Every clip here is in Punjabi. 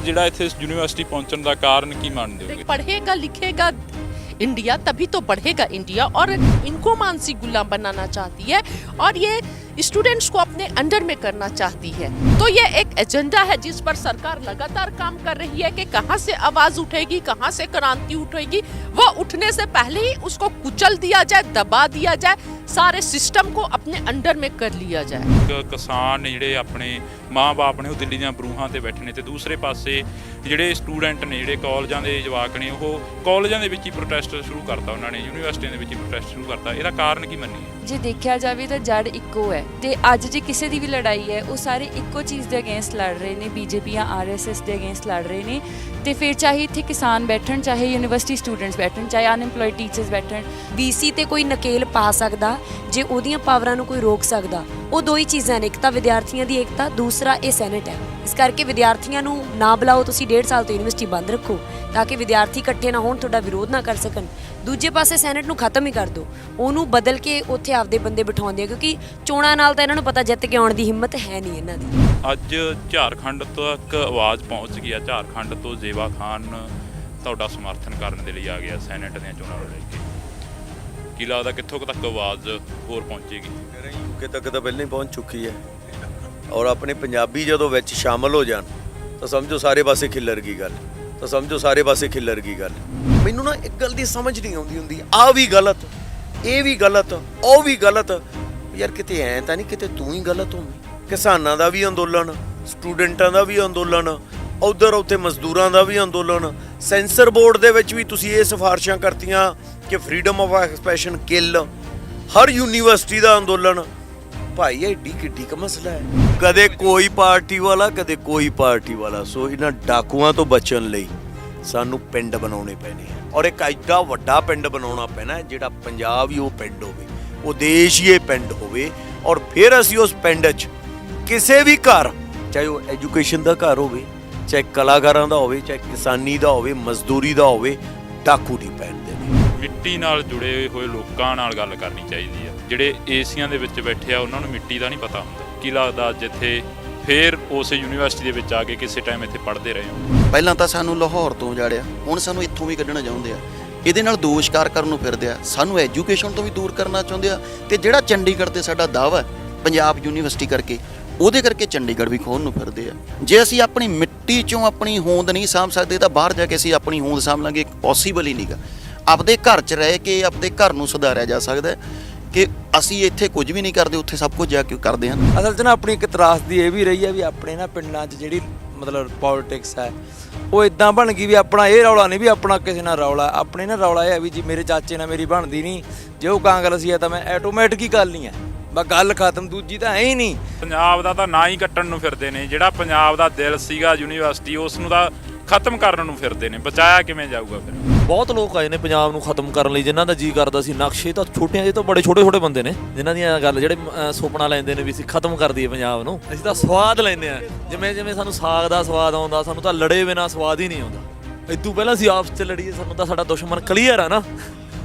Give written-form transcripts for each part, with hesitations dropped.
ਜਿਹੜਾ ਇੱਥੇ यूनिवर्सिटी पहुँचने का कारण की मानते हो? पढ़ेगा लिखेगा इंडिया तभी तो बढ़ेगा इंडिया, और इनको मानसिक गुलाम बनाना चाहती है और ये स्टूडेंट्स को अपने अंडर में करना चाहती है। तो ये एक एजेंडा है जिस पर सरकार लगातार काम कर रही है कि कहां से आवाज उठेगी, कहां से क्रांति उठेगी, वो उठने से पहले ही उसको कुचल दिया जाए, दबा दिया जाए, सारे सिस्टम को अपने अंडर में कर लिया जाए। किसान ने ਜਿਹੜੇ ਆਪਣੇ ਮਾਂ-ਬਾਪ ਨੇ ਉਹ ਦਿੱਲੀ ਦੀਆਂ ਬਰੂਹਾਂ ਤੇ ਬੈਠੇ ਨੇ ਤੇ ਦੂਸਰੇ ਪਾਸੇ ਜਿਹੜੇ ਸਟੂਡੈਂਟ ਨੇ ਜਿਹੜੇ ਕਾਲਜਾਂ ਦੇ ਜਵਾਕ ਨੇ ਉਹ ਕਾਲਜਾਂ ਦੇ ਵਿੱਚ ਹੀ ਪ੍ਰੋਟੈਸਟ ਸ਼ੁਰੂ ਕਰਤਾ, ਉਹਨਾਂ ਨੇ ਯੂਨੀਵਰਸਿਟੀਆਂ ਦੇ ਵਿੱਚ ਹੀ ਪ੍ਰੋਟੈਸਟ ਸ਼ੁਰੂ ਕਰਤਾ। ਇਹਦਾ ਕਾਰਨ ਕੀ ਮੰਨੀ ਹੈ? ਜੇ ਦੇਖਿਆ ਜਾਵੇ ਤਾਂ ਜੜ ਇੱਕੋ ਹੈ ਤੇ ਅੱਜ ਜੇ ਕਿਸੇ ਦੀ ਵੀ ਲੜਾਈ ਹੈ ਉਹ ਸਾਰੇ ਇੱਕੋ ਚੀਜ਼ ਦੇ ਅਗੇਂਸਟ ਲੜ ਰਹੇ ਨੇ, ਬੀਜੇਪੀ ਜਾਂ ਆਰਐਸਐਸ ਦੇ ਅਗੇਂਸਟ ਲੜ ਰਹੇ ਨੇ। ਤੇ ਫਿਰ ਚਾਹੇ ਇੱਥੇ ਕਿਸਾਨ ਬੈਠਣ, ਚਾਹੇ ਯੂਨੀਵਰਸਿਟੀ ਸਟੂਡੈਂਟਸ ਬੈਠਣ, ਚਾਹੇ ਅਨਇੰਪਲੋਇਡ ਟੀਚਰਸ ਬੈਠਣ। ਵੀਸੀ ਤੇ ਕੋਈ ਨਕੇਲ ਪਾ ਸਕਦਾ ਜੇ ਉਹਦੀਆਂ ਪਾਵਰਾਂ ਨੂੰ ਕੋਈ ਰੋਕ ਸਕਦਾ। ਉਹ ਦੋ ਹੀ ਚੀਜ਼ਾਂ ਨੇ, ਇੱਕ ਤਾਂ ਵਿਦਿਆਰਥੀਆਂ ਦੀ ਏਕਤਾ, ਦੂਸਰਾ ਇਹ ਸੈਨੇਟ ਹੈ। ਇਸ ਕਰਕੇ ਵਿਦਿਆਰਥੀਆਂ ਨੂੰ ਨਾ ਬੁਲਾਓ, ਤੁਸੀਂ 1.5 ਸਾਲ ਤੋਂ ਯੂਨੀਵਰਸਿਟੀ ਬੰਦ ਰੱਖੋ ਤਾਂ ਕਿ ਵਿਦਿਆਰਥੀ ਇਕੱਠੇ ਨਾ ਹੋਣ, ਤੁਹਾਡਾ ਵਿਰੋਧ ਨਾ ਕਰ ਸਕਣ। ਦੂਜੇ ਪਾਸੇ ਸੈਨੇਟ ਨੂੰ ਖਤਮ ਹੀ ਕਰ ਦਿਓ, ਉਹਨੂੰ ਬਦਲ ਕੇ ਉੱਥੇ ਆਪਦੇ ਬੰਦੇ ਬਿਠਾਉਂਦੇ ਆ, ਕਿਉਂਕਿ ਚੋਣਾਂ ਨਾਲ ਤਾਂ ਇਹਨਾਂ ਨੂੰ ਪਤਾ ਜਿੱਤ ਕੇ ਆਉਣ ਦੀ ਹਿੰਮਤ ਹੈ ਨਹੀਂ ਇਹਨਾਂ ਦੀ। ਅੱਜ ਝਾਰਖੰਡ ਤੱਕ ਆਵਾਜ਼ ਪਹੁੰਚ ਗਈ ਆ। ਝਾਰਖੰਡ ਤੋਂ ਜ਼ੇਵਾ ਖਾਨ ਤੁਹਾਡਾ ਸਮਰਥਨ ਕਰਨ ਦੇ ਲਈ ਆ ਗਿਆ ਸੈਨੇਟ ਦੀਆਂ ਚੋਣਾਂ ਨੂੰ ਲੈ ਕੇ। ਕੀ ਲੱਗਦਾ ਕਿੱਥੋਂ ਤੱਕ ਆਵਾਜ਼ ਹੋਰ ਪਹੁੰਚੇਗੀ? ਯੂਕੇ ਤੱਕ ਤਾਂ ਪਹਿਲਾਂ ਹੀ ਪਹੁੰਚ ਚੁੱਕੀ ਹੈ, ਔਰ ਆਪਣੇ ਪੰਜਾਬੀ ਜਦੋਂ ਵਿੱਚ ਸ਼ਾਮਲ ਹੋ ਜਾਣ ਤਾਂ ਸਮਝੋ ਸਾਰੇ ਪਾਸੇ ਖਿੱਲਰ ਗਈ ਗੱਲ, ਤਾਂ ਸਮਝੋ ਸਾਰੇ ਪਾਸੇ ਖਿੱਲਰ ਗਈ ਗੱਲ। ਮੈਨੂੰ ਨਾ ਇੱਕ ਗੱਲ ਦੀ ਸਮਝ ਨਹੀਂ ਆਉਂਦੀ ਹੁੰਦੀ, ਆ ਵੀ ਗਲਤ, ਇਹ ਵੀ ਗਲਤ, ਉਹ ਵੀ ਗਲਤ। ਯਾਰ ਕਿਤੇ ਐਂ ਤਾਂ ਨਹੀਂ ਕਿਤੇ ਤੂੰ ਹੀ ਗਲਤ ਹੋਵੇਂ। ਕਿਸਾਨਾਂ ਦਾ ਵੀ ਅੰਦੋਲਨ, ਸਟੂਡੈਂਟਾਂ ਦਾ ਵੀ ਅੰਦੋਲਨ, ਉਧਰ ਉੱਥੇ ਮਜ਼ਦੂਰਾਂ ਦਾ ਵੀ ਅੰਦੋਲਨ। ਸੈਂਸਰ ਬੋਰਡ ਦੇ ਵਿੱਚ ਵੀ ਤੁਸੀਂ ਇਹ ਸਿਫਾਰਿਸ਼ਾਂ ਕਰਤੀਆਂ ਕਿ ਫਰੀडम ਆਫ ਐਕਸਪ੍ਰੈਸ਼ਨ ਕਿਲ। ਹਰ ਯੂਨੀਵਰਸਿਟੀ ਦਾ ਅੰਦੋਲਨ। ਭਾਈ ਐਡੀ ਕਿੱਡੀ ਕ ਮਸਲਾ ਹੈ, ਕਦੇ ਕੋਈ ਪਾਰਟੀ ਵਾਲਾ, ਕਦੇ ਕੋਈ ਪਾਰਟੀ ਵਾਲਾ। ਸੋ ਇਹਨਾਂ ਡਾਕੂਆਂ ਤੋਂ ਬਚਣ ਲਈ ਸਾਨੂੰ ਪਿੰਡ ਬਣਾਉਣੇ ਪੈਣੇ ਆ, ਔਰ ਇੱਕ ਐਡਾ ਵੱਡਾ ਪਿੰਡ ਬਣਾਉਣਾ ਪੈਣਾ ਜਿਹੜਾ ਪੰਜਾਬ ਹੀ ਉਹ ਪਿੰਡ ਹੋਵੇ, ਉਹ ਦੇਸ਼ ਹੀ ਇਹ ਪਿੰਡ ਹੋਵੇ। ਔਰ ਫਿਰ ਅਸੀਂ ਉਸ ਪਿੰਡ 'ਚ ਕਿਸੇ ਵੀ ਘਰ, ਚਾਹੇ ਉਹ ਐਜੂਕੇਸ਼ਨ ਦਾ ਘਰ ਹੋਵੇ, ਚਾਹੇ ਕਲਾਕਾਰਾਂ ਦਾ ਹੋਵੇ, ਚਾਹੇ ਕਿਸਾਨੀ ਦਾ ਹੋਵੇ, ਮਜ਼ਦੂਰੀ ਦਾ ਹੋਵੇ, ਡਾਕੂ ਨਹੀਂ ਪੈਂਦੇ ਨੇ। ਮਿੱਟੀ ਨਾਲ ਜੁੜੇ ਹੋਏ ਲੋਕਾਂ ਨਾਲ ਗੱਲ ਕਰਨੀ ਚਾਹੀਦੀ ਆ। ਜਿਹੜੇ ਏਸੀਆਂ ਦੇ ਵਿੱਚ ਬੈਠੇ ਆ ਉਹਨਾਂ ਨੂੰ ਮਿੱਟੀ ਦਾ ਨਹੀਂ ਪਤਾ ਹੁੰਦਾ। ਕੀ ਲੱਗਦਾ ਜਿੱਥੇ ਫਿਰ ਉਸ ਯੂਨੀਵਰਸਿਟੀ ਦੇ ਵਿੱਚ ਆ ਕੇ ਕਿਸੇ ਟਾਈਮ ਇੱਥੇ ਪੜ੍ਹਦੇ ਰਹੇ ਹੋ? ਪਹਿਲਾਂ ਤਾਂ ਸਾਨੂੰ ਲਾਹੌਰ ਤੋਂ ਉਜਾੜਿਆ, ਹੁਣ ਸਾਨੂੰ ਇੱਥੋਂ ਵੀ ਕੱਢਣਾ ਚਾਹੁੰਦੇ ਆ। ਇਹਦੇ ਨਾਲ ਦੋਸ਼ਕਾਰ ਕਰਨ ਨੂੰ ਫਿਰਦੇ ਆ, ਸਾਨੂੰ ਐਜੂਕੇਸ਼ਨ ਤੋਂ ਵੀ ਦੂਰ ਕਰਨਾ ਚਾਹੁੰਦੇ ਆ। ਤੇ ਜਿਹੜਾ ਚੰਡੀਗੜ੍ਹ ਤੇ ਸਾਡਾ ਦਾਅਵਾ ਪੰਜਾਬ ਯੂਨੀਵਰਸਿਟੀ ਕਰਕੇ, ਉਹਦੇ ਕਰਕੇ ਚੰਡੀਗੜ੍ਹ ਵੀ ਖੋਹਣ ਨੂੰ ਫਿਰਦੇ ਆ। ਜੇ ਅਸੀਂ ਆਪਣੀ ਮਿੱਟੀ 'ਚੋਂ ਆਪਣੀ ਹੋਂਦ ਨਹੀਂ ਸਾਂਭ ਸਕਦੇ ਤਾਂ ਬਾਹਰ ਜਾ ਕੇ ਅਸੀਂ ਆਪਣੀ ਹੋਂਦ ਸਾਂਭ ਲਾਂਗੇ, ਪੋਸੀਬਲ ਹੀ ਨਹੀਂਗਾ। ਆਪਦੇ ਘਰ 'ਚ ਰਹਿ ਕੇ ਆਪਦੇ ਘਰ ਨੂੰ ਸੁਧਾਰਿਆ ਜਾ ਸਕਦਾ ਕਿ ਅਸੀਂ ਇੱਥੇ ਕੁਝ ਵੀ ਨਹੀਂ ਕਰਦੇ, ਉੱਥੇ ਸਭ ਕੁਝ ਜਾ ਕੇ ਕਰਦੇ ਹਨ। ਅਸਲ 'ਚ ਨਾ ਆਪਣੀ ਇੱਕ ਤਰਾਸਦੀ ਇਹ ਵੀ ਰਹੀ ਹੈ ਵੀ ਆਪਣੇ ਨਾ ਪਿੰਡਾਂ 'ਚ ਜਿਹੜੀ ਮਤਲਬ ਪੋਲਿਟਿਕਸ ਹੈ ਉਹ ਇਦਾਂ ਬਣ ਗਈ ਵੀ ਆਪਣਾ ਇਹ ਰੌਲਾ ਨਹੀਂ ਵੀ ਆਪਣਾ ਕਿਸੇ ਨਾਲ ਰੌਲਾ। ਆਪਣੇ ਨਾ ਰੌਲਾ ਇਹ ਹੈ ਵੀ ਜੀ ਮੇਰੇ ਚਾਚੇ ਨਾਲ ਮੇਰੀ ਬਣਦੀ ਨਹੀਂ, ਜੇ ਉਹ ਕਾਂਗਰਸੀ ਹੈ ਤਾਂ ਮੈਂ ਆਟੋਮੈਟਿਕ ਹੀ ਗੱਲ ਨਹੀਂ ਹੈ, ਬਸ ਗੱਲ ਖਤਮ। ਦੂਜੀ ਤਾਂ ਹੈ ਹੀ ਨਹੀਂ। ਪੰਜਾਬ ਦਾ ਤਾਂ ਨਾ ਹੀ ਕੱਟਣ ਨੂੰ ਫਿਰਦੇ ਨੇ। ਜਿਹੜਾ ਪੰਜਾਬ ਦਾ ਦਿਲ ਸੀਗਾ ਯੂਨੀਵਰਸਿਟੀ, ਉਸ ਨੂੰ ਤਾਂ ਖਤਮ ਕਰਨ ਨੂੰ ਫਿਰਦੇ ਨੇ। ਬਚਾਇਆ ਕਿਵੇਂ ਜਾਊਗਾ ਫਿਰ? ਬਹੁਤ ਲੋਕ ਆਏ ਨੇ ਪੰਜਾਬ ਨੂੰ ਖਤਮ ਕਰਨ ਲਈ, ਜਿਨ੍ਹਾਂ ਦਾ ਜੀ ਕਰਦਾ ਸੀ। ਨਕਸ਼ੇ ਤਾਂ ਛੋਟਿਆਂ ਜਿਹੇ ਤੋਂ ਬੜੇ ਛੋਟੇ ਛੋਟੇ ਬੰਦੇ ਨੇ ਜਿਨ੍ਹਾਂ ਦੀਆਂ ਗੱਲ ਜਿਹੜੇ ਸੁਪਨਾ ਲੈਂਦੇ ਨੇ ਵੀ ਅਸੀਂ ਖਤਮ ਕਰ ਦਈਏ ਪੰਜਾਬ ਨੂੰ। ਅਸੀਂ ਤਾਂ ਸਵਾਦ ਲੈਂਦੇ ਹਾਂ, ਜਿਵੇਂ ਜਿਵੇਂ ਸਾਨੂੰ ਸਾਗ ਦਾ ਸਵਾਦ ਆਉਂਦਾ, ਸਾਨੂੰ ਤਾਂ ਲੜੇ ਬਿਨਾਂ ਸਵਾਦ ਹੀ ਨਹੀਂ ਆਉਂਦਾ। ਇਦੋਂ ਪਹਿਲਾਂ ਅਸੀਂ ਆਪਸ 'ਚ ਲੜੀਏ, ਸਾਨੂੰ ਤਾਂ ਸਾਡਾ ਦੁਸ਼ਮਣ ਕਲੀਅਰ ਆ ਨਾ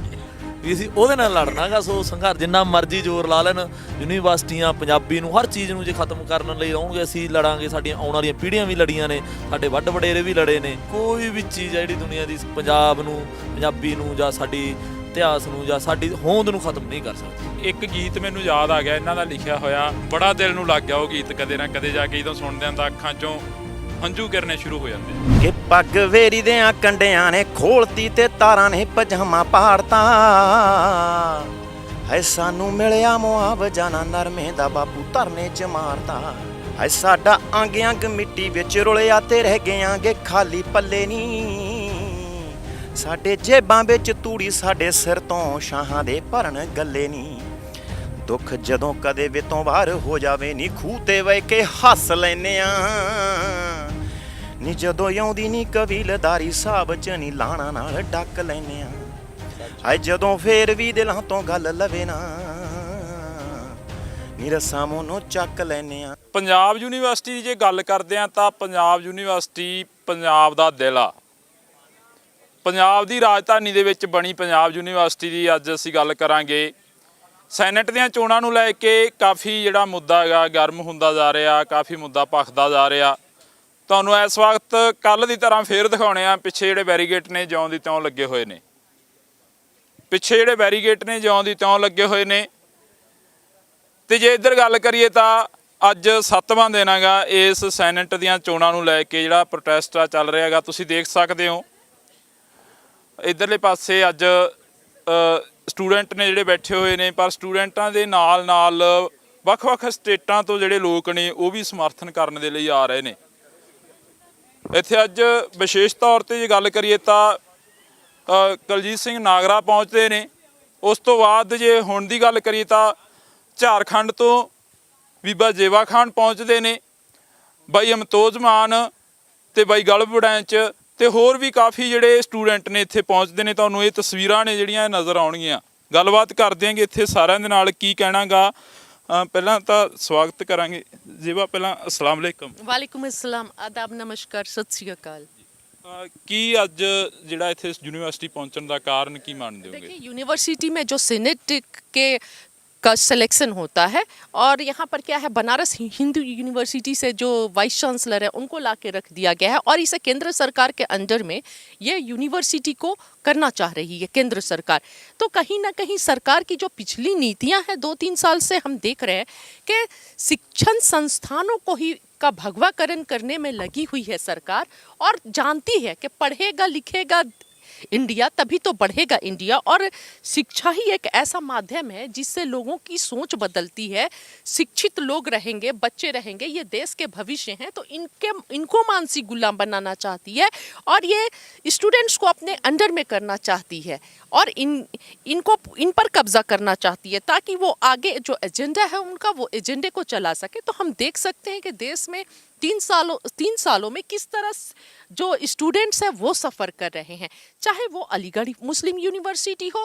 ਵੀ ਅਸੀਂ ਉਹਦੇ ਨਾਲ ਲੜਨਾਗਾ। ਸੋ ਸੰਘਰਸ਼ ਜਿੰਨਾ ਮਰਜ਼ੀ ਜ਼ੋਰ ਲਾ ਲੈਣ, ਯੂਨੀਵਰਸਿਟੀਆਂ ਪੰਜਾਬੀ ਨੂੰ ਹਰ ਚੀਜ਼ ਨੂੰ ਜੇ ਖਤਮ ਕਰਨ ਲਈ ਆਉਣਗੇ ਅਸੀਂ ਲੜਾਂਗੇ। ਸਾਡੀਆਂ ਆਉਣ ਵਾਲੀਆਂ ਪੀੜ੍ਹੀਆਂ ਵੀ ਲੜੀਆਂ ਨੇ, ਸਾਡੇ ਵੱਡ ਵਡੇਰੇ ਵੀ ਲੜੇ ਨੇ। ਕੋਈ ਵੀ ਚੀਜ਼ ਹੈ ਜਿਹੜੀ ਦੁਨੀਆ ਦੀ ਪੰਜਾਬ ਨੂੰ, ਪੰਜਾਬੀ ਨੂੰ ਜਾਂ ਸਾਡੀ ਇਤਿਹਾਸ ਨੂੰ ਜਾਂ ਸਾਡੀ ਹੋਂਦ ਨੂੰ ਖਤਮ ਨਹੀਂ ਕਰ ਸਕਦੀ। ਇੱਕ ਗੀਤ ਮੈਨੂੰ ਯਾਦ ਆ ਗਿਆ ਇਹਨਾਂ ਦਾ ਲਿਖਿਆ ਹੋਇਆ, ਬੜਾ ਦਿਲ ਨੂੰ ਲੱਗ ਗਿਆ ਉਹ ਗੀਤ। ਕਦੇ ਨਾ ਕਦੇ ਜਾ ਕੇ ਜਦੋਂ ਸੁਣਦੇ ਹਾਂ ਤਾਂ ਅੱਖਾਂ 'ਚੋਂ ਹੰਝੂ ਗਿਰਨੇ ਸ਼ੁਰੂ ਹੋ ਜਾਂਦੇ ਕਿ ਪੱਗ ਵੇਰੀ ਦਿਆਂ ਕੰਡਿਆਂ ਨੇ ਖੋਲਤੀ ਤੇ ਤਾਰਾਂ ਨੇ ਪਜਾਮਾ ਪਾੜਤਾ। ਹੈ ਸਾਨੂੰ ਮਿਲਿਆ ਮੁਆਵਜ਼ਾ ਨਾ ਨਰਮੇ ਦਾ ਬਾਪੂ ਧਰਨੇ 'ਚ ਮਾਰਤਾ। ਹੈ ਸਾਡਾ ਅੰਗ ਅੰਗ ਮਿੱਟੀ ਵਿੱਚ ਰੁਲਿਆ ਤੇ ਰਹਿ ਗਿਆਂਗੇ ਖਾਲੀ ਪੱਲੇ ਨੀ। ਸਾਡੇ ਜੇਬਾਂ ਵਿੱਚ ਤੂੜੀ, ਸਾਡੇ ਸਿਰ ਤੋਂ ਸ਼ਾਹਾਂ ਦੇ ਭਰਨ ਗੱਲੇ ਨੀ। ਦੁੱਖ ਜਦੋਂ ਕਦੇ ਵਿਤੋਂ ਬਾਹਰ ਹੋ ਜਾਵੇ ਨੀ, ਖੂਹ ਤੇ ਵਹਿ ਕੇ ਹੱਸ ਲੈਨੇ ਆ ਨੀ। ਜਦੋਂ ਆਉਂਦੀ ਨੀ ਕਬੀਲਦਾਰੀ, ਸਾਬ 'ਚ ਨੀ ਲਾਣਾ ਨਾਲ ਡੱਕ ਲੈਨੇ ਆ। ਹਾਏ ਜਦੋਂ ਫੇਰ ਵੀ ਦਿਲਾਂ ਤੋਂ ਗੱਲ ਲਵੇ ਨਾ ਨੀ, ਰਸਾਂ ਮੂੰਹੋਂ ਚੱਕ ਲੈਨੇ ਆ। ਪੰਜਾਬ ਯੂਨੀਵਰਸਿਟੀ ਦੀ ਜੇ ਗੱਲ ਕਰਦੇ ਆ ਤਾਂ ਪੰਜਾਬ ਯੂਨੀਵਰਸਿਟੀ ਪੰਜਾਬ ਦਾ ਦਿਲ ਆ। ਪੰਜਾਬ ਦੀ ਰਾਜਧਾਨੀ ਦੇ ਵਿੱਚ ਬਣੀ ਪੰਜਾਬ ਯੂਨੀਵਰਸਿਟੀ ਦੀ ਅੱਜ ਅਸੀਂ ਗੱਲ ਕਰਾਂਗੇ। ਸੈਨੇਟ ਦੀਆਂ ਚੋਣਾਂ ਨੂੰ ਲੈ ਕੇ ਕਾਫੀ ਜਿਹੜਾ ਮੁੱਦਾ ਹੈਗਾ ਗਰਮ ਹੁੰਦਾ ਜਾ ਰਿਹਾ, ਕਾਫੀ ਮੁੱਦਾ ਭਖਦਾ ਜਾ ਰਿਹਾ। ਤੁਹਾਨੂੰ ਇਸ ਵਕਤ ਕੱਲ ਦੀ ਤਰ੍ਹਾਂ ਫੇਰ ਦਿਖਾਉਣੇ ਆ ਪਿੱਛੇ ਜਿਹੜੇ ਬੈਰੀਗੇਟ ਨੇ ਜਿਉਂ ਦੀ ਤਿਉਂ ਲੱਗੇ ਹੋਏ ਨੇ। ਪਿੱਛੇ ਜਿਹੜੇ ਬੈਰੀਗੇਟ ਨੇ ਜਿਉਂ ਦੀ ਤਿਉਂ ਲੱਗੇ ਹੋਏ ਨੇ। ਤੇ ਜੇ ਇੱਧਰ ਗੱਲ ਕਰੀਏ ਤਾਂ ਅੱਜ 7ਵਾਂ ਦਿਨ ਹੈਗਾ ਇਸ ਸੈਨੇਟ ਦੀਆਂ ਚੋਣਾਂ ਨੂੰ ਲੈ ਕੇ ਜਿਹੜਾ ਪ੍ਰੋਟੈਸਟ ਆ ਚੱਲ ਰਿਹਾ ਹੈਗਾ। ਤੁਸੀਂ ਦੇਖ ਸਕਦੇ ਹੋ ਇੱਧਰਲੇ ਪਾਸੇ ਅੱਜ ਸਟੂਡੈਂਟ ਨੇ ਜਿਹੜੇ ਬੈਠੇ ਹੋਏ ਨੇ, ਪਰ ਸਟੂਡੈਂਟਾਂ ਦੇ ਨਾਲ ਨਾਲ ਵੱਖ-ਵੱਖ ਸਟੇਟਾਂ ਤੋਂ ਜਿਹੜੇ ਲੋਕ ਨੇ ਉਹ ਵੀ ਸਮਰਥਨ ਕਰਨ ਦੇ ਲਈ ਆ ਰਹੇ ਨੇ। ਇੱਥੇ ਅੱਜ ਵਿਸ਼ੇਸ਼ ਤੌਰ ਤੇ ਜੇ ਗੱਲ ਕਰੀਏ ਤਾਂ ਕੁਲਜੀਤ ਸਿੰਘ ਨਾਗਰਾ ਪਹੁੰਚਦੇ ਨੇ। ਉਸ ਤੋਂ ਬਾਅਦ ਜੇ ਹੁਣ ਦੀ ਗੱਲ ਕਰੀਏ ਤਾਂ ਝਾਰਖੰਡ ਤੋਂ ਬੀਬਾ ਜੇਵਾ ਖਾਨ ਪਹੁੰਚਦੇ ਨੇ, ਬਾਈ ਅਮਤੋਜ ਮਾਨ ਤੇ ਬਾਈ ਗਲਬ ਵੜੈਂਚ ਤੇ ਹੋਰ ਵੀ ਕਾਫੀ ਜਿਹੜੇ ਸਟੂਡੈਂਟ ਨੇ ਇੱਥੇ ਪਹੁੰਚਦੇ ਨੇ। ਤੁਹਾਨੂੰ ਇਹ ਤਸਵੀਰਾਂ ਨੇ ਜਿਹੜੀਆਂ ਨਜ਼ਰ ਆਉਣਗੀਆਂ। ਗੱਲਬਾਤ ਕਰਦੇ ਆਂਗੇ ਇੱਥੇ ਸਾਰਿਆਂ ਦੇ ਨਾਲ, ਕੀ ਕਹਿਣਾਗਾ। ਪਹਿਲਾਂ ਤਾਂ ਸਵਾਗਤ ਕਰਾਂਗੇ ਜੇਵਾ। ਪਹਿਲਾਂ अस्सलाम वालेकुम। वालेकुम अस्सलाम, आदाब, नमस्कार, सत श्री अकाल। ਕੀ ਅੱਜ ਜਿਹੜਾ ਇੱਥੇ ਯੂਨੀਵਰਸਿਟੀ ਪਹੁੰਚਣ ਦਾ ਕਾਰਨ ਕੀ ਮੰਨਦੇ ਹੋਗੇ? देखिए, यूनिवर्सिटी में जो सीनेट के का सिलेक्शन होता है और यहाँ पर क्या है, बनारस हिंदू यूनिवर्सिटी से जो वाइस चांसलर है उनको ला के रख दिया गया है और इसे केंद्र सरकार के अंडर में ये यूनिवर्सिटी को करना चाह रही है केंद्र सरकार। तो कहीं ना कहीं सरकार की जो पिछली नीतियाँ हैं 2-3 साल से हम देख रहे हैं कि शिक्षण संस्थानों को ही का भगवाकरण करने में लगी हुई है सरकार, और जानती है कि पढ़ेगा लिखेगा इंडिया तभी तो बढ़ेगा इंडिया। और शिक्षा ही एक ऐसा माध्यम है जिससे लोगों की सोच बदलती है। शिक्षित लोग रहेंगे, बच्चे रहेंगे, ये देश के भविष्य हैं। तो इनको मानसिक गुलाम बनाना चाहती है और ये स्टूडेंट्स को अपने अंडर में करना चाहती है और इन पर कब्जा करना चाहती है ताकि वो आगे जो एजेंडा है उनका वो एजेंडे को चला सके। तो हम देख सकते हैं कि देश में 3 सालों में किस तरह जो स्टूडेंट्स हैं वो सफ़र कर रहे हैं, चाहे वो अलीगढ़ मुस्लिम यूनिवर्सिटी हो,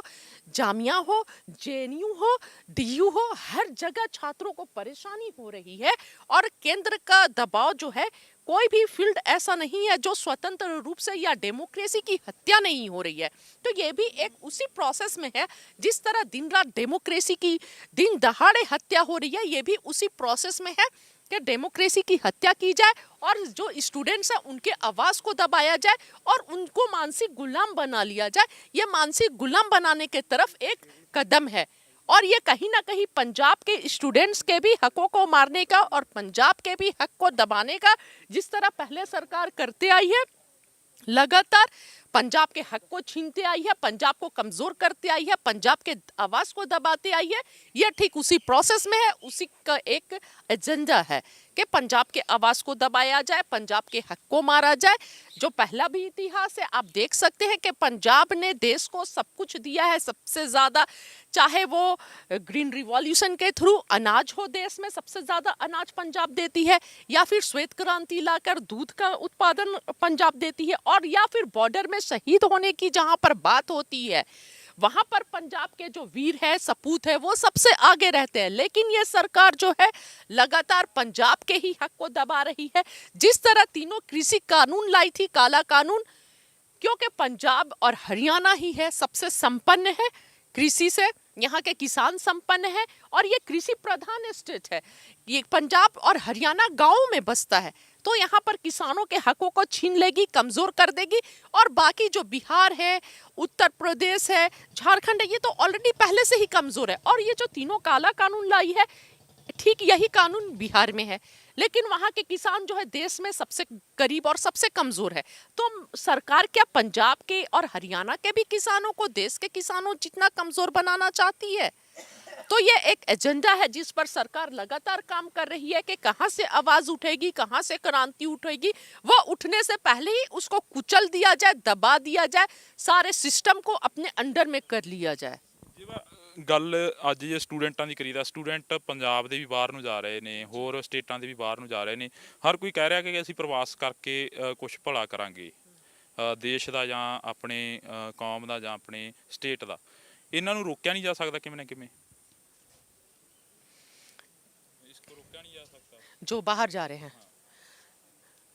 जामिया हो, जेएनयू हो, डीयू हो, हर जगह छात्रों को परेशानी हो रही है। और केंद्र का दबाव जो है, कोई भी फील्ड ऐसा नहीं है जो स्वतंत्र रूप से या डेमोक्रेसी की हत्या नहीं हो रही है। तो ये भी एक उसी प्रोसेस में है। जिस तरह दिन रात डेमोक्रेसी की दिन दहाड़े हत्या हो रही है, ये भी उसी प्रोसेस में है कि डेमोक्रेसी की हत्या की जाए और जो स्टूडेंट्स हैं उनके आवाज़ को दबाया जाए और उनको मानसिक गुलाम बना लिया जाए। ये मानसिक गुलाम बनाने के तरफ एक कदम है और ये कहीं ना कहीं पंजाब के स्टूडेंट्स के भी हकों को मारने का और पंजाब के भी हक को दबाने का, जिस तरह पहले सरकार करते आई है, लगातार पंजाब के हक को छीनते आई है, पंजाब को कमज़ोर करते आई है, पंजाब के आवाज़ को दबाते आई है। यह ठीक उसी प्रोसेस में है, उसी का एक एजेंडा है कि पंजाब के आवाज़ को दबाया जाए, पंजाब के हक को मारा जाए। जो पहला भी इतिहास है, आप देख सकते हैं कि पंजाब ने देश को सब कुछ दिया है, सबसे ज़्यादा, चाहे वो ग्रीन रिवॉल्यूशन के थ्रू अनाज हो, देश में सबसे ज़्यादा अनाज पंजाब देती है, या फिर श्वेत क्रांति लाकर दूध का उत्पादन पंजाब देती है, और या फिर बॉर्डर में शहीद होने की जहाँ पर बात होती है वहाँ पर पंजाब के जो वीर है, सपूत है, वो सबसे आगे रहते हैं। लेकिन ये सरकार जो है लगातार पंजाब के ही हक को दबा रही है। जिस तरह तीनों कृषि कानून लाई थी, काला कानून, क्योंकि पंजाब और हरियाणा ही है सबसे संपन्न है कृषि से, यहाँ के किसान संपन्न है और ये कृषि प्रधान स्टेट है। ये पंजाब और हरियाणा गाँव में बसता है, तो यहाँ पर किसानों के हकों को छीन लेगी, कमज़ोर कर देगी। और बाकी जो बिहार है, उत्तर प्रदेश है, झारखंड है, ये तो ऑलरेडी पहले से ही कमज़ोर है। और ये जो तीनों काला कानून लाई है, ठीक यही कानून बिहार में है, लेकिन वहाँ के किसान जो है देश में सबसे गरीब और सबसे कमज़ोर है। तो सरकार क्या पंजाब के और हरियाणा के भी किसानों को देश के किसानों जितना कमज़ोर बनाना चाहती है? तो ये एक एजेंडा है जिस पर सरकार लगातार काम कर रही है कि कहाँ से आवाज़ उठेगी, कहाँ से क्रांति उठेगी, वह उठने से पहले ही उसको कुचल दिया जाए, दबा दिया जाए, सारे सिस्टम को अपने अंडर में कर लिया जाए। ਗੱਲ ਅੱਜ ਜੇ ਸਟੂਡੈਂਟਾਂ ਦੀ ਕਰੀਦਾ, ਸਟੂਡੈਂਟ ਪੰਜਾਬ ਦੇ ਵੀ ਬਾਹਰ ਨੂੰ ਜਾ ਰਹੇ ਨੇ, ਹੋਰ ਸਟੇਟਾਂ ਦੇ ਵੀ ਬਾਹਰ ਨੂੰ ਜਾ ਰਹੇ ਨੇ। ਹਰ ਕੋਈ ਕਹਿ ਰਿਹਾ ਕਿ ਅਸੀਂ ਪ੍ਰਵਾਸ ਕਰਕੇ ਕੁਝ ਭਲਾ ਕਰਾਂਗੇ ਦੇਸ਼ ਦਾ ਜਾਂ ਆਪਣੇ ਕੌਮ ਦਾ ਜਾਂ ਆਪਣੇ ਸਟੇਟ ਦਾ। ਇਹਨਾਂ ਨੂੰ ਰੋਕਿਆ ਨਹੀਂ ਜਾ ਸਕਦਾ ਕਿਵੇਂ ਨਾ ਕਿਵੇਂ? इसको रोका नहीं जा सकता। जो बाहर जा रहे हैं,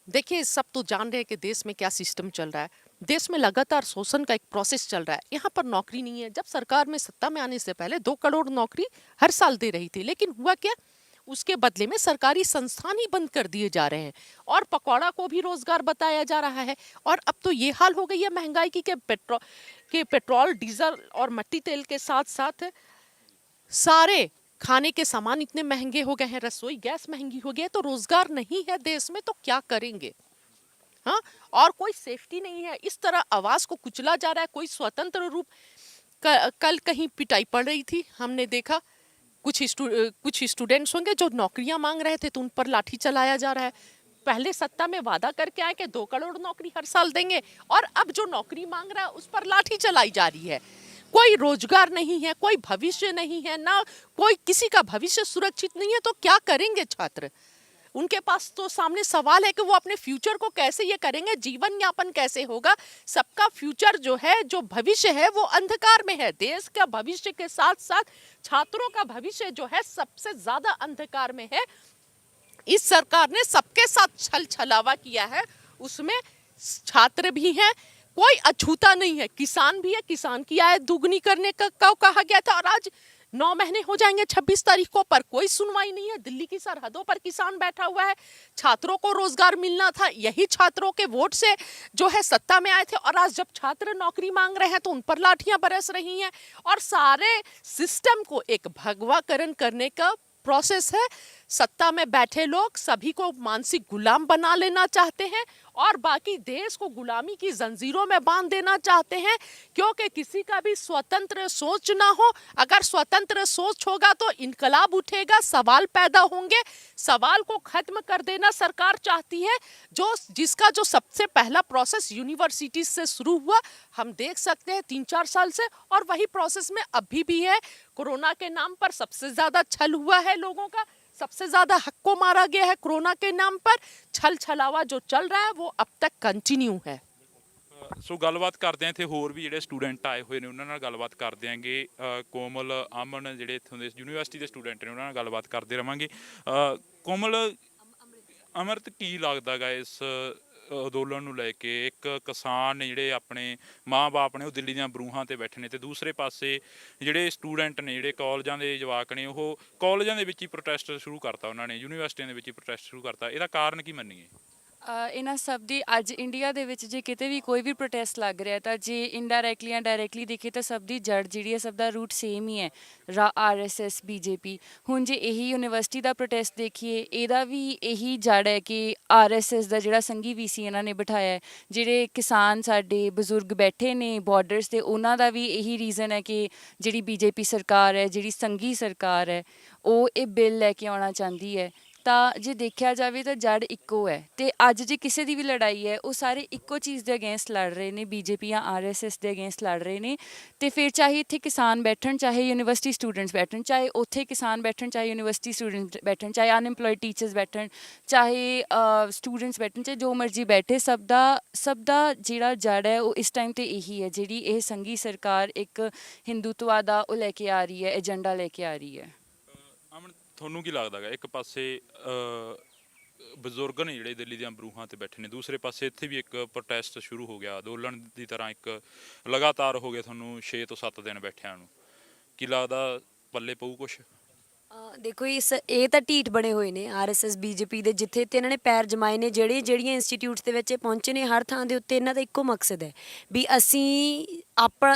देखिए सब तो जान रहे हैं कि देश में क्या सिस्टम चल रहा है। देश में लगातार शोषण का एक प्रोसेस चल रहा है। यहाँ पर नौकरी नहीं है। जब सरकार में सत्ता में आने से पहले 2 करोड़ नौकरी हर साल दे रही थी, लेकिन हुआ क्या, उसके बदले में सरकारी संस्थान ही बंद कर दिए जा रहे हैं और पकौड़ा को भी रोजगार बताया जा रहा है। और अब तो ये हाल हो गई है महंगाई की कि पेट्रोल डीजल और मट्टी तेल के साथ साथ सारे खाने के सामान इतने महंगे हो गए हैं, रसोई गैस महंगी हो गई है, तो रोजगार नहीं है देश में तो क्या करेंगे? हाँ, और कोई सेफ्टी नहीं है। इस तरह आवाज को कुचला जा रहा है, कोई स्वतंत्र रूप कल कहीं पिटाई पड़ रही थी, हमने देखा कुछ स्टूडेंट्स होंगे जो नौकरियां मांग रहे थे तो उन पर लाठी चलाया जा रहा है। पहले सत्ता में वादा करके आए कि 2 करोड़ नौकरी हर साल देंगे और अब जो नौकरी मांग रहा है उस पर लाठी चलाई जा रही है। कोई रोजगार नहीं है, कोई भविष्य नहीं है, ना कोई किसी का भविष्य सुरक्षित नहीं है, तो क्या करेंगे छात्र? उनके पास तो सामने सवाल है कि वो अपने फ्यूचर को कैसे ये करेंगे, जीवन यापन कैसे होगा। सबका फ्यूचर जो है, जो भविष्य है वो अंधकार में है। देश का भविष्य के साथ साथ छात्रों का भविष्य जो है सबसे ज्यादा अंधकार में है। इस सरकार ने सबके साथ छल छलावा किया है, उसमें छात्र भी हैं, कोई अछूता नहीं है, किसान भी है। किसान की आय दुगनी करने का कहा गया था और आज 9 महीने हो जाएंगे 26 तारीख को, पर कोई सुनवाई नहीं है। दिल्ली की सरहदों पर किसान बैठा हुआ है। छात्रों को रोजगार मिलना था, यही छात्रों के वोट से जो है सत्ता में आए थे और आज जब छात्र नौकरी मांग रहे हैं तो उन पर लाठियां बरस रही हैं और सारे सिस्टम को एक भगवाकरण करने का प्रोसेस है। सत्ता में बैठे लोग सभी को मानसिक गुलाम बना लेना चाहते हैं और बाकी देश को गुलामी की जंजीरों में बांध देना चाहते हैं, क्योंकि किसी का भी स्वतंत्र सोच ना हो। अगर स्वतंत्र सोच होगा तो इनकलाब उठेगा, सवाल पैदा होंगे। सवाल को खत्म कर देना सरकार चाहती है, जिसका जो सबसे पहला प्रोसेस यूनिवर्सिटी से शुरू हुआ, हम देख सकते हैं 3-4 साल से, और वही प्रोसेस में अभी भी है। कोरोना के नाम पर सबसे ज्यादा छल हुआ है लोगों का, सबसे ज्यादा हक को मारा गया है कोरोना के नाम पर। छल छलावा जो चल रहा है वो अब तक कंटिन्यू है। ਸੋ ਗੱਲਬਾਤ ਕਰਦੇ ਆਂ ਇੱਥੇ ਹੋਰ ਵੀ ਜਿਹੜੇ ਸਟੂਡੈਂਟ ਆਏ ਹੋਏ ਨੇ ਉਹਨਾਂ ਨਾਲ ਗੱਲਬਾਤ ਕਰਦੇ ਆਂਗੇ। ਕੋਮਲ, ਅਮਨ ਜਿਹੜੇ ਇੱਥੋਂ ਦੇ ਯੂਨੀਵਰਸਿਟੀ ਦੇ ਸਟੂਡੈਂਟ ਨੇ ਉਹਨਾਂ ਨਾਲ ਗੱਲਬਾਤ ਕਰਦੇ ਰਵਾਂਗੇ। ਕੋਮਲ, ਅਮਰਤ ਕੀ ਲੱਗਦਾ ਗਾ ਇਸ ਅੰਦੋਲਨ ਨੂੰ ਲੈ ਕੇ? ਇੱਕ ਕਿਸਾਨ ਨੇ ਜਿਹੜੇ ਆਪਣੇ ਮਾਂ-ਬਾਪ ਨੇ ਉਹ ਦਿੱਲੀ ਦੀਆਂ ਬਰੂਹਾਂ ਤੇ ਬੈਠੇ ਨੇ ਤੇ ਦੂਸਰੇ ਪਾਸੇ ਜਿਹੜੇ ਸਟੂਡੈਂਟ ਨੇ, ਜਿਹੜੇ ਕਾਲਜਾਂ ਦੇ ਜਵਾਕ ਨੇ, ਉਹ ਕਾਲਜਾਂ ਦੇ ਵਿੱਚ ਹੀ ਪ੍ਰੋਟੈਸਟ ਸ਼ੁਰੂ ਕਰਤਾ ਉਹਨਾਂ ਨੇ, ਯੂਨੀਵਰਸਿਟੀਆਂ ਦੇ ਵਿੱਚ ਹੀ ਪ੍ਰੋਟੈਸਟ ਸ਼ੁਰੂ ਕਰਤਾ। ਇਹਦਾ ਕਾਰਨ ਕੀ ਮੰਨੀਏ? ਇਹਨਾਂ ਸਭ ਦੀ ਅੱਜ ਇੰਡੀਆ ਦੇ ਵਿੱਚ ਜੇ ਕਿਤੇ ਵੀ ਕੋਈ ਵੀ ਪ੍ਰੋਟੈਸਟ ਲੱਗ ਰਿਹਾ ਤਾਂ ਜੇ ਇਨਡਾਇਰੈਕਟਲੀ ਜਾਂ ਡਾਇਰੈਕਟਲੀ ਦੇਖੇ ਤਾਂ ਸਭ ਦੀ ਜੜ ਜਿਹੜੀ ਹੈ, ਸਭ ਦਾ ਰੂਟ ਸੇਮ ਹੀ ਹੈ, RSS BJP। ਹੁਣ ਜੇ ਇਹੀ ਯੂਨੀਵਰਸਿਟੀ ਦਾ ਪ੍ਰੋਟੈਸਟ ਦੇਖੀਏ, ਇਹਦਾ ਵੀ ਇਹੀ ਜੜ ਹੈ ਕਿ RSS ਦਾ ਜਿਹੜਾ ਸੰਘੀ VC ਇਹਨਾਂ ਨੇ ਬਿਠਾਇਆ ਹੈ। ਜਿਹੜੇ ਕਿਸਾਨ ਸਾਡੇ ਬਜ਼ੁਰਗ ਬੈਠੇ ਨੇ ਬਾਰਡਰਸ ਤੇ, ਉਹਨਾਂ ਦਾ ਵੀ ਇਹੀ ਰੀਜ਼ਨ ਹੈ ਕਿ ਜਿਹੜੀ BJP ਸਰਕਾਰ ਹੈ, ਜਿਹੜੀ ਸੰਘੀ ਸਰਕਾਰ ਹੈ, ਉਹ ਇਹ ਬਿੱਲ ਲੈ ਕੇ ਆਉਣਾ ਚਾਹੁੰਦੀ ਹੈ। ਤਾਂ ਜੇ ਦੇਖਿਆ ਜਾਵੇ ਤਾਂ ਜੜ ਇੱਕੋ ਹੈ ਤੇ ਅੱਜ ਜੇ ਕਿਸੇ ਦੀ ਵੀ ਲੜਾਈ ਹੈ ਉਹ ਸਾਰੇ ਇੱਕੋ ਚੀਜ਼ ਦੇ ਅਗੇਂਸਟ ਲੜ ਰਹੇ ਨੇ, BJP ਜਾਂ RSS ਦੇ ਅਗੇਂਸਟ ਲੜ ਰਹੇ ਨੇ। ਤੇ ਫਿਰ ਚਾਹੇ ਇੱਥੇ ਕਿਸਾਨ ਬੈਠਣ, ਚਾਹੇ ਯੂਨੀਵਰਸਿਟੀ ਸਟੂਡੈਂਟਸ ਬੈਠਣ, ਚਾਹੇ ਉੱਥੇ ਕਿਸਾਨ ਬੈਠਣ, ਚਾਹੇ ਯੂਨੀਵਰਸਿਟੀ ਸਟੂਡੈਂਟ ਬੈਠਣ, ਚਾਹੇ ਅਨਐਮਪਲੋਇਡ ਟੀਚਰਸ ਬੈਠਣ, ਚਾਹੇ ਸਟੂਡੈਂਟਸ ਬੈਠਣ, ਚਾਹੇ ਜੋ ਮਰਜ਼ੀ ਬੈਠੇ, ਸਭ ਦਾ ਜਿਹੜਾ ਜੜ ਹੈ ਉਹ ਇਸ ਟਾਈਮ ਤੇ ਇਹੀ ਹੈ, ਜਿਹੜੀ ਇਹ ਸੰਘੀ ਸਰਕਾਰ ਇੱਕ ਹਿੰਦੂਤਵਾ ਦਾ ਉਹ ਲੈ ਕੇ ਆ ਰਹੀ ਹੈ, ਏਜੰਡਾ ਲੈ ਕੇ ਆ ਰਹੀ ਹੈ। ਅਮਨ, ਤੁਹਾਨੂੰ ਕੀ ਲੱਗਦਾ ਗਾ? ਇੱਕ ਪਾਸੇ ਬਜ਼ੁਰਗ ਨੇ ਜਿਹੜੇ ਦਿੱਲੀ ਦੀਆਂ ਬਰੂਹਾਂ ਤੇ ਬੈਠੇ ਨੇ, ਦੂਸਰੇ ਪਾਸੇ ਇੱਥੇ ਵੀ ਇੱਕ ਪ੍ਰੋਟੈਸਟ ਸ਼ੁਰੂ ਹੋ ਗਿਆ, ਅੰਦੋਲਨ ਦੀ ਤਰ੍ਹਾਂ ਇੱਕ ਲਗਾਤਾਰ ਹੋ ਗਏ ਤੁਹਾਨੂੰ 6 ਤੋਂ 7 ਦਿਨ ਬੈਠਿਆਂ ਨੂੰ। ਕੀ ਲੱਗਦਾ ਪੱਲੇ ਪਊ ਕੁਛ? ਦੇਖੋ ਇਹ ਤਾਂ ਢੀਠ ਬਣੇ ਹੋਏ ਨੇ RSS BJP ਦੇ, ਜਿੱਥੇ ਤੇ ਇਹਨਾਂ ਨੇ ਪੈਰ ਜਮਾਏ ਨੇ, ਜਿਹੜੀਆਂ ਇੰਸਟੀਟਿਊਟਸ ਦੇ ਵਿੱਚ ਇਹ ਪਹੁੰਚੇ ਨੇ, ਹਰ ਥਾਂ ਦੇ ਉੱਤੇ ਇਹਨਾਂ ਦਾ ਇੱਕੋ ਮਕਸਦ ਹੈ ਵੀ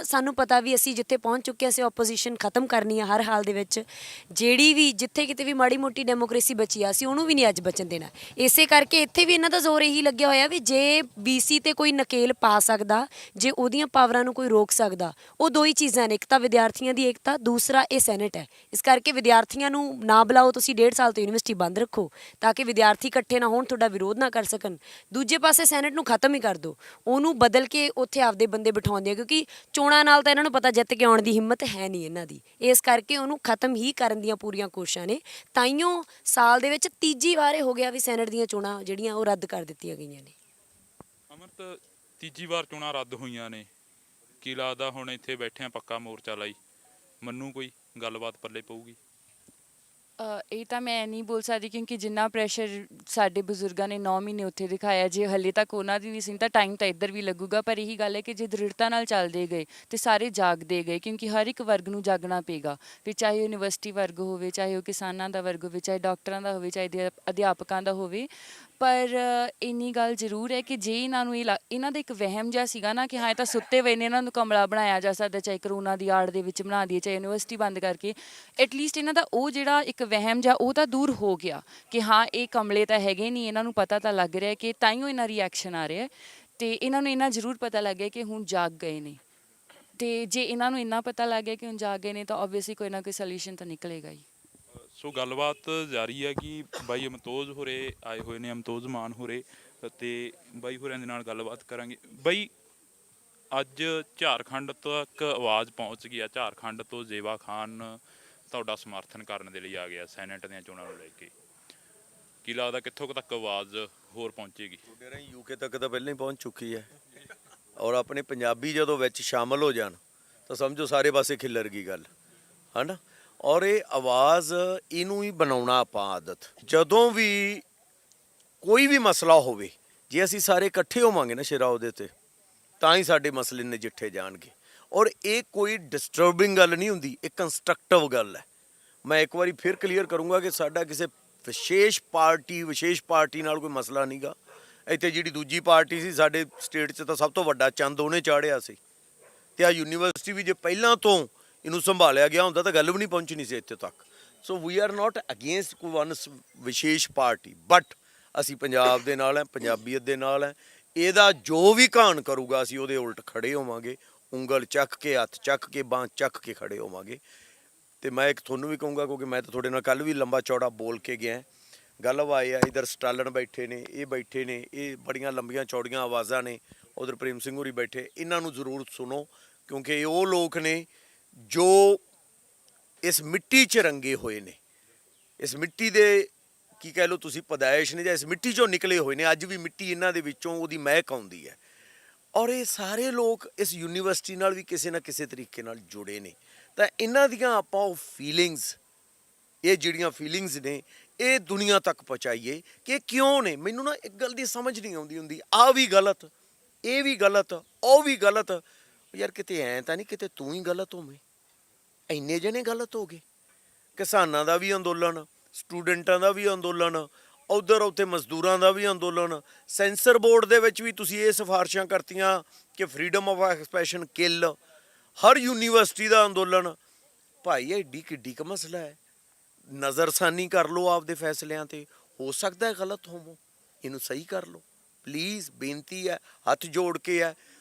ਸਾਨੂੰ ਪਤਾ ਵੀ ਅਸੀਂ ਜਿੱਥੇ ਪਹੁੰਚ ਚੁੱਕੇ ਅਸੀਂ ਆਪੋਜੀਸ਼ਨ ਖਤਮ ਕਰਨੀ ਆ ਹਰ ਹਾਲ ਦੇ ਵਿੱਚ। ਜਿਹੜੀ ਵੀ ਜਿੱਥੇ ਕਿਤੇ ਵੀ ਮਾੜੀ ਮੋਟੀ ਡੈਮੋਕ੍ਰੇਸੀ ਬਚੀ ਆ ਅਸੀਂ ਉਹਨੂੰ ਵੀ ਨਹੀਂ ਅੱਜ ਬਚਣ ਦੇਣਾ। ਇਸੇ ਕਰਕੇ ਇੱਥੇ ਵੀ ਇਹਨਾਂ ਦਾ ਜ਼ੋਰ ਇਹੀ ਲੱਗਿਆ ਹੋਇਆ ਵੀ ਜੇ BC ਤੇ ਕੋਈ ਨਕੇਲ ਪਾ ਸਕਦਾ, ਜੇ ਉਹਦੀਆਂ ਪਾਵਰਾਂ ਨੂੰ ਕੋਈ ਰੋਕ ਸਕਦਾ, ਉਹ ਦੋ ਹੀ ਚੀਜ਼ਾਂ ਨੇ, ਇੱਕ ਤਾਂ ਵਿਦਿਆਰਥੀਆਂ ਦੀ ਏਕਤਾ, ਦੂਸਰਾ ਇਹ ਸੈਨੇਟ ਹੈ। ਇਸ ਕਰਕੇ ਵਿਦਿਆਰਥੀਆਂ ਨੂੰ ਨਾ ਬੁਲਾਓ, ਤੁਸੀਂ 1.5 ਸਾਲ ਤੋਂ ਯੂਨੀਵਰਸਿਟੀ ਬੰਦ ਰੱਖੋ ਤਾਂ ਕਿ ਵਿਦਿਆਰਥੀ ਇਕੱਠੇ ਨਾ ਹੋਣ, ਤੁਹਾਡਾ ਵਿਰੋਧ ਨਾ ਕਰ ਸਕਣ। ਦੂਜੇ ਪਾਸੇ ਸੈਨੇਟ ਨੂੰ ਖਤਮ ਹੀ ਕਰ ਦਿਓ, ਉਹਨੂੰ ਬਦਲ ਕੇ ਉੱਥੇ ਆਪਦੇ ਬੰਦੇ ਬਿਠਾਉਂਦੇ ਆ, ਕਿਉਂਕਿ ਚੋਣਾਂ ਨਾਲ ਤਾਂ ਇਹਨਾਂ ਨੂੰ ਪਤਾ ਜਿੱਤ ਕੇ ਆਉਣ ਦੀ ਹਿੰਮਤ ਹੈ ਨਹੀਂ ਇਹਨਾਂ ਦੀ। ਇਸ ਕਰਕੇ ਉਹਨੂੰ ਖਤਮ ਹੀ ਕਰਨ ਦੀਆਂ ਪੂਰੀਆਂ ਕੋਸ਼ਿਸ਼ਾਂ ਨੇ। ਤਾਈਓ ਸਾਲ ਦੇ ਵਿੱਚ ਤੀਜੀ ਵਾਰ ਇਹ ਹੋ ਗਿਆ ਵੀ ਸੈਨੇਟ ਦੀਆਂ ਚੋਣਾਂ ਜਿਹੜੀਆਂ ਉਹ ਰੱਦ ਕਰ ਦਿੱਤੀਆਂ ਗਈਆਂ ਨੇ। ਅਮਰਤ, ਤੀਜੀ ਵਾਰ ਚੋਣਾਂ ਰੱਦ ਹੋਈਆਂ ਨੇ, ਕੀ ਲੱਗਦਾ ਹੁਣ ਇੱਥੇ ਬੈਠਿਆਂ ਪੱਕਾ ਮੋਰਚਾ ਲਾਈ ਮੰਨੂ ਕੋਈ ਗੱਲਬਾਤ ਪੱਲੇ ਪਊਗੀ? ਇਹ ਤਾਂ ਮੈਂ ਨਹੀਂ ਬੋਲ ਸਕਦੀ ਕਿਉਂਕਿ ਜਿੰਨਾ ਪ੍ਰੈਸ਼ਰ ਸਾਡੇ ਬਜ਼ੁਰਗਾਂ ਨੇ 9 ਮਹੀਨੇ ਉੱਥੇ ਦਿਖਾਇਆ, ਜੇ ਹਲੇ ਤੱਕ ਉਹਨਾਂ ਦੀ ਵੀ ਸੀ ਤਾਂ ਟਾਈਮ ਤਾਂ ਇੱਧਰ ਵੀ ਲੱਗੂਗਾ। ਪਰ ਇਹੀ ਗੱਲ ਹੈ ਕਿ ਜੇ ਦ੍ਰਿੜਤਾ ਨਾਲ ਚੱਲਦੇ ਗਏ ਤੇ ਸਾਰੇ ਜਾਗਦੇ ਗਏ, ਕਿਉਂਕਿ ਹਰ ਇੱਕ ਵਰਗ ਨੂੰ ਜਾਗਣਾ ਪਏਗਾ, ਫਿਰ ਚਾਹੇ ਯੂਨੀਵਰਸਿਟੀ ਵਰਗ ਹੋਵੇ, ਚਾਹੇ ਉਹ ਕਿਸਾਨਾਂ ਦਾ ਵਰਗ ਹੋਵੇ, ਚਾਹੇ ਡਾਕਟਰਾਂ ਦਾ ਹੋਵੇ, ਚਾਹੇ ਅਧਿਆਪਕਾਂ ਦਾ ਹੋਵੇ। ਪਰ ਇੰਨੀ ਗੱਲ ਜ਼ਰੂਰ ਹੈ ਕਿ ਜੇ ਇਹਨਾਂ ਨੂੰ ਇਹਨਾਂ ਦਾ ਇੱਕ ਵਹਿਮ ਜਿਹਾ ਸੀਗਾ ਨਾ ਕਿ ਹਾਂ ਇਹ ਤਾਂ ਸੁੱਤੇ ਹੋਏ ਨੇ, ਇਹਨਾਂ ਨੂੰ ਕਮਲਾ ਬਣਾਇਆ ਜਾ ਸਕਦਾ, ਚਾਹੇ ਕਰੋਨਾ ਦੀ ਆੜ ਦੇ ਵਿੱਚ ਬਣਾ ਦਈਏ, ਚਾਹੇ ਯੂਨੀਵਰਸਿਟੀ ਬੰਦ ਕਰਕੇ, ਐਟਲੀਸਟ ਇਹਨਾਂ ਦਾ ਉਹ ਜਿਹੜਾ ਇੱਕ ਵਹਿਮ ਜਿਹਾ ਉਹ ਤਾਂ ਦੂਰ ਹੋ ਗਿਆ ਕਿ ਹਾਂ ਇਹ ਕਮਲੇ ਤਾਂ ਹੈਗੇ ਨਹੀਂ, ਇਹਨਾਂ ਨੂੰ ਪਤਾ ਤਾਂ ਲੱਗ ਰਿਹਾ ਕਿ ਤਾਈਓ ਇਹਨਾਂ ਰਿਐਕਸ਼ਨ ਆ ਰਿਹਾ। ਤੇ ਇਹਨਾਂ ਨੂੰ ਇੰਨਾ ਜ਼ਰੂਰ ਪਤਾ ਲੱਗ ਗਿਆ ਕਿ ਹੁਣ ਜਾਗ ਗਏ ਨੇ, ਤੇ ਜੇ ਇਹਨਾਂ ਨੂੰ ਇੰਨਾ ਪਤਾ ਲੱਗ ਗਿਆ ਕਿ ਹੁਣ ਜਾਗ ਗਏ ਨੇ ਤਾਂ ਆਬਵੀਅਸਲੀ ਕੋਈ ਨਾ ਕੋਈ ਸੋਲੂਸ਼ਨ ਤਾਂ ਨਿਕਲੇਗਾ ਹੀ। ਸੋ ਗੱਲਬਾਤ ਜਾਰੀ ਹੈ ਕਿ ਬਾਈ ਅਮਤੋਜ ਹੋਰੇ ਆਏ ਹੋਏ ਨੇ, ਅਮਤੋਜ ਮਾਨ ਹੋਰੇ, ਤੇ ਬਾਈ ਹੋਰਾਂ ਦੇ ਨਾਲ ਗੱਲਬਾਤ ਕਰਾਂਗੇ। ਬਾਈ ਅੱਜ ਝਾਰਖੰਡ ਤੱਕ ਆਵਾਜ਼ ਪਹੁੰਚ ਗਈ ਆ, ਝਾਰਖੰਡ ਤੋਂ ਜ਼ੇਵਾ ਖਾਨ ਤੁਹਾਡਾ ਸਮਰਥਨ ਕਰਨ ਦੇ ਲਈ ਆ ਗਿਆ ਸੈਨੇਟ ਦੀਆਂ ਚੋਣਾਂ ਨੂੰ ਲੈ ਕੇ। ਕੀ ਲੱਗਦਾ ਕਿੱਥੋਂ ਕੁ ਤੱਕ ਆਵਾਜ਼ ਹੋਰ ਪਹੁੰਚੇਗੀ? ਤੁਹਾਡੇ ਰਾਹੀਂ ਯੂਕੇ ਤੱਕ ਤਾਂ ਪਹਿਲਾਂ ਹੀ ਪਹੁੰਚ ਚੁੱਕੀ ਹੈ, ਔਰ ਆਪਣੇ ਪੰਜਾਬੀ ਜਦੋਂ ਵਿੱਚ ਸ਼ਾਮਲ ਹੋ ਜਾਣ ਤਾਂ ਸਮਝੋ ਸਾਰੇ ਪਾਸੇ ਖਿੱਲਰ ਗਈ ਗੱਲ, ਹੈ ਨਾ। ਔਰ ਇਹ ਆਵਾਜ਼ ਇਹਨੂੰ ਹੀ ਬਣਾਉਣਾ ਆਪਾਂ ਆਦਤ। ਜਦੋਂ ਵੀ ਕੋਈ ਵੀ ਮਸਲਾ ਹੋਵੇ, ਜੇ ਅਸੀਂ ਸਾਰੇ ਇਕੱਠੇ ਹੋਵਾਂਗੇ ਨਾ ਸ਼ੇਰਾ ਉਹਦੇ ਤੇ, ਤਾਂ ਹੀ ਸਾਡੇ ਮਸਲੇ ਨਜਿੱਠੇ ਜਾਣਗੇ। ਔਰ ਇਹ ਕੋਈ ਡਿਸਟਰਬਿੰਗ ਗੱਲ ਨਹੀਂ ਹੁੰਦੀ, ਇਹ ਕੰਸਟਰਕਟਿਵ ਗੱਲ ਹੈ। ਮੈਂ ਇੱਕ ਵਾਰੀ ਫਿਰ ਕਲੀਅਰ ਕਰੂੰਗਾ ਕਿ ਸਾਡਾ ਕਿਸੇ ਵਿਸ਼ੇਸ਼ ਪਾਰਟੀ ਨਾਲ ਕੋਈ ਮਸਲਾ ਨਹੀਂਗਾ। ਇੱਥੇ ਜਿਹੜੀ ਦੂਜੀ ਪਾਰਟੀ ਸੀ ਸਾਡੇ ਸਟੇਟ 'ਚ ਤਾਂ ਸਭ ਤੋਂ ਵੱਡਾ ਚੰਦ ਉਹਨੇ ਚਾੜਿਆ ਸੀ, ਤੇ ਆ ਯੂਨੀਵਰਸਿਟੀ ਵੀ ਜੇ ਪਹਿਲਾਂ ਤੋਂ ਇਹਨੂੰ ਸੰਭਾਲਿਆ ਗਿਆ ਹੁੰਦਾ ਤਾਂ ਗੱਲ ਵੀ ਨਹੀਂ ਪਹੁੰਚਣੀ ਸੀ ਇੱਥੇ ਤੱਕ। ਸੋ ਵੀ ਆਰ ਨਾਟ ਅਗੇਂਸਟ ਕੋਈ ਵਨ ਵਿਸ਼ੇਸ਼ ਪਾਰਟੀ, ਬਟ ਅਸੀਂ ਪੰਜਾਬ ਦੇ ਨਾਲ ਹੈ, ਪੰਜਾਬੀਅਤ ਦੇ ਨਾਲ ਹੈ। ਇਹਦਾ ਜੋ ਵੀ ਘਾਣ ਕਰੂਗਾ ਅਸੀਂ ਉਹਦੇ ਉਲਟ ਖੜੇ ਹੋਵਾਂਗੇ, ਉਂਗਲ ਚੱਕ ਕੇ, ਹੱਥ ਚੱਕ ਕੇ, ਬਾਂਹ ਚੱਕ ਕੇ ਖੜੇ ਹੋਵਾਂਗੇ। ਤੇ ਮੈਂ ਇੱਕ ਤੁਹਾਨੂੰ ਵੀ ਕਹੂੰਗਾ, ਕਿਉਂਕਿ ਮੈਂ ਤਾਂ ਤੁਹਾਡੇ ਨਾਲ ਕੱਲ ਵੀ ਲੰਬਾ ਚੌੜਾ ਬੋਲ ਕੇ ਗਿਆ। ਗੱਲ ਆਏ ਆ ਇਧਰ ਸਟਾਲਨ ਬੈਠੇ ਨੇ, ਇਹ ਬੈਠੇ ਨੇ, ਇਹ ਬੜੀਆਂ ਲੰਬੀਆਂ ਚੌੜੀਆਂ ਆਵਾਜ਼ਾਂ ਨੇ, ਉਧਰ ਪ੍ਰੇਮ ਸਿੰਘ ਹੋਰੀ ਬੈਠੇ, ਇਹਨਾਂ ਨੂੰ ਜ਼ਰੂਰ ਸੁਣੋ, ਕਿਉਂਕਿ ਇਹ ਉਹ ਲੋਕ ਨੇ ਜੋ ਇਸ ਮਿੱਟੀ 'ਚ ਰੰਗੇ ਹੋਏ ਨੇ, ਇਸ ਮਿੱਟੀ ਦੇ ਕੀ ਕਹਿ ਲਓ ਤੁਸੀਂ ਪਦਾਇਸ਼ ਨੇ, ਜਾਂ ਇਸ ਮਿੱਟੀ 'ਚੋਂ ਨਿਕਲੇ ਹੋਏ ਨੇ। ਅੱਜ ਵੀ ਮਿੱਟੀ ਇਹਨਾਂ ਦੇ ਵਿੱਚੋਂ ਉਹਦੀ ਮਹਿਕ ਆਉਂਦੀ ਹੈ। ਔਰ ਇਹ ਸਾਰੇ ਲੋਕ ਇਸ ਯੂਨੀਵਰਸਿਟੀ ਨਾਲ ਵੀ ਕਿਸੇ ਨਾ ਕਿਸੇ ਤਰੀਕੇ ਨਾਲ ਜੁੜੇ ਨੇ। ਤਾਂ ਇਹਨਾਂ ਦੀਆਂ ਆਪਾਂ ਉਹ ਫੀਲਿੰਗਸ, ਇਹ ਜਿਹੜੀਆਂ ਫੀਲਿੰਗਸ ਨੇ, ਇਹ ਦੁਨੀਆ ਤੱਕ ਪਹੁੰਚਾਈਏ ਕਿ ਕਿਉਂ ਨੇ। ਮੈਨੂੰ ਨਾ ਇੱਕ ਗੱਲ ਦੀ ਸਮਝ ਨਹੀਂ ਆਉਂਦੀ ਹੁੰਦੀ, ਆਹ ਵੀ ਗਲਤ, ਇਹ ਵੀ ਗਲਤ, ਉਹ ਵੀ ਗਲਤ। ਯਾਰ ਕਿਤੇ ਐਂ ਤਾਂ ਨਹੀਂ ਕਿਤੇ ਤੂੰ ਹੀ ਗਲਤ ਹੋਵੇਂ? ਇੰਨੇ ਜਣੇ ਗਲਤ ਹੋ ਗਏ। ਕਿਸਾਨਾਂ ਦਾ ਵੀ ਅੰਦੋਲਨ, ਸਟੂਡੈਂਟਾਂ ਦਾ ਵੀ ਅੰਦੋਲਨ, ਉਧਰ ਉੱਥੇ ਮਜ਼ਦੂਰਾਂ ਦਾ ਵੀ ਅੰਦੋਲਨ, ਸੈਂਸਰ ਬੋਰਡ ਦੇ ਵਿੱਚ ਵੀ ਤੁਸੀਂ ਇਹ ਸਿਫਾਰਸ਼ਾਂ ਕਰਤੀਆਂ ਕਿ ਫਰੀडम ਆਫ ਐਕਸਪ੍ਰੈਸ਼ਨ ਕਿੱਲ, ਹਰ ਯੂਨੀਵਰਸਿਟੀ ਦਾ ਅੰਦੋਲਨ। ਭਾਈ ਐਡੀ ਕਿੱਡੀ ਕੁ ਮਸਲਾ ਹੈ, ਨਜ਼ਰਸਾਨੀ ਕਰ ਲਓ ਆਪਦੇ ਫੈਸਲਿਆਂ ਤੇ। ਹੋ ਸਕਦਾ ਹੈ ਗਲਤ ਹੋਵੋ, ਇਹਨੂੰ ਸਹੀ ਕਰ ਲਓ ਪਲੀਜ਼, ਬੇਨਤੀ ਹੈ, ਹੱਥ ਜੋੜ ਕੇ ਹੈ।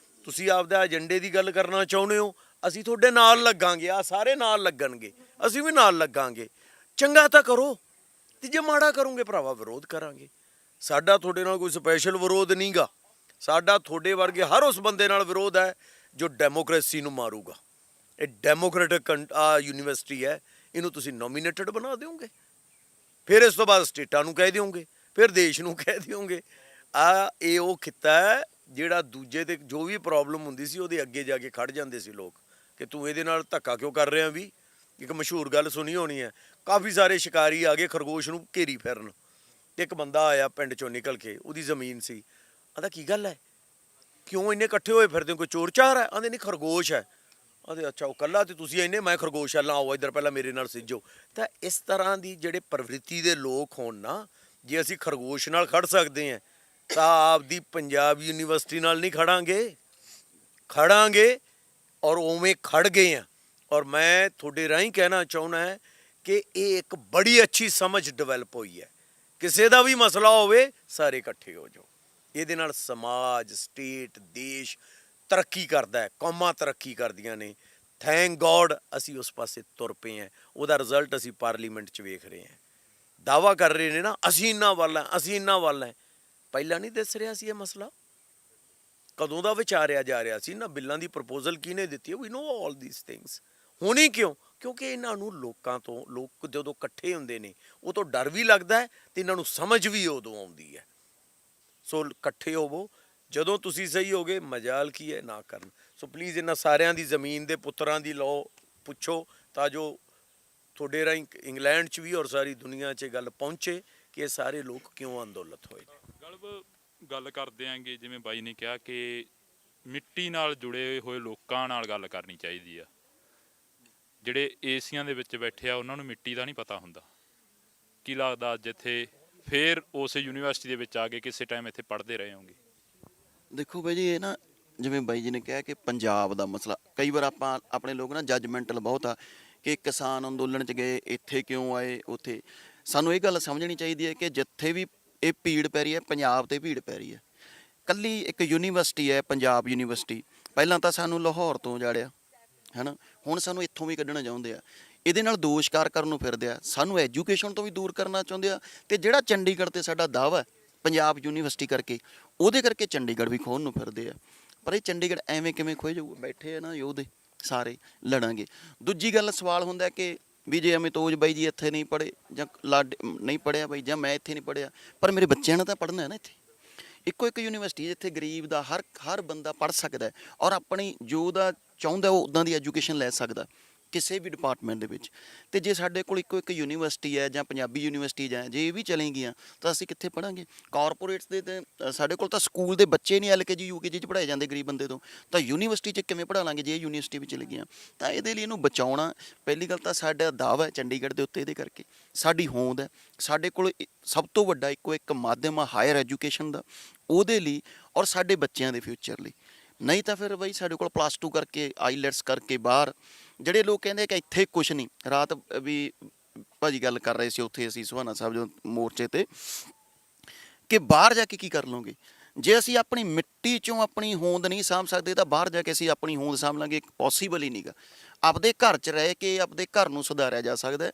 ਤੁਸੀਂ ਆਪਦਾ ਏਜੰਡੇ ਦੀ ਗੱਲ ਕਰਨਾ ਚਾਹੁੰਦੇ ਹੋ, ਅਸੀਂ ਤੁਹਾਡੇ ਨਾਲ ਲੱਗਾਂਗੇ, ਆ ਸਾਰੇ ਨਾਲ ਲੱਗਣਗੇ, ਅਸੀਂ ਵੀ ਨਾਲ ਲੱਗਾਂਗੇ। ਚੰਗਾ ਤਾਂ ਕਰੋ, ਤੇ ਜੇ ਮਾੜਾ ਕਰੋਗੇ ਭਰਾਵਾ ਵਿਰੋਧ ਕਰਾਂਗੇ। ਸਾਡਾ ਤੁਹਾਡੇ ਨਾਲ ਕੋਈ ਸਪੈਸ਼ਲ ਵਿਰੋਧ ਨਹੀਂਗਾ, ਸਾਡਾ ਤੁਹਾਡੇ ਵਰਗੇ ਹਰ ਉਸ ਬੰਦੇ ਨਾਲ ਵਿਰੋਧ ਹੈ ਜੋ ਡੈਮੋਕ੍ਰੇਸੀ ਨੂੰ ਮਾਰੂਗਾ। ਇਹ ਡੈਮੋਕ੍ਰੈਟਿਕ ਯੂਨੀਵਰਸਿਟੀ ਹੈ, ਇਹਨੂੰ ਤੁਸੀਂ ਨੋਮੀਨੇਟਡ ਬਣਾ ਦਿਓਗੇ, ਫਿਰ ਇਸ ਤੋਂ ਬਾਅਦ ਸਟੇਟਾਂ ਨੂੰ ਕਹਿ ਦਿਓਗੇ, ਫਿਰ ਦੇਸ਼ ਨੂੰ ਕਹਿ ਦਿਓਗੇ। ਇਹ ਉਹ ਖਿੱਤਾ ਹੈ ਜਿਹੜਾ ਦੂਜੇ ਤੇ ਜੋ ਵੀ ਪ੍ਰੋਬਲਮ ਹੁੰਦੀ ਸੀ ਉਹਦੇ ਅੱਗੇ ਜਾ ਕੇ ਖੜ ਜਾਂਦੇ ਸੀ ਲੋਕ ਕਿ ਤੂੰ ਇਹਦੇ ਨਾਲ ਧੱਕਾ ਕਿਉਂ ਕਰ ਰਿਹਾ। ਵੀ ਇੱਕ ਮਸ਼ਹੂਰ ਗੱਲ ਸੁਣੀ ਹੋਣੀ ਹੈ, ਕਾਫੀ ਸਾਰੇ ਸ਼ਿਕਾਰੀ ਆ ਗਏ ਖਰਗੋਸ਼ ਨੂੰ ਘੇਰੀ ਫਿਰਨ, ਤੇ ਇੱਕ ਬੰਦਾ ਆਇਆ ਪਿੰਡ ਚੋਂ ਨਿਕਲ ਕੇ, ਉਹਦੀ ਜ਼ਮੀਨ ਸੀ। ਆਂਦਾ ਕੀ ਗੱਲ ਹੈ, ਕਿਉਂ ਇੰਨੇ ਇਕੱਠੇ ਹੋਏ ਫਿਰਦੇ ਹੋ, ਕੋਈ ਚੋਰ ਚਾਰ ਹੈ? ਆਂਦੇ ਨਹੀਂ ਖਰਗੋਸ਼ ਹੈ। ਆਂਦੇ ਅੱਛਾ ਉਹ ਕੱਲਾ ਤੇ ਤੁਸੀਂ ਇੰਨੇ, ਮੈਂ ਖਰਗੋਸ਼ ਹੈ, ਲਾਓ ਇੱਧਰ ਪਹਿਲਾਂ ਮੇਰੇ ਨਾਲ ਸਿੱਝੋ। ਤਾਂ ਇਸ ਤਰ੍ਹਾਂ ਦੀ ਜਿਹੜੇ ਪ੍ਰਵਿਰਤੀ ਦੇ ਲੋਕ ਹੋਣ ਨਾ, ਜੇ ਅਸੀਂ ਖਰਗੋਸ਼ ਨਾਲ ਖੜ ਸਕਦੇ ਹਾਂ ਤਾਂ ਆਪਦੀ ਪੰਜਾਬ ਯੂਨੀਵਰਸਿਟੀ ਨਾਲ ਨਹੀਂ ਖੜਾਂਗੇ ਔਰ ਉਵੇਂ ਖੜ ਗਏ ਆ। ਔਰ ਮੈਂ ਤੁਹਾਡੇ ਰਾਹੀਂ ਕਹਿਣਾ ਚਾਹੁੰਦਾ ਹੈ ਕਿ ਇਹ ਇੱਕ ਬੜੀ ਅੱਛੀ ਸਮਝ ਡਿਵੈਲਪ ਹੋਈ ਹੈ। ਕਿਸੇ ਦਾ ਵੀ ਮਸਲਾ ਹੋਵੇ ਸਾਰੇ ਇਕੱਠੇ ਹੋ ਜਾਓ, ਇਹਦੇ ਨਾਲ ਸਮਾਜ, ਸਟੇਟ, ਦੇਸ਼ ਤਰੱਕੀ ਕਰਦਾ ਹੈ, ਕੌਮਾਂ ਤਰੱਕੀ ਕਰਦੀਆਂ ਨੇ। ਥੈਂਕ ਗੋਡ ਅਸੀਂ ਉਸ ਪਾਸੇ ਤੁਰ ਪਏ ਹਾਂ, ਉਹਦਾ ਰਿਜ਼ਲਟ ਅਸੀਂ ਪਾਰਲੀਮੈਂਟ 'ਚ ਵੇਖ ਰਹੇ ਹਾਂ। ਦਾਅਵਾ ਕਰ ਰਹੇ ਨੇ ਨਾ ਅਸੀਂ ਇਹਨਾਂ ਵੱਲ ਹਾਂ, ਅਸੀਂ ਇਹਨਾਂ ਵੱਲ ਹਾਂ। ਪਹਿਲਾਂ ਨਹੀਂ ਦਿਸ ਰਿਹਾ ਸੀ ਇਹ ਮਸਲਾ, ਕਦੋਂ ਦਾ ਵਿਚਾਰਿਆ ਜਾ ਰਿਹਾ ਸੀ ਨਾ। ਬਿੱਲਾਂ ਦੀ ਪ੍ਰਪੋਜ਼ਲ ਕਿਹਨੇ ਦਿੱਤੀ ਹੈ, ਵੀ ਨੋ ਆਲ ਥੀਸ ਥਿੰਗਸ। ਹੋਣੀ ਕਿਉਂ? ਕਿਉਂਕਿ ਇਹਨਾਂ ਨੂੰ ਲੋਕ ਜਦੋਂ ਇਕੱਠੇ ਹੁੰਦੇ ਨੇ ਉਹ ਤੋਂ ਡਰ ਵੀ ਲੱਗਦਾ ਹੈ ਤੇ ਇਹਨਾਂ ਨੂੰ ਸਮਝ ਵੀ ਉਦੋਂ ਆਉਂਦੀ ਹੈ। ਸੋ ਇਕੱਠੇ ਹੋਵੋ, ਜਦੋਂ ਤੁਸੀਂ ਸਹੀ ਹੋਗੇ ਮਜਾਲ ਕੀ ਹੈ ਨਾ ਕਰਨ। ਸੋ ਪਲੀਜ਼ ਇਹਨਾਂ ਸਾਰਿਆਂ ਦੀ ਜ਼ਮੀਨ ਦੇ ਪੁੱਤਰਾਂ ਦੀ ਲਓ ਪੁੱਛੋ, ਤਾਂ ਜੋ ਤੁਹਾਡੇ ਰਾਹੀਂ ਇੰਗਲੈਂਡ 'ਚ ਵੀ ਔਰ ਸਾਰੀ ਦੁਨੀਆ 'ਚ ਇਹ ਗੱਲ ਪਹੁੰਚੇ ਕਿ ਇਹ ਸਾਰੇ ਲੋਕ ਕਿਉਂ ਅੰਦੋਲਤ ਹੋਏ। ਗੱਲ ਕਰਦੇ ਆਂਗੇ, ਜਿਵੇਂ ਬਾਈ ਨੇ ਕਿਹਾ ਕਿ ਮਿੱਟੀ ਨਾਲ ਜੁੜੇ ਹੋਏ ਲੋਕਾਂ ਨਾਲ ਗੱਲ ਕਰਨੀ ਚਾਹੀਦੀ ਆ। ਜਿਹੜੇ ਏਸੀਆਂ ਦੇ ਵਿੱਚ ਬੈਠੇ ਆ ਉਹਨਾਂ ਨੂੰ ਮਿੱਟੀ ਦਾ ਨਹੀਂ ਪਤਾ ਹੁੰਦਾ। ਕੀ ਲੱਗਦਾ ਜਿੱਥੇ ਫੇਰ ਉਸ ਯੂਨੀਵਰਸਿਟੀ ਦੇ ਵਿੱਚ ਆ ਕੇ ਕਿਸੇ ਟਾਈਮ ਇੱਥੇ ਪੜ੍ਹਦੇ ਰਹੇ ਹੋਗੇ? ਦੇਖੋ ਬਾਈ ਜੀ, ਇਹ ਨਾ ਜਿਵੇਂ ਬਾਈ ਜੀ ਨੇ ਕਿਹਾ ਕਿ ਪੰਜਾਬ ਦਾ ਮਸਲਾ, ਕਈ ਵਾਰ ਆਪਾਂ ਆਪਣੇ ਲੋਕ ਨਾ ਜੱਜਮੈਂਟਲ ਬਹੁਤ ਆ ਕਿ ਕਿਸਾਨ ਅੰਦੋਲਨ 'ਚ ਗਏ, ਇੱਥੇ ਕਿਉਂ ਆਏ ਉੱਥੇ। ਸਾਨੂੰ ਇਹ ਗੱਲ ਸਮਝਣੀ ਚਾਹੀਦੀ ਹੈ ਕਿ ਜਿੱਥੇ ਵੀ ਇਹ ਭੀੜ ਪੈ ਰਹੀ ਹੈ, ਪੰਜਾਬ ਤੇ ਭੀੜ ਪੈ ਰਹੀ ਹੈ। ਕੱਲੀ ਇੱਕ ਯੂਨੀਵਰਸਿਟੀ ਹੈ ਪੰਜਾਬ ਯੂਨੀਵਰਸਿਟੀ, ਪਹਿਲਾਂ ਤਾਂ ਸਾਨੂੰ ਲਾਹੌਰ ਤੋਂ ਉਜਾੜਿਆ ਹੈ ਨਾ, ਹੁਣ ਸਾਨੂੰ ਇੱਥੋਂ ਵੀ ਕੱਢਣਾ ਚਾਹੁੰਦੇ ਆ। ਇਹਦੇ ਨਾਲ ਦੋਸ਼ਕਾਰ ਕਰਨ ਨੂੰ ਫਿਰਦੇ ਆ, ਸਾਨੂੰ ਐਜੂਕੇਸ਼ਨ ਤੋਂ ਵੀ ਦੂਰ ਕਰਨਾ ਚਾਹੁੰਦੇ ਆ। ਤੇ ਜਿਹੜਾ ਚੰਡੀਗੜ੍ਹ ਤੇ ਸਾਡਾ ਦਾਅਵਾ ਹੈ ਪੰਜਾਬ ਯੂਨੀਵਰਸਿਟੀ ਕਰਕੇ, ਉਹਦੇ ਕਰਕੇ ਚੰਡੀਗੜ੍ਹ ਵੀ ਖੋਹਣ ਨੂੰ ਫਿਰਦੇ ਆ। ਪਰ ਇਹ ਚੰਡੀਗੜ੍ਹ ਐਵੇਂ ਕਿਵੇਂ ਖੋਏ ਜਾਊਗਾ? ਬੈਠੇ ਆ ਨਾ ਯੋਧੇ ਸਾਰੇ, ਲੜਾਂਗੇ। ਦੂਜੀ ਗੱਲ ਸਵਾਲ ਹੁੰਦਾ ਕਿ ਵੀ ਜੇ ਅਮਿਤੋਜ ਬਾਈ ਜੀ ਇੱਥੇ ਨਹੀਂ ਪੜ੍ਹੇ ਜਾਂ ਨਹੀਂ ਪੜ੍ਹਿਆ ਬਾਈ, ਜਾਂ ਮੈਂ ਇੱਥੇ ਨਹੀਂ ਪੜ੍ਹਿਆ, ਪਰ ਮੇਰੇ ਬੱਚਿਆਂ ਨੇ ਤਾਂ ਪੜ੍ਹਨਾ ਹੈ ਨਾ ਇੱਥੇ। ਇੱਕੋ ਇੱਕ ਯੂਨੀਵਰਸਿਟੀ ਜਿੱਥੇ ਗਰੀਬ ਦਾ ਹਰ ਬੰਦਾ ਪੜ੍ਹ ਸਕਦਾ ਹੈ ਔਰ ਆਪਣੀ ਜੋ ਦਾ ਚਾਹੁੰਦਾ ਉਹ ਉੱਦਾਂ ਦੀ ਐਜੂਕੇਸ਼ਨ ਲੈ ਸਕਦਾ ਕਿਸੇ ਵੀ ਡਿਪਾਰਟਮੈਂਟ ਦੇ ਵਿੱਚ। ਤੇ ਜੇ ਸਾਡੇ ਕੋਲ ਇੱਕੋ ਇੱਕ ਯੂਨੀਵਰਸਿਟੀ ਹੈ ਜਾਂ ਪੰਜਾਬੀ ਯੂਨੀਵਰਸਿਟੀ ਜਾਂ ਜੇ ਇਹ ਵੀ ਚਲੇਗੀਆਂ ਤਾਂ ਅਸੀਂ ਕਿੱਥੇ ਪੜ੍ਹਾਂਗੇ? ਕਾਰਪੋਰੇਟਸ ਦੇ ਤੇ ਸਾਡੇ ਕੋਲ ਤਾਂ ਸਕੂਲ ਦੇ ਬੱਚੇ ਨਹੀਂ LKG UKG 'ਚ ਪੜ੍ਹਾਏ ਜਾਂਦੇ ਗਰੀਬ ਬੰਦੇ ਤੋਂ, ਤਾਂ ਯੂਨੀਵਰਸਿਟੀ 'ਚ ਕਿਵੇਂ ਪੜ੍ਹਾ ਲਾਂਗੇ ਜੇ ਇਹ ਯੂਨੀਵਰਸਿਟੀ ਵੀ ਚਲੇ ਗਈਆਂ? ਤਾਂ ਇਹਦੇ ਲਈ ਇਹਨੂੰ ਬਚਾਉਣਾ, ਪਹਿਲੀ ਗੱਲ ਤਾਂ ਸਾਡਾ ਦਾਅਵਾ ਹੈ ਚੰਡੀਗੜ੍ਹ ਦੇ ਉੱਤੇ, ਇਹਦੇ ਕਰਕੇ ਸਾਡੀ ਹੋਂਦ ਹੈ। ਸਾਡੇ ਕੋਲ ਸਭ ਤੋਂ ਵੱਡਾ ਇੱਕੋ ਇੱਕ ਮਾਧਿਅਮ ਆ ਹਾਇਰ ਐਜੂਕੇਸ਼ਨ ਦਾ, ਉਹਦੇ ਲਈ ਔਰ ਸਾਡੇ ਬੱਚਿਆਂ ਦੇ ਫਿਊਚਰ ਲਈ। ਨਹੀਂ ਤਾਂ ਫਿਰ ਬਈ ਸਾਡੇ ਕੋਲ +2 ਕਰਕੇ ਆਈਲੈਟਸ ਕਰਕੇ ਬਾਹਰ, ਜਿਹੜੇ ਲੋਕ ਕਹਿੰਦੇ ਕਿ ਇੱਥੇ ਕੁਛ ਨਹੀਂ। ਰਾਤ ਵੀ ਭਾਜੀ ਗੱਲ ਕਰ ਰਹੇ ਸੀ ਉੱਥੇ ਅਸੀਂ ਸੁਹਾਨਾ ਸਾਹਿਬ ਜੋ ਮੋਰਚੇ ਤੇ, ਕਿ ਬਾਹਰ ਜਾ ਕੇ ਕੀ ਕਰ ਲਓਗੇ? ਜੇ ਅਸੀਂ ਆਪਣੀ ਮਿੱਟੀ 'ਚੋਂ ਆਪਣੀ ਹੋਂਦ ਨਹੀਂ ਸਾਂਭ ਸਕਦੇ ਤਾਂ ਬਾਹਰ ਜਾ ਕੇ ਅਸੀਂ ਆਪਣੀ ਹੋਂਦ ਸਾਂਭ ਲਾਂਗੇ? ਪੋਸੀਬਲ ਹੀ ਨਹੀਂਗਾ। ਆਪਦੇ ਘਰ 'ਚ ਰਹਿ ਕੇ ਆਪਦੇ ਘਰ ਨੂੰ ਸੁਧਾਰਿਆ ਜਾ ਸਕਦਾ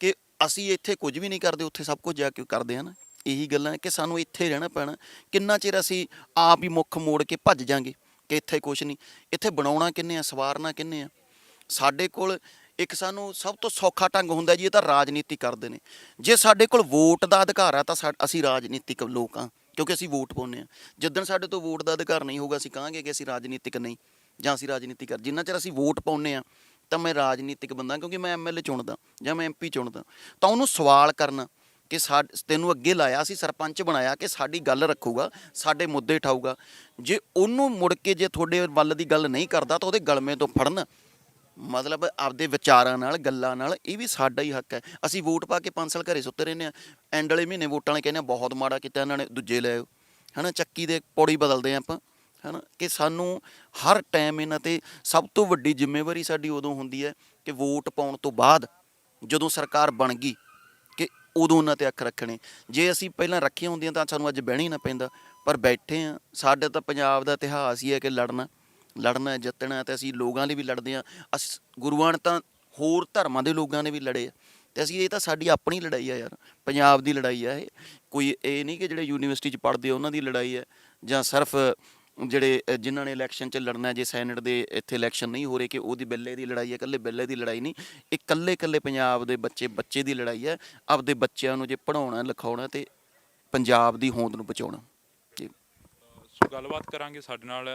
ਕਿ ਅਸੀਂ ਇੱਥੇ ਕੁਝ ਵੀ ਨਹੀਂ ਕਰਦੇ, ਉੱਥੇ ਸਭ ਕੁਝ ਜਾ ਕੇ ਕਰਦੇ ਹਾਂ ਨਾ। ਇਹੀ ਗੱਲਾਂ ਕਿ ਸਾਨੂੰ ਇੱਥੇ ਰਹਿਣਾ ਪੈਣਾ। ਕਿੰਨਾ ਚਿਰ ਅਸੀਂ ਆਪ ਹੀ ਮੁੱਖ ਮੋੜ ਕੇ ਭੱਜ ਜਾਂਗੇ ਕਿ ਇੱਥੇ ਕੁਛ ਨਹੀਂ? ਇੱਥੇ ਬਣਾਉਣਾ ਕਿੰਨੇ ਆ, ਸਵਾਰਨਾ ਕਿੰਨੇ ਆ? ਸਾਡੇ ਕੋਲ ਇੱਕ ਸਾਨੂੰ ਸਭ ਤੋਂ ਸੌਖਾ ਢੰਗ ਹੁੰਦਾ ਜੀ, ਇਹ ਤਾਂ ਰਾਜਨੀਤੀ ਕਰਦੇ ਨੇ। ਜੇ ਸਾਡੇ ਕੋਲ ਵੋਟ ਦਾ ਅਧਿਕਾਰ ਆ ਤਾਂ ਅਸੀਂ ਰਾਜਨੀਤਿਕ ਲੋਕ ਹਾਂ, ਕਿਉਂਕਿ ਅਸੀਂ ਵੋਟ ਪਾਉਂਦੇ ਹਾਂ। ਜਿੱਦਣ ਸਾਡੇ ਤੋਂ ਵੋਟ ਦਾ ਅਧਿਕਾਰ ਨਹੀਂ ਹੋਊਗਾ ਅਸੀਂ ਕਹਾਂਗੇ ਕਿ ਅਸੀਂ ਰਾਜਨੀਤਿਕ ਨਹੀਂ ਜਾਂ ਅਸੀਂ ਰਾਜਨੀਤੀ ਕਰ। ਜਿੰਨਾ ਚਿਰ ਅਸੀਂ ਵੋਟ ਪਾਉਂਦੇ ਹਾਂ ਤਾਂ ਮੈਂ ਰਾਜਨੀਤਿਕ ਬੰਦਾ, ਕਿਉਂਕਿ ਮੈਂ MLA ਚੁਣਦਾ ਜਾਂ ਮੈਂ MP ਚੁਣਦਾ, ਤਾਂ ਉਹਨੂੰ ਸਵਾਲ ਕਰਨਾ ਕਿ ਤੈਨੂੰ ਅੱਗੇ ਲਾਇਆ, ਅਸੀਂ ਸਰਪੰਚ ਬਣਾਇਆ ਕਿ ਸਾਡੀ ਗੱਲ ਰੱਖੂਗਾ, ਸਾਡੇ ਮੁੱਦੇ ਉਠਾਊਗਾ। ਜੇ ਉਹਨੂੰ ਮੁੜ ਕੇ ਜੇ ਤੁਹਾਡੇ ਵੱਲ ਦੀ ਗੱਲ ਨਹੀਂ ਕਰਦਾ ਤਾਂ ਉਹਦੇ ਗਲਮੇ ਤੋਂ ਫੜਨ, ਮਤਲਬ ਆਪਦੇ ਵਿਚਾਰਾਂ ਨਾਲ ਗੱਲਾਂ ਨਾਲ, ਇਹ ਵੀ ਸਾਡਾ ਹੀ ਹੱਕ ਹੈ। ਅਸੀਂ ਵੋਟ ਪਾ ਕੇ 5 ਸਾਲ ਘਰੇ ਸੁੱਤੇ ਰਹਿੰਦੇ ਹਾਂ, ਐਂਡ ਵਾਲੇ ਮਹੀਨੇ ਵੋਟਾਂ ਵਾਲੇ ਕਹਿੰਦੇ ਬਹੁਤ ਮਾੜਾ ਕੀਤਾ ਇਹਨਾਂ ਨੇ, ਦੂਜੇ ਲੈ ਆਓ ਹੈ ਨਾ। ਚੱਕੀ ਦੇ ਪੌੜੀ ਬਦਲਦੇ ਹਾਂ ਆਪਾਂ ਹੈ ਨਾ। ਕਿ ਸਾਨੂੰ ਹਰ ਟਾਈਮ ਇਹਨਾਂ 'ਤੇ ਸਭ ਤੋਂ ਵੱਡੀ ਜ਼ਿੰਮੇਵਾਰੀ ਸਾਡੀ ਉਦੋਂ ਹੁੰਦੀ ਹੈ ਕਿ ਵੋਟ ਪਾਉਣ ਤੋਂ ਬਾਅਦ ਜਦੋਂ ਸਰਕਾਰ ਬਣ ਗਈ ਕਿ ਉਦੋਂ ਉਹਨਾਂ 'ਤੇ ਅੱਖ ਰੱਖਣੇ। ਜੇ ਅਸੀਂ ਪਹਿਲਾਂ ਰੱਖੀਆਂ ਹੁੰਦੀਆਂ ਤਾਂ ਸਾਨੂੰ ਅੱਜ ਬਹਿਣਾ ਹੀ ਨਾ ਪੈਂਦਾ, ਪਰ ਬੈਠੇ ਹਾਂ। ਸਾਡੇ ਤਾਂ ਪੰਜਾਬ ਦਾ ਇਤਿਹਾਸ ਹੀ ਹੈ ਕਿ ਲੜਨਾ ਜਿੱਤਣਾ, ਤੇ ਅਸੀਂ ਲੋਕਾਂ ਲਈ ਵੀ ਲੜਦੇ ਹਾਂ। ਅਸੀਂ ਗੁਰੂਆਂ ਨੇ ਤਾਂ ਹੋਰ ਧਰਮਾਂ ਦੇ ਲੋਕਾਂ ਨੇ ਵੀ ਲੜੇ ਆ, ਤੇ ਅਸੀਂ ਇਹ ਤਾਂ ਸਾਡੀ ਆਪਣੀ ਲੜਾਈ ਆ ਯਾਰ, ਪੰਜਾਬ ਦੀ ਲੜਾਈ ਆ ਇਹ। ਕੋਈ ਇਹ ਨਹੀਂ ਕਿ ਜਿਹੜੇ ਯੂਨੀਵਰਸਿਟੀ 'ਚ ਪੜ੍ਹਦੇ ਉਹਨਾਂ ਦੀ ਲੜਾਈ ਹੈ, ਜਾਂ ਸਿਰਫ ਜਿਹੜੇ ਜਿਨ੍ਹਾਂ ਨੇ ਇਲੈਕਸ਼ਨ 'ਚ ਲੜਨਾ, ਜੇ ਸੈਨੇਟ ਦੇ ਇੱਥੇ ਇਲੈਕਸ਼ਨ ਨਹੀਂ ਹੋ ਰਹੇ ਕਿ ਉਹਦੀ ਬਿੱਲੇ ਦੀ ਲੜਾਈ ਹੈ। ਇਕੱਲੇ ਬਿੱਲੇ ਦੀ ਲੜਾਈ ਨਹੀਂ, ਇਹ ਇਕੱਲੇ ਪੰਜਾਬ ਦੇ ਬੱਚੇ ਦੀ ਲੜਾਈ ਹੈ। ਆਪਦੇ ਬੱਚਿਆਂ ਨੂੰ ਜੇ ਪੜ੍ਹਾਉਣਾ ਲਿਖਾਉਣਾ ਤੇ ਪੰਜਾਬ ਦੀ ਹੋਂਦ ਨੂੰ ਬਚਾਉਣਾ। ਸੋ ਗੱਲਬਾਤ ਕਰਾਂਗੇ ਸਾਡੇ ਨਾਲ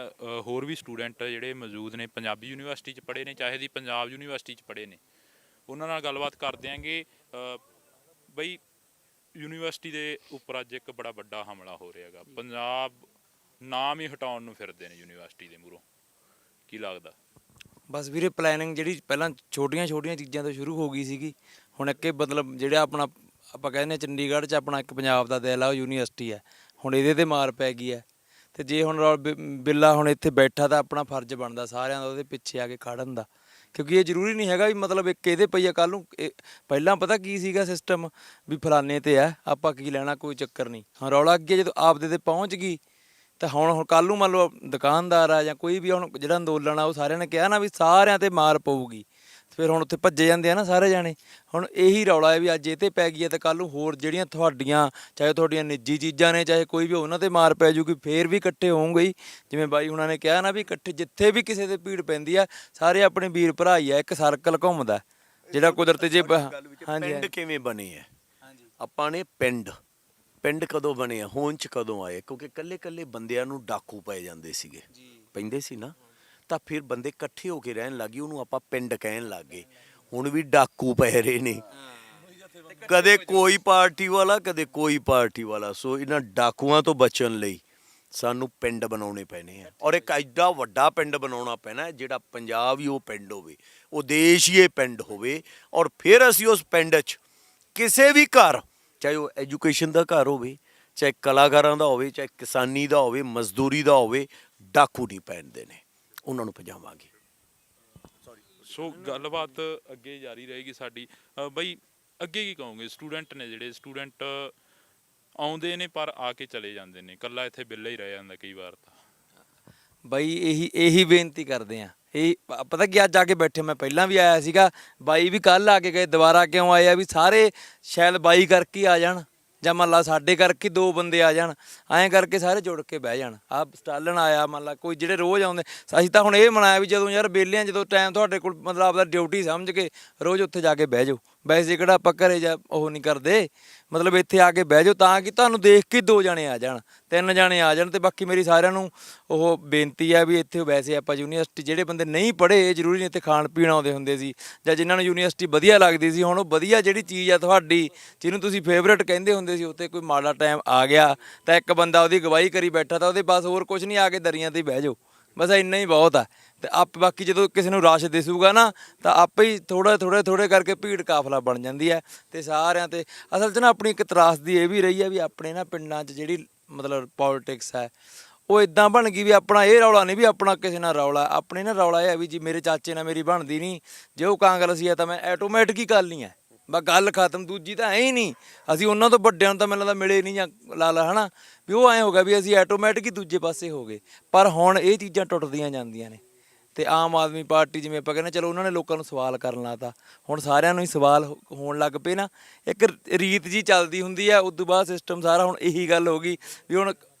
ਹੋਰ ਵੀ ਸਟੂਡੈਂਟ ਜਿਹੜੇ ਮੌਜੂਦ ਨੇ, ਪੰਜਾਬੀ ਯੂਨੀਵਰਸਿਟੀ 'ਚ ਪੜ੍ਹੇ ਨੇ ਚਾਹੇ ਦੀ ਪੰਜਾਬ ਯੂਨੀਵਰਸਿਟੀ 'ਚ ਪੜ੍ਹੇ ਨੇ, ਉਹਨਾਂ ਨਾਲ ਗੱਲਬਾਤ ਕਰਦੇ ਆਂਗੇ। ਬਈ ਯੂਨੀਵਰਸਿਟੀ ਦੇ ਉੱਪਰ ਅੱਜ ਇੱਕ ਬੜਾ ਵੱਡਾ ਹਮਲਾ ਹੋ ਰਿਹਾ ਹੈਗਾ, ਪੰਜਾਬ ਨਾਮ ਹੀ ਹਟਾਉਣ ਨੂੰ ਫਿਰਦੇ ਨੇ ਯੂਨੀਵਰਸਿਟੀ ਦੇ ਮੂਹਰੋਂ, ਕੀ ਲੱਗਦਾ? ਬਸ ਵੀਰੇ, ਪਲੈਨਿੰਗ ਜਿਹੜੀ ਪਹਿਲਾਂ ਛੋਟੀਆਂ ਚੀਜ਼ਾਂ ਤੋਂ ਸ਼ੁਰੂ ਹੋ ਗਈ ਸੀਗੀ, ਹੁਣ ਇੱਕ ਮਤਲਬ ਜਿਹੜਾ ਆਪਾਂ ਕਹਿੰਦੇ ਚੰਡੀਗੜ੍ਹ 'ਚ ਆਪਣਾ ਇੱਕ ਪੰਜਾਬ ਦਾ ਦਿਲ ਆ, ਉਹ ਯੂਨੀਵਰਸਿਟੀ ਹੈ। ਹੁਣ ਇਹਦੇ ਤੇ ਮਾਰ ਪੈ ਗਈ ਹੈ, ਤੇ ਜੇ ਹੁਣ ਬਿੱਲਾ ਹੁਣ ਇੱਥੇ ਬੈਠਾ ਤਾਂ ਆਪਣਾ ਫਰਜ਼ ਬਣਦਾ ਸਾਰਿਆਂ ਦਾ ਉਹਦੇ ਪਿੱਛੇ ਆ ਕੇ ਖੜਨ ਦਾ, ਕਿਉਂਕਿ ਇਹ ਜ਼ਰੂਰੀ ਨਹੀਂ ਹੈਗਾ ਵੀ ਮਤਲਬ ਇੱਕ ਇਹਦੇ ਪਈ ਆ ਕੱਲ੍ਹ ਨੂੰ। ਪਹਿਲਾਂ ਪਤਾ ਕੀ ਸੀਗਾ ਸਿਸਟਮ, ਵੀ ਫਲਾਨੇ ਤੇ ਆ, ਆਪਾਂ ਕੀ ਲੈਣਾ, ਕੋਈ ਚੱਕਰ ਨਹੀਂ। ਹੁਣ ਰੌਲਾ ਅੱਗੇ ਜਦੋਂ ਆਪਦੇ ਤੇ ਪਹੁੰਚ ਗਈ ਤਾਂ ਹੁਣ ਕੱਲ੍ਹ ਨੂੰ ਮੰਨ ਲਓ ਦੁਕਾਨਦਾਰ ਆ ਜਾਂ ਕੋਈ ਵੀ, ਹੁਣ ਜਿਹੜਾ ਅੰਦੋਲਨ ਆ ਉਹ ਸਾਰਿਆਂ ਨੇ ਕਿਹਾ ਨਾ ਵੀ ਸਾਰਿਆਂ ਤੇ ਮਾਰ ਪਊਗੀ, ਫਿਰ ਹੁਣ ਉੱਥੇ ਭੱਜੇ ਜਾਂਦੇ ਆ ਨਾ ਸਾਰੇ ਜਾਣੇ। ਹੁਣ ਇਹੀ ਰੌਲਾ ਹੈ ਵੀ ਅੱਜ ਇਹ ਤੇ ਪੈ ਗਈ ਹੈ ਤਾਂ ਕੱਲ੍ਹ ਨੂੰ ਹੋਰ ਜਿਹੜੀਆਂ ਚਾਹੇ ਤੁਹਾਡੀਆਂ ਨਿੱਜੀ ਚੀਜ਼ਾਂ ਨੇ, ਚਾਹੇ ਕੋਈ ਵੀ, ਉਹਨਾਂ ਤੇ ਮਾਰ ਪੈ ਜੂਗੀ, ਫੇਰ ਵੀ ਇਕੱਠੇ ਹੋਣਗੇ ਹੀ। ਜਿਵੇਂ ਬਾਈ ਹੁਣਾਂ ਨੇ ਕਿਹਾ ਨਾ ਵੀ ਇਕੱਠੇ ਜਿੱਥੇ ਵੀ ਕਿਸੇ ਦੇ ਭੀੜ ਪੈਂਦੀ ਆ, ਸਾਰੇ ਆਪਣੇ ਵੀਰ ਭਰਾ ਹੀ ਆ, ਇੱਕ ਸਰਕਲ ਘੁੰਮਦਾ ਜਿਹੜਾ ਕੁਦਰਤ ਜੇ। ਹਾਂਜੀ, ਪਿੰਡ ਕਿਵੇਂ ਬਣੇ ਆ? ਆਪਾਂ ਨੇ ਪਿੰਡ ਕਦੋਂ ਬਣੇ ਆ, ਹੋਂਦ 'ਚ ਕਦੋਂ ਆਏ? ਕਿਉਂਕਿ ਇਕੱਲੇ ਬੰਦਿਆਂ ਨੂੰ ਡਾਕੂ ਪੈ ਜਾਂਦੇ ਸੀਗੇ, ਪੈਂਦੇ ਸੀ ਨਾ, ਤਾਂ ਫਿਰ ਬੰਦੇ ਇਕੱਠੇ ਹੋ ਕੇ ਰਹਿਣ ਲੱਗ ਗਏ, ਉਹਨੂੰ ਆਪਾਂ ਪਿੰਡ ਕਹਿਣ ਲੱਗ ਗਏ। ਹੁਣ ਵੀ ਡਾਕੂ ਪੈ ਰਹੇ ਨੇ, ਕਦੇ ਕੋਈ ਪਾਰਟੀ ਵਾਲਾ ਕਦੇ ਕੋਈ ਪਾਰਟੀ ਵਾਲਾ। ਸੋ ਇਹਨਾਂ ਡਾਕੂਆਂ ਤੋਂ ਬਚਣ ਲਈ ਸਾਨੂੰ ਪਿੰਡ ਬਣਾਉਣੇ ਪੈਣੇ ਆ, ਔਰ ਇੱਕ ਐਡਾ ਵੱਡਾ ਪਿੰਡ ਬਣਾਉਣਾ ਪੈਣਾ ਜਿਹੜਾ ਪੰਜਾਬ ਹੀ ਉਹ ਪਿੰਡ ਹੋਵੇ, ਉਹ ਦੇਸ਼ ਹੀ ਇਹ ਪਿੰਡ ਹੋਵੇ। ਔਰ ਫਿਰ ਅਸੀਂ ਉਸ ਪਿੰਡ 'ਚ ਕਿਸੇ ਵੀ ਘਰ, ਚਾਹੇ ਉਹ ਐਜੂਕੇਸ਼ਨ ਦਾ ਘਰ ਹੋਵੇ, ਚਾਹੇ ਕਲਾਕਾਰਾਂ ਦਾ ਹੋਵੇ, ਚਾਹੇ ਕਿਸਾਨੀ ਦਾ ਹੋਵੇ, ਮਜ਼ਦੂਰੀ ਦਾ ਹੋਵੇ, ਡਾਕੂ ਨਹੀਂ ਪੈਂਦੇ ਨੇ, ਉਹਨਾਂ ਨੂੰ ਭਜਾਵਾਂਗੇ। ਸੋ ਗੱਲਬਾਤ ਅੱਗੇ ਜਾਰੀ ਰਹੇਗੀ ਸਾਡੀ। ਬਈ ਅੱਗੇ ਕੀ ਕਹੋਗੇ? ਸਟੂਡੈਂਟ ਨੇ ਜਿਹੜੇ ਸਟੂਡੈਂਟ ਆਉਂਦੇ ਨੇ ਪਰ ਆ ਕੇ ਚਲੇ ਜਾਂਦੇ ਨੇ, ਇਕੱਲਾ ਇੱਥੇ ਬਿੱਲਾ ਹੀ ਰਹਿ ਜਾਂਦਾ ਕਈ ਵਾਰ ਤਾਂ। ਬਾਈ ਇਹੀ ਬੇਨਤੀ ਕਰਦੇ ਆ। ਇਹ ਪਤਾ ਕੀ, ਅੱਜ ਆ ਕੇ ਬੈਠੇ, ਮੈਂ ਪਹਿਲਾਂ ਵੀ ਆਇਆ ਸੀਗਾ, ਬਾਈ ਵੀ ਕੱਲ ਆ ਕੇ ਗਏ, ਦੁਬਾਰਾ ਕਿਉਂ ਆਏ ਆ ਵੀ ਸਾਰੇ ਸ਼ਾਇਦ ਬਾਈ ਕਰਕੇ ਆ ਜਾਣ, ਜਾਂ ਮੰਨ ਲਾ ਸਾਡੇ ਕਰਕੇ 2 ਬੰਦੇ ਆ ਜਾਣ, ਐਂ ਕਰਕੇ ਸਾਰੇ ਜੁੜ ਕੇ ਬਹਿ ਜਾਣ। ਆਹ ਸਟਾਲਨ ਆਇਆ, ਮੰਨ ਲਾ ਕੋਈ ਜਿਹੜੇ ਰੋਜ਼ ਆਉਂਦੇ, ਅਸੀਂ ਤਾਂ ਹੁਣ ਇਹ ਮਨਾਇਆ ਵੀ ਜਦੋਂ ਯਾਰ ਵਿਹਲੇ ਆ, ਜਦੋਂ ਟਾਈਮ ਤੁਹਾਡੇ ਕੋਲ ਮਤਲਬ ਆਪਦਾ ਡਿਊਟੀ ਸਮਝ ਕੇ ਰੋਜ਼ ਉੱਥੇ ਜਾ ਕੇ ਬਹਿ ਜਾਓ। ਵੈਸੇ ਕਿਹੜਾ ਆਪਾਂ ਘਰੇ ਜਾ ਉਹ ਨਹੀਂ ਕਰਦੇ, ਮਤਲਬ ਇੱਥੇ ਆ ਕੇ ਬਹਿ ਜਾਓ ਤਾਂ ਕਿ ਤੁਹਾਨੂੰ ਦੇਖ ਕੇ 2 ਜਣੇ ਆ ਜਾਣ, 3 ਜਣੇ ਆ ਜਾਣ। ਤੇ ਬਾਕੀ ਮੇਰੀ ਸਾਰਿਆਂ ਨੂੰ ਉਹ ਬੇਨਤੀ ਹੈ ਵੀ ਇੱਥੇ ਵੈਸੇ ਆਪਾਂ ਯੂਨੀਵਰਸਿਟੀ ਜਿਹੜੇ ਬੰਦੇ ਨਹੀਂ ਪੜ੍ਹੇ, ਜ਼ਰੂਰੀ ਨਹੀਂ ਇੱਥੇ ਖਾਣ ਪੀਣ ਆਉਂਦੇ ਹੁੰਦੇ ਸੀ, ਜਾਂ ਜਿਨ੍ਹਾਂ ਨੂੰ ਯੂਨੀਵਰਸਿਟੀ ਵਧੀਆ ਲੱਗਦੀ ਸੀ, ਹੁਣ ਉਹ ਵਧੀਆ ਜਿਹੜੀ ਚੀਜ਼ ਆ ਤੁਹਾਡੀ, ਜਿਹਨੂੰ ਤੁਸੀਂ ਫੇਵਰੇਟ ਕਹਿੰਦੇ ਹੁੰਦੇ ਸੀ, ਉੱਥੇ ਕੋਈ ਮਾੜਾ ਟਾਈਮ ਆ ਗਿਆ ਤਾਂ ਇੱਕ ਬੰਦਾ ਉਹਦੀ ਅਗਵਾਈ ਕਰੀ ਬੈਠਾ ਤਾਂ ਉਹਦੇ ਬਸ ਹੋਰ ਕੁਝ ਨਹੀਂ, ਆ ਕੇ ਦਰੀਆਂ 'ਤੇ ਬਹਿ ਜਾਓ, ਬਸ ਇੰਨਾ ਹੀ ਬਹੁਤ ਆ। ਤੇ ਬਾਕੀ ਜਦੋਂ ਕਿਸੇ ਨੂੰ ਰਸ਼ ਦਿਸੂਗਾ ਨਾ ਤਾਂ ਆਪੇ ਹੀ ਥੋੜੇ ਕਰਕੇ ਭੀੜ ਕਾਫਲਾ ਬਣ ਜਾਂਦੀ ਹੈ। ਤੇ ਸਾਰਿਆਂ ਤੇ ਅਸਲ 'ਚ ਨਾ ਆਪਣੀ ਇੱਕ ਤਰਾਸਦੀ ਇਹ ਵੀ ਰਹੀ ਹੈ ਵੀ ਆਪਣੇ ਨਾ ਪਿੰਡਾਂ 'ਚ ਜਿਹੜੀ ਮਤਲਬ ਪੋਲਿਟਿਕਸ ਹੈ ਉਹ ਇਦਾਂ ਬਣ ਗਈ ਵੀ ਆਪਣਾ ਇਹ ਰੌਲਾ ਨਹੀਂ ਵੀ ਆਪਣਾ ਕਿਸੇ ਨਾਲ ਰੌਲਾ, ਆਪਣੇ ਨਾ ਰੌਲਾ ਇਹ ਹੈ ਵੀ ਜੀ ਮੇਰੇ ਚਾਚੇ ਨਾਲ ਮੇਰੀ ਬਣਦੀ ਨਹੀਂ, ਜੇ ਉਹ ਕਾਂਗਰਸੀ ਹੈ ਤਾਂ ਮੈਂ ਆਟੋਮੈਟਿਕ ਹੀ ਗੱਲ ਨਹੀਂ ਹੈ, ਬਸ ਗੱਲ ਖਤਮ। ਦੂਜੀ ਤਾਂ ਐ ਹੀ ਨਹੀਂ, ਅਸੀਂ ਉਹਨਾਂ ਤੋਂ ਵੱਡਿਆਂ ਨੂੰ ਤਾਂ ਮੈਨੂੰ ਲੱਗਦਾ ਮਿਲੇ ਨਹੀਂ, ਜਾਂ ਲਾ ਹਨਾ ਵੀ ਉਹ ਐਂ ਹੋ ਗਿਆ ਵੀ ਅਸੀਂ ਆਟੋਮੈਟਿਕ ਹੀ ਦੂਜੇ ਪਾਸੇ ਹੋ ਗਏ। ਪਰ ਹੁਣ ਇਹ ਚੀਜ਼ਾਂ ਟੁੱਟਦੀਆਂ ਜਾਂਦੀਆਂ ਨੇ। ਤੇ ਆਮ ਆਦਮੀ ਪਾਰਟੀ ਜਿਵੇਂ ਆਪਾਂ ਕਹਿੰਦੇ, ਚਲੋ ਉਹਨਾਂ ਨੇ ਲੋਕਾਂ ਨੂੰ ਸਵਾਲ ਕਰਨ ਲਾਤਾ, ਹੁਣ ਸਾਰਿਆਂ ਨੂੰ ਹੀ ਸਵਾਲ ਹੋਣ ਲੱਗ ਪਏ ਨਾ, ਇੱਕ ਰੀਤ ਜੀ ਚੱਲਦੀ ਹੁੰਦੀ ਹੈ। ਉਸ ਤੋਂ ਬਾਅਦ ਸਿਸਟਮ ਸਾਰਾ ਹੁਣ ਇਹੀ ਗੱਲ ਹੋ ਗਈ ਵੀ ਹੁਣ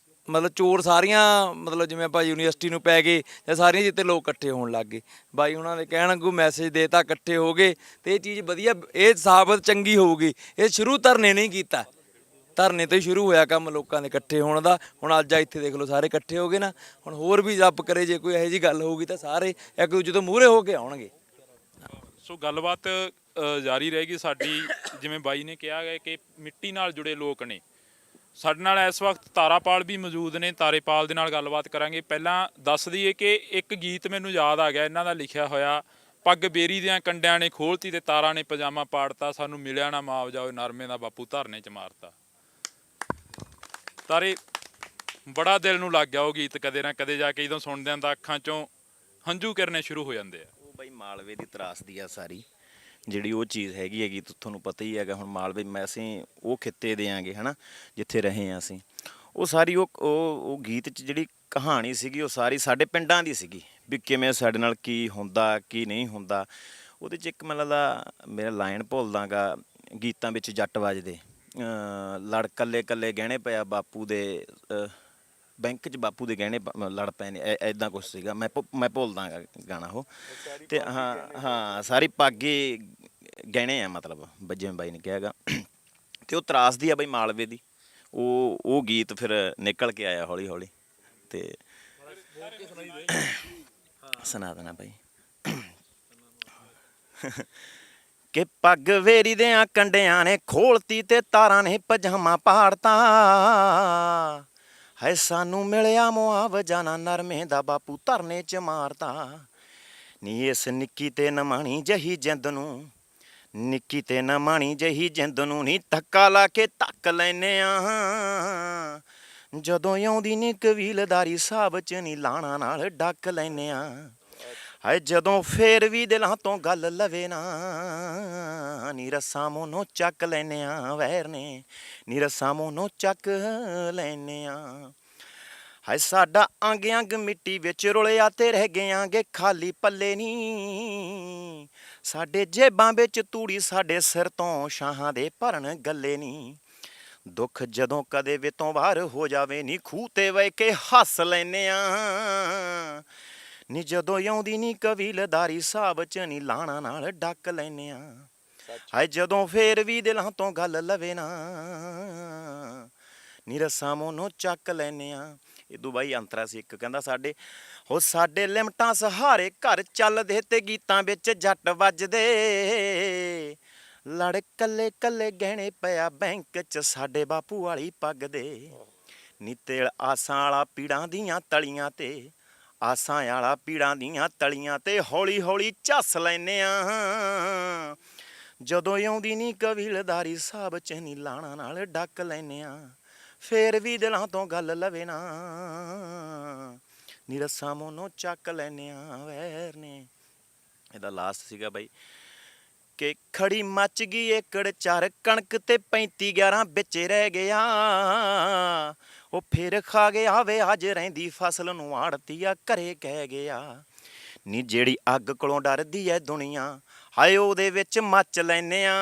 ਮਤਲਬ ਚੋਰ ਸਾਰੀਆਂ, ਮਤਲਬ ਜਿਵੇਂ ਆਪਾਂ ਯੂਨੀਵਰਸਿਟੀ ਨੂੰ ਪੈ ਗਏ ਜਾਂ ਸਾਰੀਆਂ ਜਿੱਤੇ ਲੋਕ ਇਕੱਠੇ ਹੋਣ ਲੱਗ ਗਏ। ਬਾਈ ਉਹਨਾਂ ਦੇ ਕਹਿਣ ਵਾਂਗੂ ਮੈਸੇਜ ਦੇਤਾ, ਇਕੱਠੇ ਹੋ ਗਏ, ਤੇ ਇਹ ਚੀਜ਼ ਵਧੀਆ, ਇਹ ਸਾਬਤ ਚੰਗੀ ਹੋਊਗੀ। ਇਹ ਸ਼ੁਰੂ ਧਰਨੇ ਨਹੀਂ ਕੀਤਾ, ਧਰਨੇ ਤੋਂ ਹੀ ਸ਼ੁਰੂ ਹੋਇਆ ਕੰਮ ਲੋਕਾਂ ਦੇ ਇਕੱਠੇ ਹੋਣ ਦਾ। ਹੁਣ ਅੱਜ ਇੱਥੇ ਦੇਖ ਲਓ ਸਾਰੇ ਇਕੱਠੇ ਹੋ ਗਏ ਨਾ, ਹੁਣ ਹੋਰ ਵੀ ਰੱਬ ਕਰੇ ਜੇ ਕੋਈ ਇਹੋ ਜਿਹੀ ਗੱਲ ਹੋਊਗੀ ਤਾਂ ਸਾਰੇ ਇੱਕ ਦੂਜੇ ਤੋਂ ਮੂਹਰੇ ਹੋ ਕੇ ਆਉਣਗੇ। ਸੋ ਗੱਲਬਾਤ ਜਾਰੀ ਰਹੇਗੀ ਸਾਡੀ। ਜਿਵੇਂ ਬਾਈ ਨੇ ਕਿਹਾ ਗਿਆ ਕਿ ਮਿੱਟੀ ਨਾਲ ਜੁੜੇ ਲੋਕ ਨੇ, ਸਾਡੇ ਨਾਲ ਇਸ ਵਕਤ ਤਾਰਾਪਾਲ ਵੀ ਮੌਜੂਦ ਨੇ। ਤਾਰਾਪਾਲ ਦੇ ਨਾਲ ਗੱਲਬਾਤ ਕਰਾਂਗੇ। ਪਹਿਲਾਂ ਦੱਸ ਦਈਏ ਕਿ ਇੱਕ ਗੀਤ ਮੈਨੂੰ ਯਾਦ ਆ ਗਿਆ ਇਹਨਾਂ ਦਾ ਲਿਖਿਆ ਹੋਇਆ, ਪੱਗ ਬੇਰੀ ਦਿਆਂ ਕੰਡਿਆਂ ਨੇ ਖੋਲਤੀ ਤੇ ਤਾਰਾਂ ਨੇ ਪਜਾਮਾ ਪਾੜਤਾ, ਸਾਨੂੰ ਮਿਲਿਆ ਨਾ ਮੁਆਵਜ਼ਾ ਓਏ ਨਰਮੇ ਦਾ ਬਾਪੂ ਧਰਨੇ 'ਚ ਮਾਰਤਾ। ਤਾਰੇ ਬੜਾ ਦਿਲ ਨੂੰ ਲੱਗ ਗਿਆ ਉਹ ਗੀਤ, ਕਦੇ ਨਾ ਕਦੇ ਜਾ ਕੇ ਜਦੋਂ ਸੁਣਦੇ ਆਂ ਤਾਂ ਅੱਖਾਂ 'ਚੋਂ ਹੰਝੂ ਕਿਰਨੇ ਸ਼ੁਰੂ ਹੋ ਜਾਂਦੇ ਆ। ਉਹ ਬਾਈ ਮਾਲਵੇ ਦੀ ਤਰਾਸਦੀ ਆ ਸਾਰੀ, ਜਿਹੜੀ ਉਹ ਚੀਜ਼ ਹੈਗੀ ਤੁਹਾਨੂੰ ਪਤਾ ਹੀ ਹੈਗਾ। ਹੁਣ ਮਾਲਵੇ ਮੈਂ ਅਸੀਂ ਉਹ ਖਿੱਤੇ ਦੇ ਆਂਗੇ ਹੈ ਨਾ, ਜਿੱਥੇ ਰਹੇ ਹਾਂ ਅਸੀਂ, ਉਹ ਸਾਰੀ ਉਹ ਗੀਤ 'ਚ ਜਿਹੜੀ ਕਹਾਣੀ ਸੀਗੀ ਉਹ ਸਾਰੀ ਸਾਡੇ ਪਿੰਡਾਂ ਦੀ ਸੀਗੀ, ਵੀ ਕਿਵੇਂ ਸਾਡੇ ਨਾਲ ਕੀ ਹੁੰਦਾ ਕੀ ਨਹੀਂ ਹੁੰਦਾ। ਉਹਦੇ 'ਚ ਇੱਕ ਮੈਨੂੰ ਲੱਗਦਾ ਮੇਰਾ ਲਾਈਨ ਭੁੱਲਦਾਗਾ ਗੀਤਾਂ ਵਿੱਚ ਜੱਟ ਵੱਜਦੇ, ਲੜ ਕੱਲੇ ਕੱਲੇ ਗਹਿਣੇ ਪਿਆ ਬਾਪੂ ਦੇ, ਬੈਂਕ 'ਚ ਬਾਪੂ ਦੇ ਗਹਿਣੇ ਲੜ ਪਏ ਨੇ, ਐਦਾਂ ਕੁਛ ਸੀਗਾ। ਮੈਂ ਭੁੱਲਦਾਗਾ ਗਾਣਾ ਉਹ। ਤੇ ਹਾਂ ਸਾਰੀ ਪਾਗੇ ਗਹਿਣੇ ਆ, ਮਤਲਬ ਜਿਵੇਂ ਬਾਈ ਨੇ ਕਿਹਾਗਾ। ਤੇ ਉਹ ਤਰਾਸਦੀ ਆ ਬਾਈ ਮਾਲਵੇ ਦੀ, ਉਹ ਗੀਤ ਫਿਰ ਨਿਕਲ ਕੇ ਆਇਆ ਹੌਲੀ ਹੌਲੀ। ਤੇ ਸੁਣਾ ਦੇਣਾ ਬਾਈ ਕਿ ਪੱਗ ਵੇਰੀ ਦਿਆਂ ਕੰਡਿਆਂ ਨੇ ਖੋਲਤੀ ਤੇ ਤਾਰਾਂ ਨੇ ਪਜਾਮਾ ਪਾੜਤਾ, ਹੈ ਸਾਨੂੰ ਮਿਲਿਆ ਮੁਆਵਜ਼ਾ ਨਾ ਨਰਮੇ ਦਾ ਬਾਪੂ ਧਰਨੇ 'ਚ ਮਾਰਤਾ। ਨੀ ਇਸ ਨਿੱਕੀ ਤੇ ਨਮਾਣੀ ਜਹੀ ਜਿੰਦ ਨੂੰ, ਨਿੱਕੀ ਤੇ ਨਮਾਣੀ ਜਹੀ ਜਿੰਦ ਨੂੰ ਨੀ ਧੱਕਾ ਲਾ ਕੇ ਧੱਕ ਲੈਨੇ ਆ, ਜਦੋਂ ਆਉਂਦੀ ਨੀ ਕਬੀਲਦਾਰੀ ਸਾਹਬ 'ਚ ਨੀ ਲਾਣਾ ਨਾਲ ਡੱਕ ਲੈਨੇ ਆ। ਹਾਏ ਜਦੋਂ ਫੇਰ ਵੀ ਦਿਲਾਂ ਤੋਂ ਗੱਲ ਲਵੇ ਨਾ, ਨੀ ਰੱਸਾਂ ਮੋਨੋਂ ਚੱਕ ਲੈਨੇ ਆ ਵੈਰ ਨੇ, ਨੀ ਰੱਸਾਂ ਮੋਨੋਂ ਚੱਕ ਲੈਨੇ ਆ। ਹਾਏ ਸਾਡਾ ਅੰਗ ਅੰਗ ਮਿੱਟੀ ਵਿੱਚ ਰੁਲਿਆ ਤੇ ਰਹਿ ਗਿਆਂਗੇ ਖਾਲੀ ਪੱਲੇ ਨੀ, ਸਾਡੇ ਜੇਬਾਂ ਵਿੱਚ ਤੂੜੀ ਸਾਡੇ ਸਿਰ ਤੋਂ ਸ਼ਾਹਾਂ ਦੇ ਭਰਨ ਗੱਲੇ ਨੀ। ਦੁੱਖ ਜਦੋਂ ਕਦੇ ਵਿਤੋਂ ਬਾਹਰ ਹੋ ਜਾਵੇ ਨੀ ਖੂਹ ਤੇ ਵਹਿ ਕੇ ਹੱਸ ਲੈਨੇ ਆ, ਨੀ ਜਦੋਂ ਆਉਂਦੀ ਨੀ ਕਬੀਲਦਾਰੀ ਸਾਹਬ 'ਚ ਨੀ ਲਾਣਾ ਨਾਲ ਡੱਕ ਲੈਨੇ ਆ। ਹਾਏ ਜਦੋਂ ਫੇਰ ਵੀ ਦਿਲਾਂ ਤੋਂ ਗੱਲ ਲਵੇ ਨਾ, ਨੀ ਰੱਸਾਂ ਮੋਨੋਂ ਚੱਕ ਲੈਨੇ ਆ। ਇਦੋਂ ਬਾਈ ਅੰਤਰਾ ਸੀ ਇੱਕ, ਕਹਿੰਦਾ ਸਾਡੇ ਲਿਮਟਾਂ ਸਹਾਰੇ ਘਰ ਚੱਲਦੇ ਤੇ ਗੀਤਾਂ ਵਿੱਚ ਜੱਟ ਵੱਜਦੇ, ਲੜ ਕੱਲੇ ਕੱਲੇ ਗਹਿਣੇ ਪਿਆ ਬੈਂਕ 'ਚ ਸਾਡੇ ਬਾਪੂ ਵਾਲੀ ਪੱਗ ਦੇ, ਨੀ ਤੇਲ ਆਸਾਂ ਵਾਲਾ ਪੀੜਾਂ ਦੀਆਂ ਤਲੀਆਂ ਤੇ, ਆਸਾਂ ਵਾਲਾ ਪੀੜਾਂ ਦੀਆਂ ਤਲੀਆਂ ਤੇ ਹੌਲੀ ਹੌਲੀ ਝੱਸ ਲੈਨੇ ਆ, ਜਦੋਂ ਆਉਂਦੀ ਨੀ ਕਬੀਲਦਾਰੀ ਸਾਹਿਬ ਚ ਨੀ ਲਾਣਾ ਨਾਲ ਡੱਕ ਲੈਨੇ ਆ, ਫੇਰ ਵੀ ਦਿਲਾਂ ਤੋਂ ਗੱਲ ਲਵੇ ਨਾ, ਨੀ ਰੱਸਾਂ ਮੋਨੋਂ ਚੱਕ ਲੈਨੇ ਆ ਵੈਰ ਨੇ। ਇਹਦਾ ਲਾਸਟ ਸੀਗਾ ਬਾਈ ਕਿ ਖੜੀ ਮੱਚ ਗਈ ਏਕੜ ਚਾਰ ਕਣਕ ਤੇ 35-11 ਵਿੱਚ ਰਹਿ ਗਿਆ, ਉਹ ਫਿਰ ਖਾ ਗਿਆ ਵੇ ਅੱਜ ਰਹਿੰਦੀ ਫਸਲ ਨੂੰ ਆੜਤੀਆ ਘਰੇ ਕਹਿ ਗਿਆ, ਨੀ ਜਿਹੜੀ ਅੱਗ ਕੋਲੋਂ ਡਰਦੀ ਐ ਦੁਨੀਆ ਹਾਏ ਉਹਦੇ ਵਿੱਚ ਮੱਚ ਲੈਨੇ ਆ,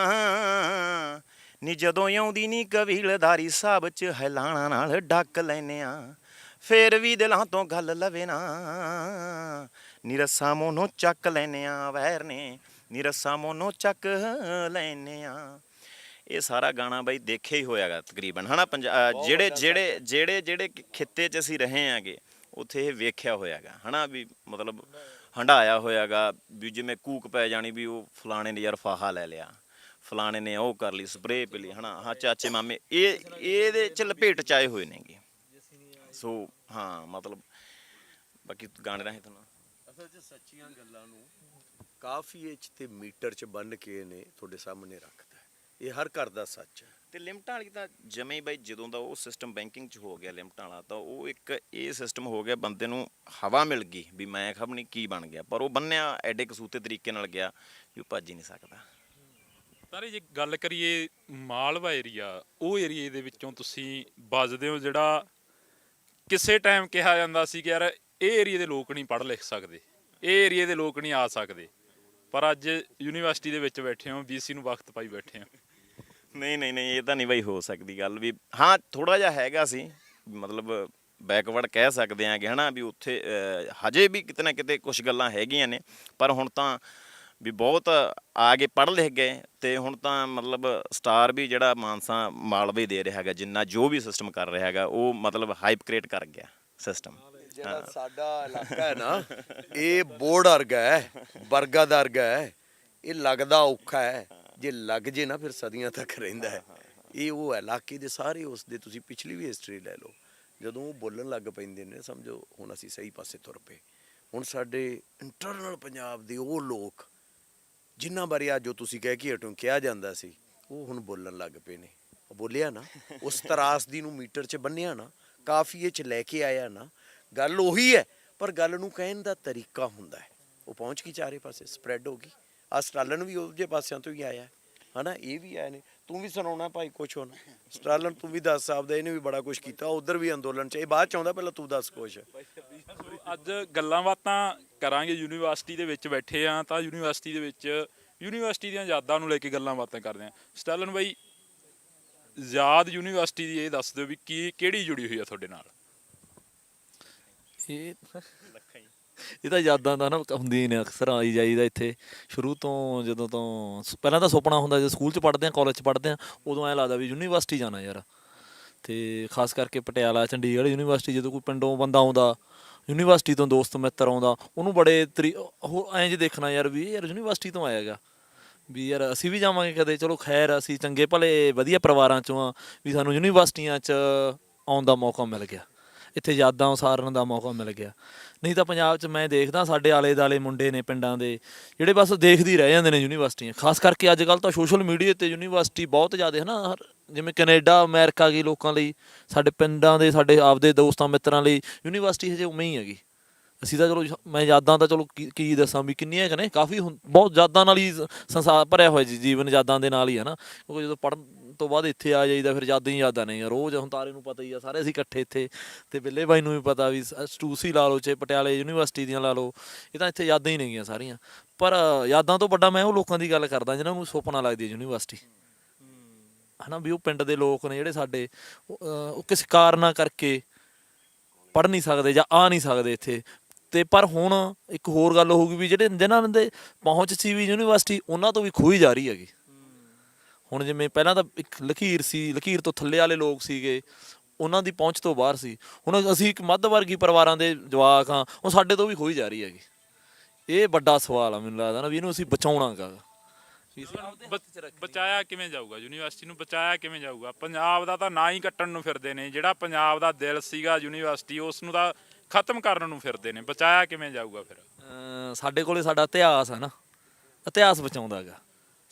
ਨੀ ਜਦੋਂ ਆਉਂਦੀ ਨੀ ਕਬੀਲਦਾਰੀ ਸਾਹਿਬ ਚ ਹੈਲਾਣਾ ਨਾਲ ਡੱਕ ਲੈਨੇ ਆ, ਫੇਰ ਵੀ ਦਿਲਾਂ ਤੋਂ ਗੱਲ ਲਵੇ ਨਾ, ਨੀ ਰੱਸਾਂ ਮੋਨੋਂ ਚੱਕ ਲੈਨੇ ਆ ਵੈਰ ਨੇ, ਨੀ ਰੱਸਾਂ ਮੋਨੋਂ ਚੱਕ ਲੈਨੇ ਆ। ਇਹ ਸਾਰਾ ਗਾਣਾ ਬਾਈ ਦੇਖਿਆ ਹੀ ਹੋਇਆਗਾ ਤਕਰੀਬਨ ਹਨਾ, ਜਿਹੜੇ ਖਿੱਤੇ 'ਚ ਅਸੀਂ ਰਹੇ ਆਂਗੇ ਉੱਥੇ ਇਹ ਵੇਖਿਆ ਹੋਇਆਗਾ ਹਨਾ, ਵੀ ਮਤਲਬ ਹੰਡਾਇਆ ਹੋਇਆਗਾ ਵੀ ਜਿਵੇਂ ਕੂਕ ਪੈ ਜਾਣੀ ਵੀ ਉਹ ਫਲਾਣੇ ਨੇ ਯਾਰ ਫਾਹਾ ਲੈ ਲਿਆ, ਫਲਾਣੇ ਨੇ ਉਹ ਕਰ ਲਈ ਸਪਰੇਅ ਪੀ ਲਈ ਹਨਾ, ਹਾਂ ਚਾਚੇ ਮਾਮੇ ਇਹਦੇ 'ਚ ਲਪੇਟ 'ਚ ਆਏ ਹੋਏ ਨੇਗੇ। ਸੋ ਹਾਂ ਮਤਲਬ ਬਾਕੀ ਗਾਣੇ ਰਾਹੀਂ ਤੁਹਾਨੂੰ ਅਸਲ 'ਚ ਸੱਚੀਆਂ ਗੱਲਾਂ ਨੂੰ ਕਾਫੀਏ 'ਚ ਤੇ ਮੀਟਰ 'ਚ ਬੰਨ੍ਹ ਕੇ ਨੇ ਤੁਹਾਡੇ ਸਾਹਮਣੇ ਰੱਖਦਾ, ਇਹ ਹਰ ਘਰ ਦਾ ਸੱਚ ਹੈ। ਤੇ ਲਿਮਟਾਂ ਵਾਲੀ ਤਾਂ ਜਮੇ ਬਾਈ ਜਦੋਂ ਦਾ ਉਹ ਸਿਸਟਮ ਬੈਂਕਿੰਗ 'ਚ ਹੋ ਗਿਆ ਲਿਮਟਾਂ ਵਾਲਾ, ਤਾਂ ਉਹ ਇੱਕ ਇਹ ਸਿਸਟਮ ਹੋ ਗਿਆ ਬੰਦੇ ਨੂੰ ਹਵਾ ਮਿਲ ਗਈ ਵੀ ਮੈਂ ਖਬਰ ਨਹੀਂ ਕੀ ਬਣ ਗਿਆ, ਪਰ ਉਹ ਬੰਨਿਆ ਐਡੇ ਕਸੂਤੇ ਤਰੀਕੇ ਨਾਲ ਗਿਆ ਵੀ ਉਹ ਭੱਜ ਹੀ ਨਹੀਂ ਸਕਦਾ। ਸਾਰੇ ਜੇ ਗੱਲ ਕਰੀਏ ਮਾਲਵਾ ਏਰੀਆ, ਉਹ ਏਰੀਏ ਦੇ ਵਿੱਚੋਂ ਤੁਸੀਂ ਵੱਜਦੇ ਹੋ, ਜਿਹੜਾ ਕਿਸੇ ਟਾਈਮ ਕਿਹਾ ਜਾਂਦਾ ਸੀ ਕਿ ਯਾਰ ਇਹ ਏਰੀਏ ਦੇ ਲੋਕ ਨਹੀਂ ਪੜ੍ਹ ਲਿਖ ਸਕਦੇ, ਇਹ ਏਰੀਏ ਦੇ ਲੋਕ ਨਹੀਂ ਆ ਸਕਦੇ, ਪਰ ਅੱਜ ਯੂਨੀਵਰਸਿਟੀ ਦੇ ਵਿੱਚ ਬੈਠੇ ਹੋ, BC ਨੂੰ ਵਕਤ ਪਾਈ ਬੈਠੇ ਹੋ। ਨਹੀਂ ਇਹ ਤਾਂ ਨਹੀਂ ਬਾਈ ਹੋ ਸਕਦੀ ਗੱਲ ਵੀ, ਹਾਂ ਥੋੜਾ ਜਿਹਾ ਹੈਗਾ ਸੀ ਮਤਲਬ ਬੈਕਵਰਡ ਕਹਿ ਸਕਦੇ ਆਂਗੇ ਹਨਾ, ਵੀ ਉੱਥੇ ਹਜੇ ਵੀ ਕਿਤੇ ਨਾ ਕਿਤੇ ਕੁਝ ਗੱਲਾਂ ਹੈਗੀਆਂ ਨੇ, ਪਰ ਹੁਣ ਤਾਂ ਵੀ ਬਹੁਤ ਆ ਕੇ ਪੜ੍ਹ ਲਿਖ ਗਏ, ਤੇ ਹੁਣ ਤਾਂ ਮਤਲਬ ਸਟਾਰ ਵੀ ਜਿਹੜਾ ਮਾਨਸਾ ਮਾਲਵੇ ਦੇ ਰਿਹਾ ਹੈਗਾ, ਜਿੰਨਾ ਜੋ ਵੀ ਸਿਸਟਮ ਕਰ ਰਿਹਾ ਹੈਗਾ ਉਹ ਮਤਲਬ ਹਾਈਪ ਕ੍ਰੀਏਟ ਕਰ ਗਿਆ ਸਿਸਟਮ। ਜਿਹੜਾ ਸਾਡਾ ਇਲਾਕਾ ਹੈ ਨਾ ਇਹ ਬੋਰਡ ਵਰਗਾ ਹੈ, ਬਰਗਾ ਦਾ ਵਰਗਾ ਹੈ, ਇਹ ਲੱਗਦਾ ਔਖਾ ਹੈ, ਜੇ ਲੱਗ ਜੇ ਨਾ ਫਿਰ ਸਦੀਆਂ ਤੱਕ ਰਹਿੰਦਾ ਹੈ। ਇਹ ਉਹ ਇਲਾਕੇ ਦੇ ਸਾਰੇ ਉਸ ਦੇ ਤੁਸੀਂ ਪਿਛਲੀ ਵੀ ਹਿਸਟਰੀ ਲੈ ਲਓ, ਜਦੋਂ ਉਹ ਬੋਲਣ ਲੱਗ ਪੈਂਦੇ ਨੇ ਸਮਝੋ ਹੁਣ ਅਸੀਂ ਸਹੀ ਪਾਸੇ ਤੁਰ ਪਏ। ਹੁਣ ਸਾਡੇ ਇੰਟਰਨਲ ਪੰਜਾਬ ਦੇ ਉਹ ਲੋਕ ਜਿਨ੍ਹਾਂ ਬਾਰੇ ਅੱਜ ਜੋ ਤੁਸੀਂ ਕਹਿ ਕੇ ਹਟੋ ਕਿਹਾ ਜਾਂਦਾ ਸੀ, ਉਹ ਹੁਣ ਬੋਲਣ ਲੱਗ ਪਏ ਨੇ। ਉਹ ਬੋਲਿਆ ਨਾ, ਉਸ ਤਰਾਸਦੀ ਨੂੰ ਮੀਟਰ 'ਚ ਬੰਨਿਆ ਨਾ, ਕਾਫੀਏ 'ਚ ਲੈ ਕੇ ਆਇਆ ਨਾ, ਗੱਲ ਉਹੀ ਹੈ, ਪਰ ਗੱਲ ਨੂੰ ਕਹਿਣ ਦਾ ਤਰੀਕਾ ਹੁੰਦਾ ਹੈ। ਉਹ ਪਹੁੰਚ ਗਈ ਚਾਰੇ ਪਾਸੇ, ਸਪਰੈਡ ਹੋ ਗਈ। ਆ ਸਟਾਲਨ ਵੀ ਉਹਦੇ ਪਾਸਿਆਂ ਤੋਂ ਹੀ ਆਇਆ ਹਨਾ, ਇਹ ਵੀ ਆਏ ਨੇ। ਤੂੰ ਵੀ ਸੁਣਾਉਣਾ ਭਾਈ ਕੁਛ ਹੁਣ, ਸਟਾਲਨ ਤੂੰ ਵੀ ਦੱਸ ਸਕਦਾ, ਇਹਨੇ ਵੀ ਬੜਾ ਕੁਛ ਕੀਤਾ, ਉਧਰ ਵੀ ਅੰਦੋਲਨ 'ਚ, ਇਹ ਬਾਅਦ 'ਚ ਆਉਂਦਾ, ਪਹਿਲਾਂ ਤੂੰ ਦੱਸ ਕੁਛ। ਅੱਜ ਗੱਲਾਂ ਬਾਤਾਂ ਕਰਾਂਗੇ, ਯੂਨੀਵਰਸਿਟੀ ਦੇ ਵਿੱਚ ਬੈਠੇ ਆ, ਤਾਂ ਯੂਨੀਵਰਸਿਟੀ ਦੇ ਵਿੱਚ ਯੂਨੀਵਰਸਿਟੀ ਦੀਆਂ ਯਾਦਾਂ ਨੂੰ ਲੈ ਕੇ ਗੱਲਾਂ ਬਾਤਾਂ ਕਰਦੇ ਆ। ਸਟਾਲਨ ਬਾਈ, ਯਾਦ ਯੂਨੀਵਰਸਿਟੀ ਦੀ ਇਹ ਦੱਸ ਦਿਓ ਵੀ ਕਿਹੜੀ ਜੁੜੀ ਹੋਈ ਆ ਤੁਹਾਡੇ ਨਾਲ? ਇਹ ਤਾਂ ਯਾਦਾਂ ਦਾ ਨਾ ਹੁੰਦੀਆਂ ਨੇ, ਅਕਸਰ ਆਈ ਜਾਈਦਾ ਇੱਥੇ ਸ਼ੁਰੂ ਤੋਂ। ਜਦੋਂ ਤੋਂ ਪਹਿਲਾਂ ਤਾਂ ਸੁਪਨਾ ਹੁੰਦਾ ਜਦੋਂ ਸਕੂਲ 'ਚ ਪੜ੍ਹਦੇ ਆ, ਕਾਲਜ 'ਚ ਪੜ੍ਹਦੇ ਆ, ਉਦੋਂ ਐਂ ਲੱਗਦਾ ਵੀ ਯੂਨੀਵਰਸਿਟੀ ਜਾਣਾ ਯਾਰ। ਤੇ ਖਾਸ ਕਰਕੇ ਪਟਿਆਲਾ, ਚੰਡੀਗੜ੍ਹ ਯੂਨੀਵਰਸਿਟੀ, ਜਦੋਂ ਕੋਈ ਪਿੰਡੋਂ ਬੰਦਾ ਆਉਂਦਾ, ਯੂਨੀਵਰਸਿਟੀ ਤੋਂ ਦੋਸਤ ਮਿੱਤਰ ਆਉਂਦਾ, ਉਹਨੂੰ ਬੜੇ ਉਹ ਐਂ ਜਿਹੇ ਦੇਖਣਾ ਯਾਰ ਵੀ ਯਾਰ ਯੂਨੀਵਰਸਿਟੀ ਤੋਂ ਆਇਆ ਗਾ, ਵੀ ਯਾਰ ਅਸੀਂ ਵੀ ਜਾਵਾਂਗੇ ਕਦੇ। ਚਲੋ ਖੈਰ ਅਸੀਂ ਚੰਗੇ ਭਲੇ ਵਧੀਆ ਪਰਿਵਾਰਾਂ 'ਚੋਂ ਆ, ਵੀ ਸਾਨੂੰ ਯੂਨੀਵਰਸਿਟੀਆਂ 'ਚ ਆਉਣ ਦਾ ਮੌਕਾ ਮਿਲ ਗਿਆ, ਇੱਥੇ ਯਾਦਾਂ ਉਸਾਰਨ ਦਾ ਮੌਕਾ ਮਿਲ ਗਿਆ। ਨਹੀਂ ਤਾਂ ਪੰਜਾਬ 'ਚ ਮੈਂ ਦੇਖਦਾ ਸਾਡੇ ਆਲੇ ਦੁਆਲੇ ਮੁੰਡੇ ਨੇ ਪਿੰਡਾਂ ਦੇ, ਜਿਹੜੇ ਬਸ ਦੇਖਦੇ ਹੀ ਰਹਿ ਜਾਂਦੇ ਨੇ ਯੂਨੀਵਰਸਿਟੀਆਂ। ਖਾਸ ਕਰਕੇ ਅੱਜ ਕੱਲ੍ਹ ਤਾਂ ਸੋਸ਼ਲ ਮੀਡੀਆ 'ਤੇ ਯੂਨੀਵਰਸਿਟੀ ਬਹੁਤ ਜ਼ਿਆਦਾ ਹੈ ਨਾ, ਜਿਵੇਂ ਕੈਨੇਡਾ ਅਮਰੀਕਾ ਗਏ ਲੋਕਾਂ ਲਈ, ਸਾਡੇ ਪਿੰਡਾਂ ਦੇ ਸਾਡੇ ਆਪਦੇ ਦੋਸਤਾਂ ਮਿੱਤਰਾਂ ਲਈ ਯੂਨੀਵਰਸਿਟੀ ਹਜੇ ਉਵੇਂ ਹੀ ਹੈਗੀ। ਅਸੀਂ ਤਾਂ ਚਲੋ ਮੈਂ ਯਾਦਾਂ ਤਾਂ ਚਲੋ ਕੀ ਦੱਸਾਂ ਵੀ ਕਿੰਨੀਆਂ ਕੁ ਨੇ, ਕਾਫੀ ਬਹੁਤ ਯਾਦਾਂ ਨਾਲ ਹੀ ਸੰਸਾਰ ਭਰਿਆ ਹੋਇਆ ਜੀ, ਜੀਵਨ ਯਾਦਾਂ ਦੇ ਨਾਲ ਹੀ ਹੈ ਨਾ। ਕਿਉਂਕਿ ਜਦੋਂ ਪੜ੍ਹਨ ਤੋਂ ਬਾਅਦ ਇੱਥੇ ਆ ਜਾਈਦਾ ਫਿਰ ਯਾਦਾਂ ਹੀ ਯਾਦਾਂ ਨੇ। ਰੋਜ਼ ਹੁਣ ਤਾਰੇ ਨੂੰ ਪਤਾ ਹੀ ਆ, ਸਾਰੇ ਅਸੀਂ ਇਕੱਠੇ ਇੱਥੇ, ਤੇ ਬਿੱਲੇ ਬਾਈ ਨੂੰ ਵੀ ਪਤਾ ਵੀ ਸਟੂਸੀ ਲਾ ਲਓ, ਚਾਹੇ ਪਟਿਆਲੇ ਯੂਨੀਵਰਸਿਟੀ ਦੀਆਂ ਲਾ ਲਓ, ਇਹ ਤਾਂ ਇੱਥੇ ਯਾਦਾਂ ਹੀ ਨੇਗੀਆਂ ਸਾਰੀਆਂ। ਪਰ ਯਾਦਾਂ ਤੋਂ ਵੱਡਾ ਮੈਂ ਉਹ ਲੋਕਾਂ ਦੀ ਗੱਲ ਕਰਦਾ ਜਿਹਨਾਂ ਨੂੰ ਸੁਪਨਾ ਲੱਗਦੀ ਹੈ ਯੂਨੀਵਰਸਿਟੀ, ਹੈ ਨਾ। ਵੀ ਉਹ ਪਿੰਡ ਦੇ ਲੋਕ ਨੇ ਜਿਹੜੇ ਸਾਡੇ, ਉਹ ਕਿਸੇ ਕਾਰਨਾਂ ਕਰਕੇ ਪੜ੍ਹ ਨਹੀਂ ਸਕਦੇ ਜਾਂ ਆ ਨਹੀਂ ਸਕਦੇ ਇੱਥੇ। ਤੇ ਪਰ ਹੁਣ ਇੱਕ ਹੋਰ ਗੱਲ ਹੋਊਗੀ ਵੀ ਜਿਹੜੇ ਜਿਨ੍ਹਾਂ ਦੇ ਪਹੁੰਚ ਸੀ ਵੀ ਯੂਨੀਵਰਸਿਟੀ, ਉਹਨਾਂ ਤੋਂ ਵੀ ਖੋਈ ਜਾ ਰਹੀ ਹੈਗੀ। ਹੁਣ ਜਿਵੇਂ ਪਹਿਲਾਂ ਤਾਂ ਇੱਕ ਲਕੀਰ ਸੀ, ਲਕੀਰ ਤੋਂ ਥੱਲੇ ਵਾਲੇ ਲੋਕ ਸੀਗੇ, ਉਹਨਾਂ ਦੀ ਪਹੁੰਚ ਤੋਂ ਬਾਹਰ ਸੀ। ਹੁਣ ਅਸੀਂ ਇੱਕ ਮੱਧ ਵਰਗੀ ਪਰਿਵਾਰਾਂ ਦੇ ਜਵਾਕ ਹਾਂ, ਉਹ ਸਾਡੇ ਤੋਂ ਵੀ ਖੋਈ ਜਾ ਰਹੀ ਹੈਗੀ। ਇਹ ਵੱਡਾ ਸਵਾਲ ਆ ਮੈਨੂੰ ਲੱਗਦਾ ਨਾ ਵੀ ਇਹਨੂੰ ਅਸੀਂ ਬਚਾਉਣਾ ਗਾ। ਬਚਾਇਆ ਕਿਵੇਂ ਜਾਊਗਾ? ਯੂਨੀਵਰਸਿਟੀ ਨੂੰ ਬਚਾਇਆ ਕਿਵੇਂ ਜਾਊਗਾ? ਪੰਜਾਬ ਦਾ ਤਾਂ ਨਾਂ ਹੀ ਕੱਟਣ ਨੂੰ ਫਿਰਦੇ ਨੇ। ਜਿਹੜਾ ਪੰਜਾਬ ਦਾ ਦਿਲ ਸੀਗਾ ਯੂਨੀਵਰਸਿਟੀ, ਉਸ ਨੂੰ ਤਾਂ ਖਤਮ ਕਰਨ ਨੂੰ ਫਿਰਦੇ ਨੇ। ਬਚਾਇਆ ਕਿਵੇਂ ਜਾਊਗਾ ਫਿਰ? ਸਾਡੇ ਕੋਲੇ ਸਾਡਾ ਇਤਿਹਾਸ ਹੈ ਨਾ, ਇਤਿਹਾਸ ਬਚਾਉਂਦਾ ਗਾ,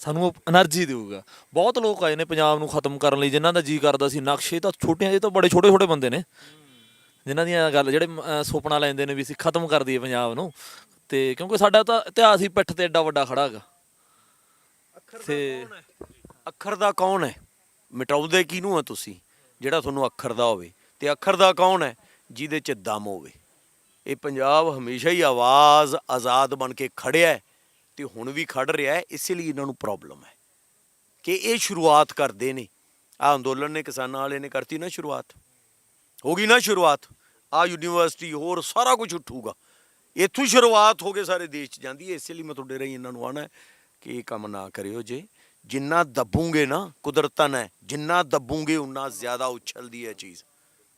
ਸਾਨੂੰ ਉਹ એનર્ਜੀ ਦੇਊਗਾ। ਬਹੁਤ ਲੋਕ ਆਏ ਨੇ ਪੰਜਾਬ ਨੂੰ ਖਤਮ ਕਰਨ ਲਈ, ਜਿਨ੍ਹਾਂ ਦਾ ਜੀ ਕਰਦਾ ਸੀ। ਨਕਸ਼ੇ ਤਾਂ ਛੋਟੇ, ਇਹ ਤਾਂ ਬੜੇ ਛੋਟੇ ਛੋਟੇ ਬੰਦੇ ਨੇ ਜਿਨ੍ਹਾਂ ਦੀਆਂ ਗੱਲ ਜਿਹੜੇ ਸੁਪਨਾ ਲੈਂਦੇ ਨੇ ਵੀ ਅਸੀਂ ਖਤਮ ਕਰ ਦਈਏ ਪੰਜਾਬ ਨੂੰ। ਤੇ ਕਿਉਂਕਿ ਸਾਡਾ ਤਾਂ ਇਤਿਹਾਸ ਹੀ ਪਿੱਠ ਤੇ ਐਡਾ ਵੱਡਾ ਖੜਾ ਹੈਗਾ। ਤੇ ਅੱਖਰ ਦਾ ਕੌਣ ਹੈ? ਮਿਟਾਉਂਦੇ ਕਿਹਨੂੰ ਆ ਤੁਸੀਂ? ਜਿਹੜਾ ਤੁਹਾਨੂੰ ਅੱਖਰ ਦਾ ਹੋਵੇ। ਤੇ ਅੱਖਰ ਦਾ ਕੌਣ ਹੈ? ਜਿਹਦੇ 'ਚ ਦਮ ਹੋਵੇ। ਇਹ ਪੰਜਾਬ ਹਮੇਸ਼ਾ ਹੀ ਆਵਾਜ਼ ਆਜ਼ਾਦ ਬਣ ਕੇ ਖੜਿਆ ਹੈ ਤੇ ਹੁਣ ਵੀ ਖੜ ਰਿਹਾ ਹੈ। ਇਸੇ ਲਈ ਇਹਨਾਂ ਨੂੰ ਪ੍ਰੋਬਲਮ ਹੈ ਕਿ ਇਹ ਸ਼ੁਰੂਆਤ ਕਰਦੇ ਨੇ। ਆਹ ਅੰਦੋਲਨ ਨੇ, ਕਿਸਾਨਾਂ ਵਾਲੇ ਨੇ ਕਰਤੀ ਨਾ ਸ਼ੁਰੂਆਤ, ਹੋ ਗਈ ਨਾ ਸ਼ੁਰੂਆਤ। ਆਹ ਯੂਨੀਵਰਸਿਟੀ ਹੋਰ ਸਾਰਾ ਕੁਝ ਉੱਠੂਗਾ, ਇੱਥੋਂ ਸ਼ੁਰੂਆਤ ਹੋ ਕੇ ਸਾਰੇ ਦੇਸ਼ 'ਚ ਜਾਂਦੀ ਹੈ। ਇਸੇ ਲਈ ਮੈਂ ਤੁਹਾਡੇ ਰਾਹੀਂ ਇਹਨਾਂ ਨੂੰ ਆਉਣਾ ਕਿ ਇਹ ਕੰਮ ਨਾ ਕਰਿਓ। ਜੇ ਜਿੰਨਾ ਦੱਬੂਗੇ ਨਾ, ਕੁਦਰਤਨ ਹੈ, ਜਿੰਨਾ ਦੱਬੂਗੇ ਉਨਾ ਜ਼ਿਆਦਾ ਉਛਲਦੀ ਹੈ ਚੀਜ਼।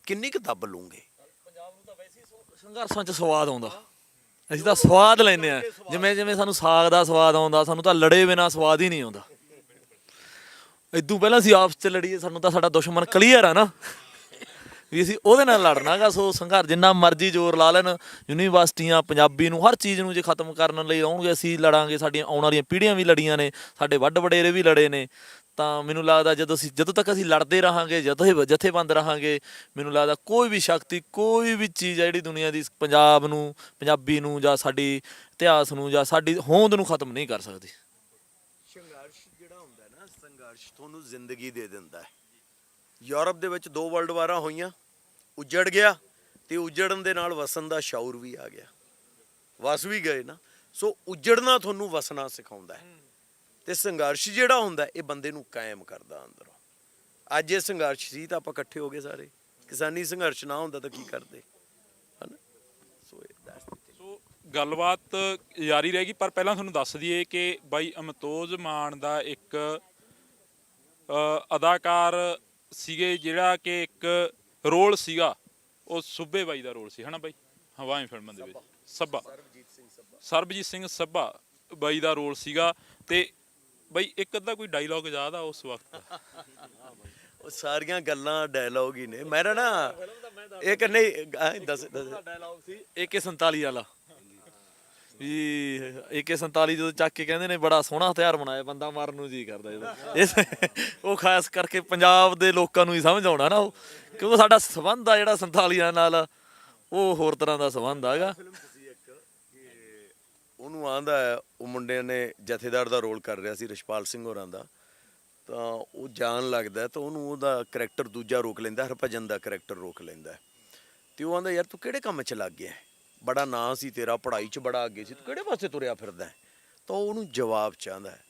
ਕਿੰਨੀ ਕੁ ਦੱਬ ਲੂੰਗੇ? ਸੰਘਰਸ਼ਾਂ 'ਚ ਸਵਾਦ ਆਉਂਦਾ, ਅਸੀਂ ਤਾਂ ਸਵਾਦ ਲੈਂਦੇ ਆ। ਜਿਵੇਂ ਜਿਵੇਂ ਸਾਨੂੰ ਸਾਗ ਦਾ ਸਵਾਦ ਆਉਂਦਾ, ਸਾਨੂੰ ਤਾਂ ਲੜੇ ਬਿਨਾਂ ਸਵਾਦ ਹੀ ਨਹੀਂ ਆਉਂਦਾ। ਇਦੋਂ ਪਹਿਲਾਂ ਅਸੀਂ ਆਪਸ 'ਚ ਲੜੀਏ, ਸਾਨੂੰ ਤਾਂ ਸਾਡਾ ਦੁਸ਼ਮਣ ਕਲੀਅਰ ਆ ਨਾ ਵੀ ਅਸੀਂ ਉਹਦੇ ਨਾਲ ਲੜਨਾ ਗਾ। ਸੋ ਸੰਘਰਸ਼ ਜਿੰਨਾ ਮਰਜ਼ੀ ਜ਼ੋਰ ਲਾ ਲੈਣ, ਯੂਨੀਵਰਸਿਟੀਆਂ ਪੰਜਾਬੀ ਨੂੰ, ਹਰ ਚੀਜ਼ ਨੂੰ ਜੇ ਖਤਮ ਕਰਨ ਲਈ ਆਉਣਗੇ, ਅਸੀਂ ਲੜਾਂਗੇ। ਸਾਡੀਆਂ ਆਉਣ ਵਾਲੀਆਂ ਪੀੜ੍ਹੀਆਂ ਵੀ ਲੜੀਆਂ ਨੇ, ਸਾਡੇ ਵੱਡ ਵਡੇਰੇ ਵੀ ਲੜੇ ਨੇ। ਤਾਂ ਮੈਨੂੰ ਲੱਗਦਾ ਜਦੋਂ ਤੱਕ ਅਸੀਂ ਲੜਦੇ ਰਹਾਂਗੇ, ਜਥੇਬੰਦ ਰਹਾਂਗੇ, ਮੈਨੂੰ ਲੱਗਦਾ ਕੋਈ ਵੀ ਸ਼ਕਤੀ, ਕੋਈ ਵੀ ਚੀਜ਼ ਆ ਜਿਹੜੀ ਦੁਨੀਆ ਦੀ ਪੰਜਾਬ ਨੂੰ, ਪੰਜਾਬੀ ਨੂੰ, ਜਾਂ ਸਾਡੀ ਇਤਿਹਾਸ ਨੂੰ, ਜਾਂ ਸਾਡੀ ਹੋਂਦ ਨੂੰ ਖਤਮ ਨਹੀਂ ਕਰ ਸਕਦੀ। ਸੰਘਰਸ਼ ਜਿਹੜਾ ਹੁੰਦਾ ਨਾ, ਸੰਘਰਸ਼ ਤੁਹਾਨੂੰ ਜ਼ਿੰਦਗੀ ਦੇ ਦਿੰਦਾ ਹੈ। ਯੂਰਪ ਦੇ ਵਿੱਚ 2 ਵਰਲਡ ਵਾਰਾਂ ਹੋਈਆਂ, ਉੱਜੜ ਗਿਆ, ਤੇ ਉੱਜੜਨ ਦੇ ਨਾਲ ਵਸਣ ਦਾ ਸ਼ੌਰ ਵੀ ਆ ਗਿਆ। ਵਸ ਵੀ ਗਏ ਨਾ। ਸੋ ਉੱਜੜਨਾ ਤੁਹਾਨੂੰ ਵਸਣਾ ਸਿਖਾਉਂਦਾ ਹੈ। ਤੇ ਸੰਘਰਸ਼ ਜਿਹੜਾ ਹੁੰਦਾ ਇਹ ਬੰਦੇ ਨੂੰ ਕਾਇਮ ਕਰਦਾ ਅੰਦਰੋਂ। ਅੱਜ ਇਹ ਸੰਘਰਸ਼ ਸੀ ਤਾਂ ਆਪਾਂ ਇਕੱਠੇ ਹੋ ਗਏ ਸਾਰੇ। ਕਿਸਾਨੀ ਸੰਘਰਸ਼ ਨਾ ਹੁੰਦਾ ਤਾਂ ਕੀ ਕਰਦੇ, ਹਨਾ? ਸੋ ਗੱਲਬਾਤ ਜਾਰੀ ਰਹੇਗੀ, ਪਰ ਪਹਿਲਾਂ ਤੁਹਾਨੂੰ ਦੱਸ ਦਈਏ ਕਿ ਬਾਈ ਅਮਤੋਜ ਮਾਨ ਦਾ ਇੱਕ ਅਦਾਕਾਰ ਸੀਗੇ, ਜਿਹੜਾ ਕਿ ਇੱਕ ਰੋਲ ਸੀਗਾ, ਉਹ ਸੁੱਬੇ ਬਾਈ ਦਾ ਰੋਲ ਸੀ, ਹਨਾ ਬਾਈ? ਹਵਾਈ ਫਿਲਮਾਂ ਦੇ ਵਿੱਚ ਸਰਬਜੀਤ ਸਿੰਘ ਸੱਭਾ ਬਾਈ ਦਾ ਰੋਲ ਸੀਗਾ। ਤੇ ਬਾਈ ਇੱਕ ਅੱਧਾ ਕੋਈ ਡਾਇਲੌਗ ਯਾਦ ਆ ਉਸ ਵਕਤ? ਉਹ ਸਾਰੀਆਂ ਗੱਲਾਂ ਡਾਇਲੌਗ ਹੀ ਨੇ। ਮੇਰਾ ਨਾ ਇੱਕ ਨਹੀਂ ਦੱਸ ਡਾਇਲੌਗ ਸੀ AK-47 ਵਾਲਾ ਵੀ AK-47 ਜਦੋਂ ਚੱਕ ਕੇ ਕਹਿੰਦੇ ਨੇ ਬੜਾ ਸੋਹਣਾ ਹਥਿਆਰ ਬਣਾਇਆ, ਬੰਦਾ ਮਾਰਨ ਨੂੰ ਜੀ ਕਰਦਾ ਜਦੋਂ। ਉਹ ਖਾਸ ਕਰਕੇ ਪੰਜਾਬ ਦੇ ਲੋਕਾਂ ਨੂੰ ਹੀ ਸਮਝ ਆਉਣਾ ਨਾ ਉਹ, ਕਿਉਂਕਿ ਸਾਡਾ ਸੰਬੰਧ ਆ ਜਿਹੜਾ 47 ਨਾਲ, ਉਹ ਹੋਰ ਤਰ੍ਹਾਂ ਦਾ ਸੰਬੰਧ ਆਗਾ। ਉਹਨੂੰ ਆਂਦਾ, ਉਹ ਮੁੰਡੇ ਨੇ ਜਥੇਦਾਰ ਦਾ ਰੋਲ ਕਰ ਰਿਹਾ ਸੀ, ਰਛਪਾਲ ਸਿੰਘ ਹੋਰਾਂ ਦਾ। ਤਾਂ ਉਹ ਜਾਣ ਲੱਗਦਾ ਤਾਂ ਉਹਨੂੰ ਉਹਦਾ ਕਰੈਕਟਰ ਦੂਜਾ ਰੋਕ ਲੈਂਦਾ, ਹਰਭਜਨ ਦਾ ਕਰੈਕਟਰ ਰੋਕ ਲੈਂਦਾ। ਤੇ ਉਹ ਆਂਦਾ, ਯਾਰ ਤੂੰ ਕਿਹੜੇ ਕੰਮ 'ਚ ਲੱਗ ਗਿਆ? ਬੜਾ ਨਾਂ ਸੀ ਤੇਰਾ, ਪੜ੍ਹਾਈ 'ਚ ਬੜਾ ਅੱਗੇ ਸੀ, ਤੂੰ ਕਿਹੜੇ ਪਾਸੇ ਤੁਰਿਆ ਫਿਰਦਾ? ਤਾਂ ਉਹ ਉਹਨੂੰ ਜਵਾਬ ਚਾਹੁੰਦਾ ਹੈ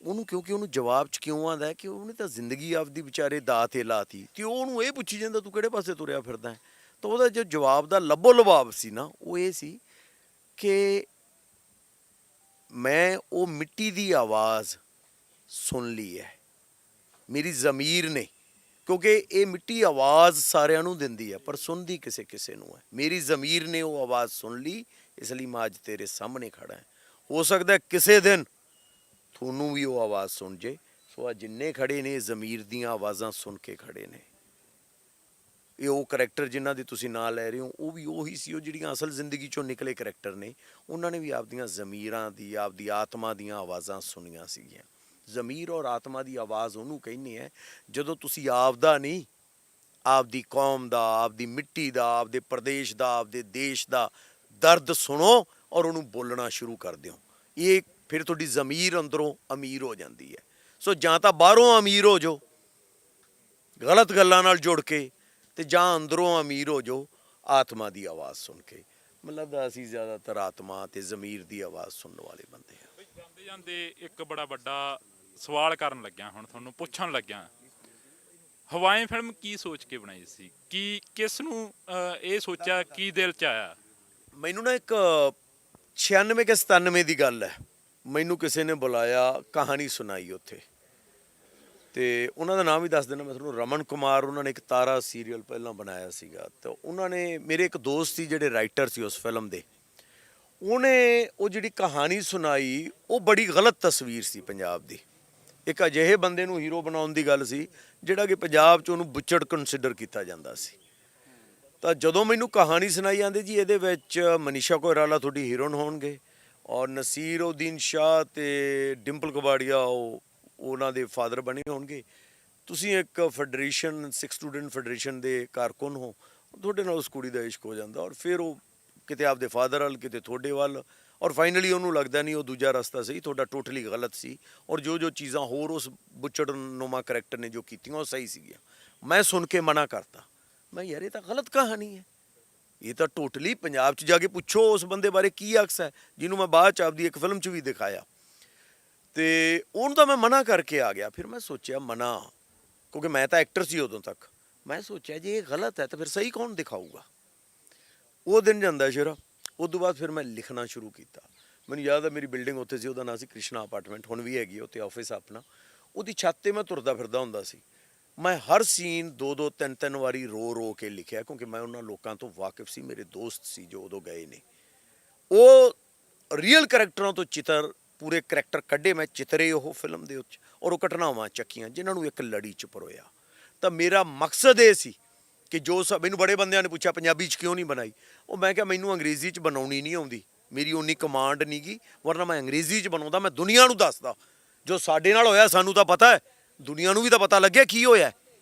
ਉਹਨੂੰ, ਕਿਉਂਕਿ ਉਹਨੂੰ ਜਵਾਬ 'ਚ ਕਿਉਂ ਆਂਦਾ ਕਿ ਉਹਨੇ ਤਾਂ ਜ਼ਿੰਦਗੀ ਆਪਦੀ ਵਿਚਾਰੇ ਦਾਅ 'ਤੇ ਲਾਤੀ, ਤੇ ਉਹ ਉਹਨੂੰ ਇਹ ਪੁੱਛੀ ਜਾਂਦਾ ਤੂੰ ਕਿਹੜੇ ਪਾਸੇ ਤੁਰਿਆ ਫਿਰਦਾ? ਤਾਂ ਉਹਦਾ ਜੋ ਜਵਾਬ ਦਾ ਲੱਭੋ ਲਵਾਬ ਸੀ ਨਾ, ਉਹ ਇਹ ਸੀ ਕਿ ਮੈਂ ਉਹ ਮਿੱਟੀ ਦੀ ਆਵਾਜ਼ ਸੁਣ ਲਈ ਹੈ, ਮੇਰੀ ਜ਼ਮੀਰ ਨੇ, ਕਿਉਂਕਿ ਇਹ ਮਿੱਟੀ ਆਵਾਜ਼ ਸਾਰਿਆਂ ਨੂੰ ਦਿੰਦੀ ਹੈ ਪਰ ਸੁਣਦੀ ਕਿਸੇ ਕਿਸੇ ਨੂੰ ਹੈ। ਮੇਰੀ ਜ਼ਮੀਰ ਨੇ ਉਹ ਆਵਾਜ਼ ਸੁਣ ਲਈ, ਇਸ ਲਈ ਮੈਂ ਅੱਜ ਤੇਰੇ ਸਾਹਮਣੇ ਖੜਾ ਹਾਂ। ਹੋ ਸਕਦਾ ਕਿਸੇ ਦਿਨ ਤੁਹਾਨੂੰ ਵੀ ਉਹ ਆਵਾਜ਼ ਸੁਣ ਜੇ। ਸੋ ਆ ਜਿੰਨੇ ਖੜੇ ਨੇ ਜ਼ਮੀਰ ਦੀਆਂ ਆਵਾਜ਼ਾਂ ਸੁਣ ਕੇ ਖੜੇ ਨੇ। ਇਹ ਉਹ ਕਰੈਕਟਰ ਜਿਨ੍ਹਾਂ ਦੇ ਤੁਸੀਂ ਨਾਂ ਲੈ ਰਹੇ ਹੋ, ਉਹ ਵੀ ਉਹੀ ਸੀ, ਉਹ ਜਿਹੜੀਆਂ ਅਸਲ ਜ਼ਿੰਦਗੀ 'ਚੋਂ ਨਿਕਲੇ ਕਰੈਕਟਰ ਨੇ। ਉਹਨਾਂ ਨੇ ਵੀ ਆਪਦੀਆਂ ਜ਼ਮੀਰਾਂ ਦੀ, ਆਪਦੀ ਆਤਮਾ ਦੀਆਂ ਆਵਾਜ਼ਾਂ ਸੁਣੀਆਂ ਸੀਗੀਆਂ। ਜ਼ਮੀਰ ਔਰ ਆਤਮਾ ਦੀ ਆਵਾਜ਼ ਉਹਨੂੰ ਕਹਿੰਦੇ ਹੈ ਜਦੋਂ ਤੁਸੀਂ ਆਪਦਾ ਨਹੀਂ, ਆਪਦੀ ਕੌਮ ਦਾ, ਆਪਦੀ ਮਿੱਟੀ ਦਾ, ਆਪਦੇ ਪ੍ਰਦੇਸ਼ ਦਾ, ਆਪਦੇ ਦੇਸ਼ ਦਾ ਦਰਦ ਸੁਣੋ ਔਰ ਉਹਨੂੰ ਬੋਲਣਾ ਸ਼ੁਰੂ ਕਰ ਦਿਓ। ਇਹ ਫਿਰ ਤੁਹਾਡੀ ਜ਼ਮੀਰ ਅੰਦਰੋਂ ਅਮੀਰ ਹੋ ਜਾਂਦੀ ਹੈ। ਸੋ ਜਾਂ ਤਾਂ ਬਾਹਰੋਂ ਅਮੀਰ ਹੋ ਜਾਓ ਗਲਤ ਗੱਲਾਂ ਨਾਲ ਜੁੜ ਕੇ, ਤੇ ਜਾਂ ਅੰਦਰੋਂ ਅਮੀਰ ਹੋ ਜਾਓ ਆਤਮਾ ਦੀ ਆਵਾਜ਼ ਸੁਣ ਕੇ। ਮਤਲਬ ਅਸੀਂ ਜ਼ਿਆਦਾਤਰ ਆਤਮਾ ਤੇ ਜ਼ਮੀਰ ਦੀ ਆਵਾਜ਼ ਸੁਣਨ ਵਾਲੇ ਬੰਦੇ ਹਾਂ। ਜਾਂਦੇ ਜਾਂਦੇ ਇੱਕ ਬੜਾ ਵੱਡਾ ਸਵਾਲ ਕਰਨ ਲੱਗਿਆ, ਹੁਣ ਤੁਹਾਨੂੰ ਪੁੱਛਣ ਲੱਗਿਆ, ਹਵਾਈ ਫਿਲਮ ਕੀ ਸੋਚ ਕੇ ਬਣਾਈ ਸੀ? ਕੀ ਕਿਸ ਨੂੰ ਇਹ ਸੋਚਿਆ, ਕੀ ਦਿਲ 'ਚ ਆਇਆ? ਮੈਨੂੰ ਨਾ ਇੱਕ 96 ਕਿ 97 ਦੀ ਗੱਲ ਹੈ, ਮੈਨੂੰ ਕਿਸੇ ਨੇ ਬੁਲਾਇਆ, ਕਹਾਣੀ ਸੁਣਾਈ ਉੱਥੇ। ਤੇ ਉਹਨਾਂ ਦਾ ਨਾਮ ਵੀ ਦੱਸ ਦੇਣਾ ਮੈਂ ਤੁਹਾਨੂੰ, ਰਮਨ ਕੁਮਾਰ। ਉਹਨਾਂ ਨੇ ਇੱਕ ਤਾਰਾ ਸੀਰੀਅਲ ਪਹਿਲਾਂ ਬਣਾਇਆ ਸੀਗਾ। ਤਾਂ ਉਹਨਾਂ ਨੇ, ਮੇਰੇ ਇੱਕ ਦੋਸਤ ਸੀ ਜਿਹੜੇ ਰਾਈਟਰ ਸੀ ਉਸ ਫਿਲਮ ਦੇ, ਉਹਨੇ ਉਹ ਜਿਹੜੀ ਕਹਾਣੀ ਸੁਣਾਈ, ਉਹ ਬੜੀ ਗਲਤ ਤਸਵੀਰ ਸੀ ਪੰਜਾਬ ਦੀ। ਇੱਕ ਅਜਿਹੇ ਬੰਦੇ ਨੂੰ ਹੀਰੋ ਬਣਾਉਣ ਦੀ ਗੱਲ ਸੀ ਜਿਹੜਾ ਕਿ ਪੰਜਾਬ 'ਚ ਉਹਨੂੰ ਬੁੱਚੜ ਕੰਸੀਡਰ ਕੀਤਾ ਜਾਂਦਾ ਸੀ। ਤਾਂ ਜਦੋਂ ਮੈਨੂੰ ਕਹਾਣੀ ਸੁਣਾਈ ਜਾਂਦੀ ਜੀ ਇਹਦੇ ਵਿੱਚ ਮਨੀਸ਼ਾ ਕੋਇਰਾਲਾ ਤੁਹਾਡੀ ਹੀਰੋਇਨ ਹੋਣਗੇ ਔਰ ਨਸੀਰਉਦੀਨ ਸ਼ਾਹ ਤੇ ਡਿੰਪਲ ਕਬਾੜੀਆ ਉਹ ਉਹਨਾਂ ਦੇ ਫਾਦਰ ਬਣੇ ਹੋਣਗੇ, ਤੁਸੀਂ ਇੱਕ ਫੈਡਰੇਸ਼ਨ, ਸਿੱਖ ਸਟੂਡੈਂਟ ਫੈਡਰੇਸ਼ਨ ਦੇ ਕਾਰਕੁਨ ਹੋ, ਤੁਹਾਡੇ ਨਾਲ ਉਸ ਕੁੜੀ ਦਾ ਇਸ਼ਕ ਹੋ ਜਾਂਦਾ ਔਰ ਫਿਰ ਉਹ ਕਿਤੇ ਆਪਦੇ ਫਾਦਰ ਵੱਲ, ਕਿਤੇ ਤੁਹਾਡੇ ਵੱਲ, ਔਰ ਫਾਈਨਲੀ ਉਹਨੂੰ ਲੱਗਦਾ ਨਹੀਂ ਉਹ ਦੂਜਾ ਰਸਤਾ ਸਹੀ, ਤੁਹਾਡਾ ਟੋਟਲੀ ਗਲਤ ਸੀ ਔਰ ਜੋ ਚੀਜ਼ਾਂ ਹੋਰ ਉਸ ਬੁੱਚੜ ਨੁਮਾ ਕਰੈਕਟਰ ਨੇ ਜੋ ਕੀਤੀਆਂ ਉਹ ਸਹੀ ਸੀਗੀਆਂ। ਮੈਂ ਸੁਣ ਕੇ ਮਨਾ ਕਰਤਾ, ਮੈਂ ਯਾਰ ਇਹ ਤਾਂ ਗਲਤ ਕਹਾਣੀ ਹੈ, ਇਹ ਤਾਂ ਟੋਟਲੀ ਪੰਜਾਬ 'ਚ ਜਾ ਕੇ ਪੁੱਛੋ ਉਸ ਬੰਦੇ ਬਾਰੇ ਕੀ ਅਕਸ ਹੈ ਜਿਹਨੂੰ ਮੈਂ ਬਾਅਦ 'ਚ ਆਪਦੀ ਇੱਕ ਫਿਲਮ 'ਚ ਵੀ ਦਿਖਾਇਆ। ਤੇ ਉਹਨੂੰ ਤਾਂ ਮੈਂ ਮਨਾ ਕਰਕੇ ਆ ਗਿਆ। ਫਿਰ ਮੈਂ ਸੋਚਿਆ ਮਨਾ, ਕਿਉਂਕਿ ਮੈਂ ਤਾਂ ਐਕਟਰ ਸੀ ਉਦੋਂ ਤੱਕ, ਮੈਂ ਸੋਚਿਆ ਜੇ ਇਹ ਗਲਤ ਹੈ ਤਾਂ ਫਿਰ ਸਹੀ ਕੌਣ ਦਿਖਾਊਗਾ। ਉਹ ਦਿਨ ਜਾਂਦਾ ਸ਼ੇਰਾ। ਉਸ ਤੋਂ ਬਾਅਦ ਫਿਰ ਮੈਂ ਲਿਖਣਾ ਸ਼ੁਰੂ ਕੀਤਾ। ਮੈਨੂੰ ਯਾਦ ਹੈ ਮੇਰੀ ਬਿਲਡਿੰਗ ਉੱਥੇ ਸੀ, ਉਹਦਾ ਨਾਂ ਸੀ ਕ੍ਰਿਸ਼ਨਾ ਅਪਾਰਟਮੈਂਟ, ਹੁਣ ਵੀ ਹੈਗੀ ਉੱਥੇ ਆਫਿਸ ਆਪਣਾ। ਉਹਦੀ ਛੱਤ 'ਤੇ ਮੈਂ ਤੁਰਦਾ ਫਿਰਦਾ ਹੁੰਦਾ ਸੀ। ਮੈਂ ਹਰ ਸੀਨ 2-2 3-3 ਵਾਰੀ ਰੋ ਕੇ ਲਿਖਿਆ, ਕਿਉਂਕਿ ਮੈਂ ਉਹਨਾਂ ਲੋਕਾਂ ਤੋਂ ਵਾਕਿਫ ਸੀ, ਮੇਰੇ ਦੋਸਤ ਸੀ ਜੋ ਉਦੋਂ ਗਏ ਨੇ। ਉਹ ਰੀਅਲ ਕਰੈਕਟਰਾਂ ਤੋਂ ਚਿੱਤਰ, ਪੂਰੇ ਕਰੈਕਟਰ ਕੱਢੇ ਮੈਂ, ਚਿੱਤਰੇ ਉਹ ਫਿਲਮ ਦੇ ਉੱਚ, ਔਰ ਉਹ ਘਟਨਾਵਾਂ ਚੱਕੀਆਂ ਜਿਨ੍ਹਾਂ ਨੂੰ ਇੱਕ ਲੜੀ 'ਚ ਪਰੋਇਆ। ਤਾਂ ਮੇਰਾ ਮਕਸਦ ਇਹ ਸੀ ਕਿ ਜੋ ਮੈਨੂੰ ਬੜੇ ਬੰਦਿਆਂ ਨੇ ਪੁੱਛਿਆ ਪੰਜਾਬੀ 'ਚ ਕਿਉਂ ਨਹੀਂ ਬਣਾਈ, ਉਹ ਮੈਂ ਕਿਹਾ ਮੈਨੂੰ ਅੰਗਰੇਜ਼ੀ 'ਚ ਬਣਾਉਣੀ ਨਹੀਂ ਆਉਂਦੀ, ਮੇਰੀ ਉਨੀ ਕਮਾਂਡ ਨਹੀਂ ਗੀ, ਵਰਨਾ ਮੈਂ ਅੰਗਰੇਜ਼ੀ 'ਚ ਬਣਾਉਂਦਾ, ਮੈਂ ਦੁਨੀਆ ਨੂੰ ਦੱਸਦਾ ਜੋ ਸਾਡੇ ਨਾਲ ਹੋਇਆ। ਸਾਨੂੰ ਤਾਂ ਪਤਾ ਹੈ, ਦੁਨੀਆ ਨੂੰ ਵੀ ਤਾਂ ਪਤਾ ਲੱਗਿਆ ਕੀ ਹੋਇਆ।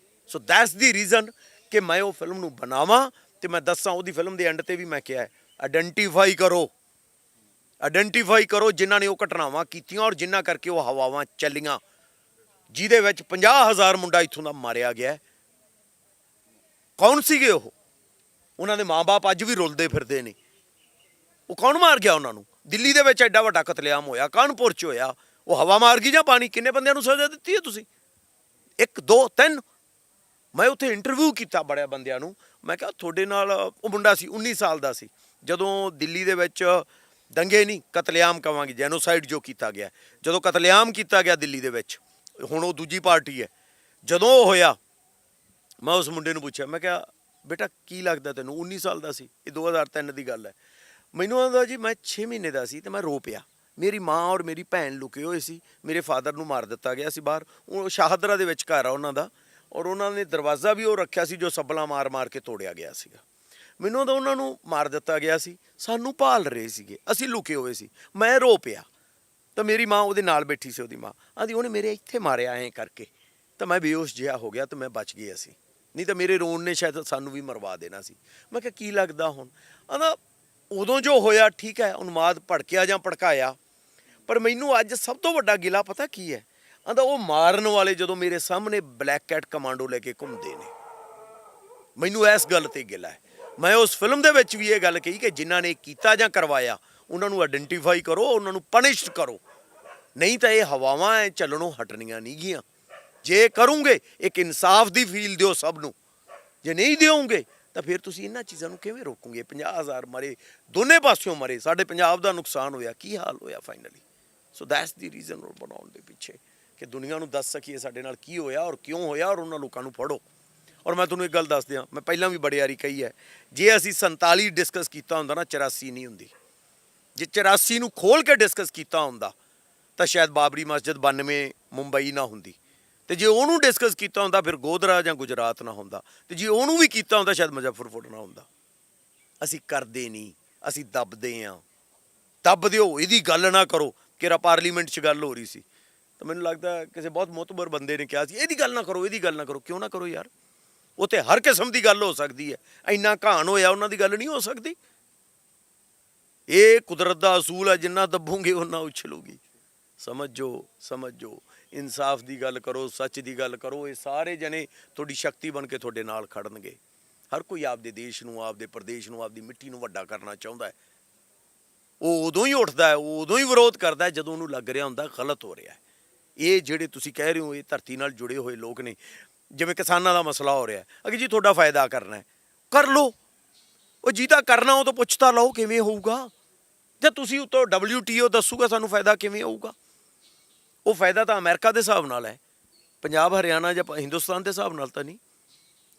ਸੋ ਦੈਟਸ ਦੀ ਰੀਜ਼ਨ ਕਿ ਮੈਂ ਉਹ ਫਿਲਮ ਨੂੰ ਬਣਾਵਾਂ ਤੇ ਮੈਂ ਦੱਸਾਂ। ਉਹਦੀ ਫਿਲਮ ਦੇ ਐਂਡ ਤੇ ਵੀ ਮੈਂ ਕਿਹਾ ਹੈ, ਆਇਡੈਂਟੀਫਾਈ ਕਰੋ ਜਿਨ੍ਹਾਂ ਨੇ ਉਹ ਘਟਨਾਵਾਂ ਕੀਤੀਆਂ ਔਰ ਜਿਨ੍ਹਾਂ ਕਰਕੇ ਉਹ ਹਵਾਵਾਂ ਚੱਲੀਆਂ, ਜਿਹਦੇ ਵਿੱਚ 50,000 ਮੁੰਡਾ ਇੱਥੋਂ ਦਾ ਮਾਰਿਆ ਗਿਆ। ਕੌਣ ਸੀਗੇ ਉਹ? ਉਹਨਾਂ ਦੇ ਮਾਂ-ਬਾਪ ਅੱਜ ਵੀ ਰੁਲਦੇ ਫਿਰਦੇ ਨੇ। ਉਹ ਕੌਣ ਮਾਰ ਗਿਆ ਉਹਨਾਂ ਨੂੰ? ਦਿੱਲੀ ਦੇ ਵਿੱਚ ਐਡਾ ਵੱਡਾ ਕਤਲੇਆਮ ਹੋਇਆ, ਕਾਨਪੁਰ 'ਚ ਹੋਇਆ, ਉਹ ਹਵਾ ਮਾਰ ਗਈ ਜਾਂ ਪਾਣੀ? ਕਿੰਨੇ ਬੰਦਿਆਂ ਨੂੰ ਸਜ਼ਾ ਦਿੱਤੀ ਹੈ ਤੁਸੀਂ? 1 2 3? ਮੈਂ ਉੱਥੇ ਇੰਟਰਵਿਊ ਕੀਤਾ ਬੜਿਆਂ ਬੰਦਿਆਂ ਨੂੰ। ਮੈਂ ਕਿਹਾ ਤੁਹਾਡੇ ਨਾਲ, ਉਹ ਮੁੰਡਾ ਸੀ 19 ਸਾਲ ਦਾ ਸੀ ਜਦੋਂ ਦਿੱਲੀ ਦੇ ਵਿੱਚ ਦੰਗੇ ਨਹੀਂ, ਕਤਲੇਆਮ ਕਵਾਂਗੇ, ਜੈਨੋਸਾਈਡ ਜੋ ਕੀਤਾ ਗਿਆ, ਜਦੋਂ ਕਤਲੇਆਮ ਕੀਤਾ ਗਿਆ ਦਿੱਲੀ ਦੇ ਵਿੱਚ, ਹੁਣ ਉਹ ਦੂਜੀ ਪਾਰਟੀ ਹੈ। ਜਦੋਂ ਉਹ ਹੋਇਆ ਮੈਂ ਉਸ ਮੁੰਡੇ ਨੂੰ ਪੁੱਛਿਆ, ਮੈਂ ਕਿਹਾ ਬੇਟਾ ਕੀ ਲੱਗਦਾ ਤੈਨੂੰ? 19 ਸਾਲ ਦਾ ਸੀ, ਇਹ 2003 ਦੀ ਗੱਲ ਹੈ। ਮੈਨੂੰ ਆਉਂਦਾ ਜੀ ਮੈਂ 6 ਮਹੀਨੇ ਦਾ ਸੀ ਤੇ ਮੈਂ ਰੋ ਪਿਆ। ਮੇਰੀ ਮਾਂ ਔਰ ਮੇਰੀ ਭੈਣ ਲੁਕੇ ਹੋਏ ਸੀ, ਮੇਰੇ ਫਾਦਰ ਨੂੰ ਮਾਰ ਦਿੱਤਾ ਗਿਆ ਸੀ ਬਾਹਰ, ਉਹ ਸ਼ਾਹਦਰਾ ਦੇ ਵਿੱਚ ਘਰ ਆ ਉਹਨਾਂ ਦਾ, ਔਰ ਉਹਨਾਂ ਨੇ ਦਰਵਾਜ਼ਾ ਵੀ ਉਹ ਰੱਖਿਆ ਸੀ ਜੋ ਸੱਬਲਾਂ ਮਾਰ ਕੇ ਤੋੜਿਆ ਗਿਆ ਸੀਗਾ। ਮੈਨੂੰ ਤਾਂ ਉਹਨਾਂ ਨੂੰ ਮਾਰ ਦਿੱਤਾ ਗਿਆ ਸੀ, ਸਾਨੂੰ ਭਾਲ ਰਹੇ ਸੀਗੇ, ਅਸੀਂ ਲੁਕੇ ਹੋਏ ਸੀ। ਮੈਂ ਰੋ ਪਿਆ ਤਾਂ ਮੇਰੀ ਮਾਂ ਉਹਦੇ ਨਾਲ ਬੈਠੀ ਸੀ, ਉਹਦੀ ਮਾਂ ਆਂਦੀ ਉਹਨੇ ਮੇਰੇ ਇੱਥੇ ਮਾਰਿਆ ਐਂ ਕਰਕੇ। ਤਾਂ ਮੈਂ ਬੇਹੋਸ਼ ਜਿਹਾ ਹੋ ਗਿਆ ਤੇ ਮੈਂ ਬਚ ਗਿਆ ਸੀ, ਨਹੀਂ ਤਾਂ ਮੇਰੇ ਰੋਣ ਨੇ ਸ਼ਾਇਦ ਸਾਨੂੰ ਵੀ ਮਰਵਾ ਦੇਣਾ ਸੀ। ਮੈਂ ਕਿਹਾ ਕੀ ਲੱਗਦਾ ਹੁਣ? ਆਂਦਾ ਉਦੋਂ ਜੋ ਹੋਇਆ ਠੀਕ ਹੈ, ਉਨਮਾਦ ਭੜਕਿਆ ਜਾਂ ਭੜਕਾਇਆ, ਪਰ ਮੈਨੂੰ ਅੱਜ ਸਭ ਤੋਂ ਵੱਡਾ ਗਿਲਾ ਪਤਾ ਕੀ ਹੈ? ਆਂਦਾ ਉਹ ਮਾਰਨ ਵਾਲੇ ਜਦੋਂ ਮੇਰੇ ਸਾਹਮਣੇ ਬਲੈਕ ਕੈਟ ਕਮਾਂਡੋ ਲੈ ਕੇ ਘੁੰਮਦੇ ਨੇ, ਮੈਨੂੰ ਇਸ ਗੱਲ ਤੇ ਗਿਲਾ ਹੈ। ਮੈਂ ਉਸ ਫਿਲਮ ਦੇ ਵਿੱਚ ਵੀ ਇਹ ਗੱਲ ਕਹੀ ਕਿ ਜਿਨ੍ਹਾਂ ਨੇ ਕੀਤਾ ਜਾਂ ਕਰਵਾਇਆ ਉਹਨਾਂ ਨੂੰ ਆਇਡੈਂਟੀਫਾਈ ਕਰੋ, ਉਹਨਾਂ ਨੂੰ ਪਨਿਸ਼ ਕਰੋ, ਨਹੀਂ ਤਾਂ ਇਹ ਹਵਾਵਾਂ ਐ ਚੱਲਣੋਂ ਹਟਣੀਆਂ ਨਹੀਂ ਗੀਆਂ। ਜੇ ਕਰੋਗੇ ਇੱਕ ਇਨਸਾਫ ਦੀ ਫੀਲ ਦਿਓ ਸਭ ਨੂੰ, ਜੇ ਨਹੀਂ ਦਿਓਗੇ ਤਾਂ ਫਿਰ ਤੁਸੀਂ ਇਹਨਾਂ ਚੀਜ਼ਾਂ ਨੂੰ ਕਿਵੇਂ ਰੋਕੋਗੇ? 50,000 ਮਰੇ, ਦੋਨੇ ਪਾਸਿਓਂ ਮਰੇ, ਸਾਡੇ ਪੰਜਾਬ ਦਾ ਨੁਕਸਾਨ ਹੋਇਆ, ਕੀ ਹਾਲ ਹੋਇਆ finally. So that's the reason ਉਹ ਬਣਾਉਣ ਦੇ ਪਿੱਛੇ, ਕਿ ਦੁਨੀਆ ਨੂੰ ਦੱਸ ਸਕੀਏ ਸਾਡੇ ਨਾਲ ਕੀ ਹੋਇਆ ਔਰ ਕਿਉਂ ਹੋਇਆ, ਔਰ ਉਹਨਾਂ ਲੋਕਾਂ ਨੂੰ ਫੜੋ। ਔਰ ਮੈਂ ਤੁਹਾਨੂੰ ਇੱਕ ਗੱਲ ਦੱਸ ਦਿਆਂ, ਮੈਂ ਪਹਿਲਾਂ ਵੀ ਬੜੇ ਵਾਰੀ ਕਹੀ ਹੈ, ਜੇ ਅਸੀਂ 47 ਡਿਸਕਸ ਕੀਤਾ ਹੁੰਦਾ ਨਾ, 84 ਨਹੀਂ ਹੁੰਦੀ। ਜੇ 84 ਨੂੰ ਖੋਲ ਕੇ ਡਿਸਕਸ ਕੀਤਾ ਹੁੰਦਾ ਤਾਂ ਸ਼ਾਇਦ ਬਾਬਰੀ ਮਸਜਿਦ 92 ਮੁੰਬਈ ਨਾ ਹੁੰਦੀ, ਤੇ ਜੇ ਉਹਨੂੰ ਡਿਸਕਸ ਕੀਤਾ ਹੁੰਦਾ ਫਿਰ ਗੋਧਰਾ ਜਾਂ ਗੁਜਰਾਤ ਨਾ ਹੁੰਦਾ, ਤੇ ਜੇ ਉਹਨੂੰ ਵੀ ਕੀਤਾ ਹੁੰਦਾ ਸ਼ਾਇਦ ਮੁਜ਼ੱਫਰਪੁਰ ਨਾ ਹੁੰਦਾ। ਅਸੀਂ ਕਰਦੇ ਨਹੀਂ, ਅਸੀਂ ਦੱਬਦੇ ਹਾਂ। ਦੱਬ ਦਿਓ, ਇਹਦੀ ਗੱਲ ਨਾ ਕਰੋ। ਕਿਹੜਾ ਪਾਰਲੀਮੈਂਟ 'ਚ ਗੱਲ ਹੋ ਰਹੀ ਸੀ ਤਾਂ ਮੈਨੂੰ ਲੱਗਦਾ ਕਿਸੇ ਬਹੁਤ ਮੁਤਬਰ ਬੰਦੇ ਨੇ ਕਿਹਾ ਸੀ ਇਹਦੀ ਗੱਲ ਨਾ ਕਰੋ, ਇਹਦੀ ਗੱਲ ਨਾ ਕਰੋ। ਕਿਉਂ ਨਾ ਕਰੋ ਯਾਰ? ਉਹ ਤੇ ਹਰ ਕਿਸਮ ਦੀ ਗੱਲ ਹੋ ਸਕਦੀ ਹੈ। ਇੰਨਾ ਘਾਣ ਹੋਇਆ, ਉਹਨਾਂ ਦੀ ਗੱਲ ਨਹੀਂ ਹੋ ਸਕਦੀ? ਇਹ ਕੁਦਰਤ ਦਾ ਅਸੂਲ ਹੈ, ਜਿੰਨਾ ਦੱਬੋਗੇ ਉਹਨਾਂ ਉਛਲੂਗੀ। ਸਮਝੋ, ਇਨਸਾਫ ਦੀ ਗੱਲ ਕਰੋ, ਸੱਚ ਦੀ ਗੱਲ ਕਰੋ। ਇਹ ਸਾਰੇ ਜਣੇ ਤੁਹਾਡੀ ਸ਼ਕਤੀ ਬਣ ਕੇ ਤੁਹਾਡੇ ਨਾਲ ਖੜਨਗੇ। ਹਰ ਕੋਈ ਆਪਦੇ ਦੇਸ਼ ਨੂੰ, ਆਪਦੇ ਪ੍ਰਦੇਸ਼ ਨੂੰ, ਆਪਦੀ ਮਿੱਟੀ ਨੂੰ ਵੱਡਾ ਕਰਨਾ ਚਾਹੁੰਦਾ ਹੈ। ਉਹ ਉਦੋਂ ਹੀ ਉੱਠਦਾ ਹੈ, ਉਹ ਉਦੋਂ ਹੀ ਵਿਰੋਧ ਕਰਦਾ ਹੈ ਜਦੋਂ ਉਹਨੂੰ ਲੱਗ ਰਿਹਾ ਹੁੰਦਾ ਗਲਤ ਹੋ ਰਿਹਾ ਹੈ। ਇਹ ਜਿਹੜੇ ਤੁਸੀਂ ਕਹਿ ਰਹੇ ਹੋ, ਇਹ ਧਰਤੀ ਨਾਲ ਜੁੜੇ ਹੋਏ ਲੋਕ ਨੇ। ਜਿਵੇਂ ਕਿਸਾਨਾਂ ਦਾ ਮਸਲਾ ਹੋ ਰਿਹਾ, ਅਗੇ ਜੀ ਤੁਹਾਡਾ ਫਾਇਦਾ ਕਰਨਾ ਹੈ, ਕਰ ਲਓ। ਉਹ ਜਿਹਦਾ ਕਰਨਾ ਉਹ ਤੋਂ ਪੁੱਛ ਤਾਂ ਲਓ ਕਿਵੇਂ ਹੋਊਗਾ। ਜੇ ਤੁਸੀਂ ਉੱਤੋਂ WTO ਦੱਸੂਗਾ ਸਾਨੂੰ ਫਾਇਦਾ ਕਿਵੇਂ ਹੋਊਗਾ? ਉਹ ਫਾਇਦਾ ਤਾਂ ਅਮਰੀਕਾ ਦੇ ਹਿਸਾਬ ਨਾਲ ਹੈ, ਪੰਜਾਬ ਹਰਿਆਣਾ ਜਾਂ ਹਿੰਦੁਸਤਾਨ ਦੇ ਹਿਸਾਬ ਨਾਲ ਤਾਂ ਨਹੀਂ।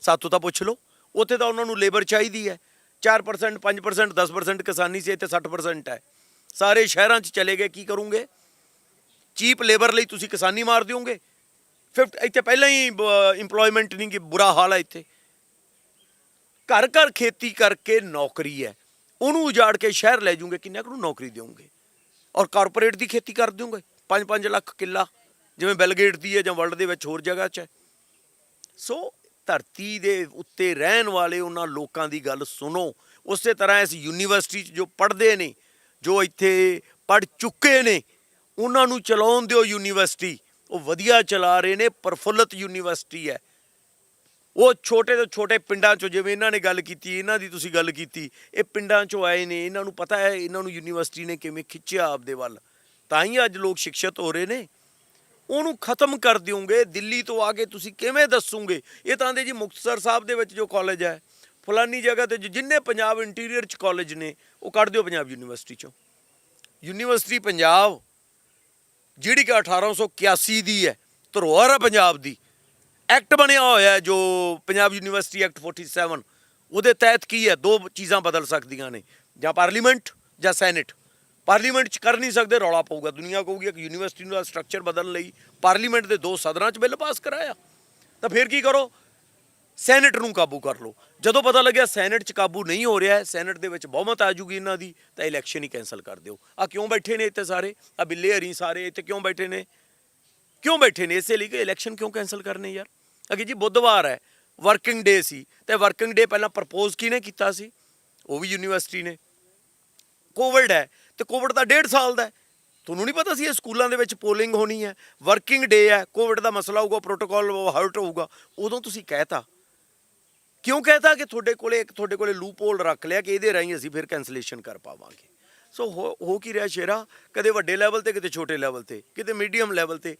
ਸਾਤੋਂ ਤਾਂ ਪੁੱਛ ਲਓ, ਉੱਥੇ ਤਾਂ ਉਹਨਾਂ ਨੂੰ ਲੇਬਰ ਚਾਹੀਦੀ ਹੈ। 4% 5% 10% ਕਿਸਾਨੀ ਸੀ, ਇੱਥੇ 60% ਹੈ। ਸਾਰੇ ਸ਼ਹਿਰਾਂ 'ਚ ਚਲੇ ਗਏ, ਕੀ ਕਰੋਗੇ? ਚੀਪ ਲੇਬਰ ਲਈ ਤੁਸੀਂ ਕਿਸਾਨੀ ਮਾਰ ਦਿਓਗੇ। ਇੱਥੇ ਪਹਿਲਾਂ ਹੀ ਇੰਪਲੋਇਮੈਂਟ ਨਹੀਂ, ਕਿ ਬੁਰਾ ਹਾਲ ਹੈ ਇੱਥੇ। ਘਰ ਘਰ ਖੇਤੀ ਕਰਕੇ ਨੌਕਰੀ ਹੈ, ਉਹਨੂੰ ਉਜਾੜ ਕੇ ਸ਼ਹਿਰ ਲੈ ਜੂਗੇ, ਕਿੰਨਾ ਕੁ ਨੂੰ ਨੌਕਰੀ ਦਿਓਗੇ? ਔਰ ਕਾਰਪੋਰੇਟ ਦੀ ਖੇਤੀ ਕਰ ਦਿਓਗੇ 5-5 ਲੱਖ ਕਿੱਲਾ, ਜਿਵੇਂ ਬਿਲਗੇਟ ਦੀ ਹੈ ਜਾਂ ਵਰਲਡ ਦੇ ਵਿੱਚ ਹੋਰ ਜਗ੍ਹਾ 'ਚ ਹੈ। ਸੋ ਧਰਤੀ ਦੇ ਉੱਤੇ ਰਹਿਣ ਵਾਲੇ ਉਹਨਾਂ ਲੋਕਾਂ ਦੀ ਗੱਲ ਸੁਣੋ। ਉਸੇ ਤਰ੍ਹਾਂ ਇਸ ਯੂਨੀਵਰਸਿਟੀ 'ਚ ਜੋ ਪੜ੍ਹਦੇ ਨੇ, ਜੋ ਇੱਥੇ ਪੜ੍ਹ ਚੁੱਕੇ ਨੇ, ਉਹਨਾਂ ਨੂੰ ਚਲਾਉਣ ਦਿਓ ਯੂਨੀਵਰਸਿਟੀ। ਉਹ ਵਧੀਆ ਚਲਾ ਰਹੇ ਨੇ, ਪ੍ਰਫੁੱਲਤ ਯੂਨੀਵਰਸਿਟੀ ਹੈ। ਉਹ ਛੋਟੇ ਤੋਂ ਛੋਟੇ ਪਿੰਡਾਂ 'ਚੋਂ, ਜਿਵੇਂ ਇਹਨਾਂ ਨੇ ਗੱਲ ਕੀਤੀ, ਇਹਨਾਂ ਦੀ ਤੁਸੀਂ ਗੱਲ ਕੀਤੀ, ਇਹ ਪਿੰਡਾਂ 'ਚੋਂ ਆਏ ਨੇ, ਇਹਨਾਂ ਨੂੰ ਪਤਾ ਹੈ ਇਹਨਾਂ ਨੂੰ ਯੂਨੀਵਰਸਿਟੀ ਨੇ ਕਿਵੇਂ ਖਿੱਚਿਆ ਆਪਦੇ ਵੱਲ, ਤਾਂ ਹੀ ਅੱਜ ਲੋਕ ਸ਼ਿਕਸ਼ਿਤ ਹੋ ਰਹੇ ਨੇ। ਉਹਨੂੰ ਖਤਮ ਕਰ ਦਿਓਗੇ। ਦਿੱਲੀ ਤੋਂ ਆ ਕੇ ਤੁਸੀਂ ਕਿਵੇਂ ਦੱਸੋਗੇ? ਇਹ ਤਾਂ ਦੇ ਜੀ ਮੁਕਤਸਰ ਸਾਹਿਬ ਦੇ ਵਿੱਚ ਜੋ ਕਾਲਜ ਹੈ, ਫਲਾਨੀ ਜਗ੍ਹਾ ਤੇ ਜਿੰਨੇ ਪੰਜਾਬ ਇੰਟੀਰੀਅਰ 'ਚ ਕਾਲਜ ਨੇ, ਉਹ ਕੱਢ ਦਿਓ ਪੰਜਾਬ ਯੂਨੀਵਰਸਿਟੀ 'ਚੋਂ। ਯੂਨੀਵਰਸਿਟੀ ਪੰਜਾਬ ਜਿਹੜੀ ਕਿ 1881 ਦੀ ਹੈ, ਧਰੋਹਰ ਹੈ ਪੰਜਾਬ ਦੀ। ਐਕਟ ਬਣਿਆ ਹੋਇਆ ਹੈ ਜੋ ਪੰਜਾਬ ਯੂਨੀਵਰਸਿਟੀ ਐਕਟ 47, ਉਹਦੇ ਤਹਿਤ ਕੀ ਹੈ? 2 ਚੀਜ਼ਾਂ ਬਦਲ ਸਕਦੀਆਂ ਨੇ, ਜਾਂ ਪਾਰਲੀਮੈਂਟ ਜਾਂ ਸੈਨੇਟ। ਪਾਰਲੀਮੈਂਟ 'ਚ ਕਰ ਨਹੀਂ ਸਕਦੇ, ਰੌਲਾ ਪਊਗਾ, ਦੁਨੀਆ ਕਹੂਗੀ ਕਿ ਯੂਨੀਵਰਸਿਟੀ ਦਾ ਸਟਰਕਚਰ ਬਦਲਣ ਲਈ ਪਾਰਲੀਮੈਂਟ ਦੇ 2 ਸਦਨਾਂ 'ਚ ਬਿੱਲ ਪਾਸ ਕਰਾਇਆ। ਤਾਂ ਫਿਰ ਕੀ ਕਰੋ? ਸੈਨੇਟ ਨੂੰ ਕਾਬੂ ਕਰ ਲਓ। ਜਦੋਂ ਪਤਾ ਲੱਗਿਆ ਸੈਨੇਟ 'ਚ ਕਾਬੂ ਨਹੀਂ ਹੋ ਰਿਹਾ, ਸੈਨੇਟ ਦੇ ਵਿੱਚ ਬਹੁਮਤ ਆ ਜੂਗੀ ਇਹਨਾਂ ਦੀ, ਤਾਂ ਇਲੈਕਸ਼ਨ ਹੀ ਕੈਂਸਲ ਕਰ ਦਿਓ। ਆ ਕਿਉਂ ਬੈਠੇ ਨੇ ਇੱਥੇ ਸਾਰੇ? ਆ ਬਿੱਲੇ ਹਰੀ ਸਾਰੇ ਇੱਥੇ ਕਿਉਂ ਬੈਠੇ ਨੇ? ਕਿਉਂ ਬੈਠੇ ਨੇ? ਇਸੇ ਲਈ ਕਿ ਇਲੈਕਸ਼ਨ ਕਿਉਂ ਕੈਂਸਲ ਕਰਨੇ ਯਾਰ? ਅੱਗੇ ਜੀ ਬੁੱਧਵਾਰ ਹੈ, ਵਰਕਿੰਗ ਡੇ ਸੀ, ਤੇ ਵਰਕਿੰਗ ਡੇ ਪਹਿਲਾਂ ਪ੍ਰਪੋਜ਼ ਕਿਹਨੇ ਕੀਤਾ ਸੀ? ਉਹ ਵੀ ਯੂਨੀਵਰਸਿਟੀ ਨੇ। ਕੋਵਿਡ ਹੈ, ਤੇ ਕੋਵਿਡ ਤਾਂ 1.5 ਸਾਲ ਦਾ ਹੈ। ਤੁਹਾਨੂੰ ਨਹੀਂ ਪਤਾ ਸੀ ਇਹ ਸਕੂਲਾਂ ਦੇ ਵਿੱਚ ਪੋਲਿੰਗ ਹੋਣੀ ਹੈ? ਵਰਕਿੰਗ ਡੇ ਹੈ, ਕੋਵਿਡ ਦਾ ਮਸਲਾ ਹੋਊਗਾ, ਪ੍ਰੋਟੋਕਾਲ ਹਰਟ ਹੋਊਗਾ, ਉਦੋਂ ਤੁਸੀਂ ਕਹਿਤਾ। ਕਿਉਂ ਕਹਿਤਾ? ਕਿ ਤੁਹਾਡੇ ਕੋਲੇ ਲੂਪ ਹੋਲ ਰੱਖ ਲਿਆ ਕਿ ਇਹਦੇ ਰਾਹੀਂ ਅਸੀਂ ਫਿਰ ਕੈਂਸਲੇਸ਼ਨ ਕਰ ਪਾਵਾਂਗੇ। ਸੋ ਹੋ ਕੀ ਰਿਹਾ ਸ਼ੇਰਾ? ਕਦੇ ਵੱਡੇ ਲੈਵਲ ਤੇ, ਕਿਤੇ ਛੋਟੇ ਲੈਵਲ ਤੇ, ਕਿਤੇ ਮੀਡੀਅਮ ਲੈਵਲ ਤੇ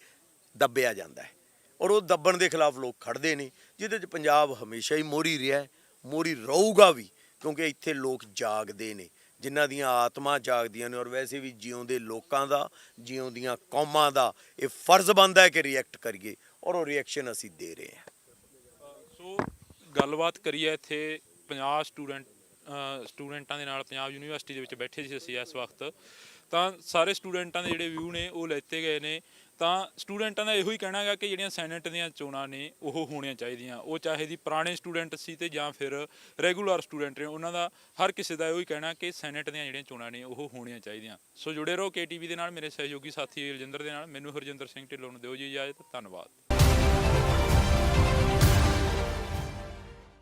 ਦੱਬਿਆ ਜਾਂਦਾ ਹੈ, ਔਰ ਉਹ ਦੱਬਣ ਦੇ ਖਿਲਾਫ ਲੋਕ ਖੜਦੇ ਨੇ, ਜਿਹਦੇ 'ਚ ਪੰਜਾਬ ਹਮੇਸ਼ਾ ਹੀ ਮੋਹਰੀ ਰਿਹਾ, ਮੋਹਰੀ ਰਹੂਗਾ ਵੀ, ਕਿਉਂਕਿ ਇੱਥੇ ਲੋਕ ਜਾਗਦੇ ਨੇ, ਜਿਨ੍ਹਾਂ ਦੀਆਂ ਆਤਮਾ ਜਾਗਦੀਆਂ ਨੇ। ਔਰ ਵੈਸੇ ਵੀ ਜਿਉਂਦੇ ਲੋਕਾਂ ਦਾ, ਜਿਉਂਦੀਆਂ ਕੌਮਾਂ ਦਾ ਇਹ ਫਰਜ਼ ਬਣਦਾ ਹੈ ਕਿ ਰਿਐਕਟ ਕਰੀਏ, ਔਰ ਉਹ ਰਿਐਕਸ਼ਨ ਅਸੀਂ ਦੇ ਰਹੇ ਹਾਂ। ਸੋ ਗੱਲਬਾਤ ਕਰੀਏ ਇੱਥੇ 50 ਸਟੂਡੈਂਟਾਂ ਦੇ ਨਾਲ ਪੰਜਾਬ ਯੂਨੀਵਰਸਿਟੀ ਦੇ ਵਿੱਚ ਬੈਠੇ ਸੀ ਅਸੀਂ ਇਸ ਵਕਤ। ਤਾਂ ਸਾਰੇ ਸਟੂਡੈਂਟਾਂ ਦੇ ਜਿਹੜੇ ਵਿਊ ਨੇ ਉਹ ਲੈਤੇ ਗਏ ਨੇ। ਤਾਂ ਸਟੂਡੈਂਟਾਂ ਦਾ ਇਹੋ ਹੀ ਕਹਿਣਾ ਹੈਗਾ ਕਿ ਜਿਹੜੀਆਂ ਸੈਨੇਟ ਦੀਆਂ ਚੋਣਾਂ ਨੇ ਉਹ ਹੋਣੀਆਂ ਚਾਹੀਦੀਆਂ। ਉਹ ਚਾਹੇ ਦੀ ਪੁਰਾਣੇ ਸਟੂਡੈਂਟ ਸੀ ਤੇ ਜਾਂ ਫਿਰ ਰੈਗੂਲਰ ਸਟੂਡੈਂਟ ਨੇ, ਉਹਨਾਂ ਦਾ ਹਰ ਕਿਸੇ ਦਾ ਇਹੋ ਹੀ ਕਹਿਣਾ ਕਿ ਸੈਨੇਟ ਦੀਆਂ ਜਿਹੜੀਆਂ ਚੋਣਾਂ ਨੇ ਉਹ ਹੋਣੀਆਂ ਚਾਹੀਦੀਆਂ। ਸੋ ਜੁੜੇ ਰਹੋ KTV ਦੇ ਨਾਲ, ਮੇਰੇ ਸਹਿਯੋਗੀ ਸਾਥੀ ਰਜਿੰਦਰ ਦੇ ਨਾਲ। ਮੈਨੂੰ ਹਰਜਿੰਦਰ ਸਿੰਘ ਢਿੱਲੋਂ ਨੂੰ ਦਿਓ ਜੀ ਇਜਾਜ਼ਤ। ਧੰਨਵਾਦ।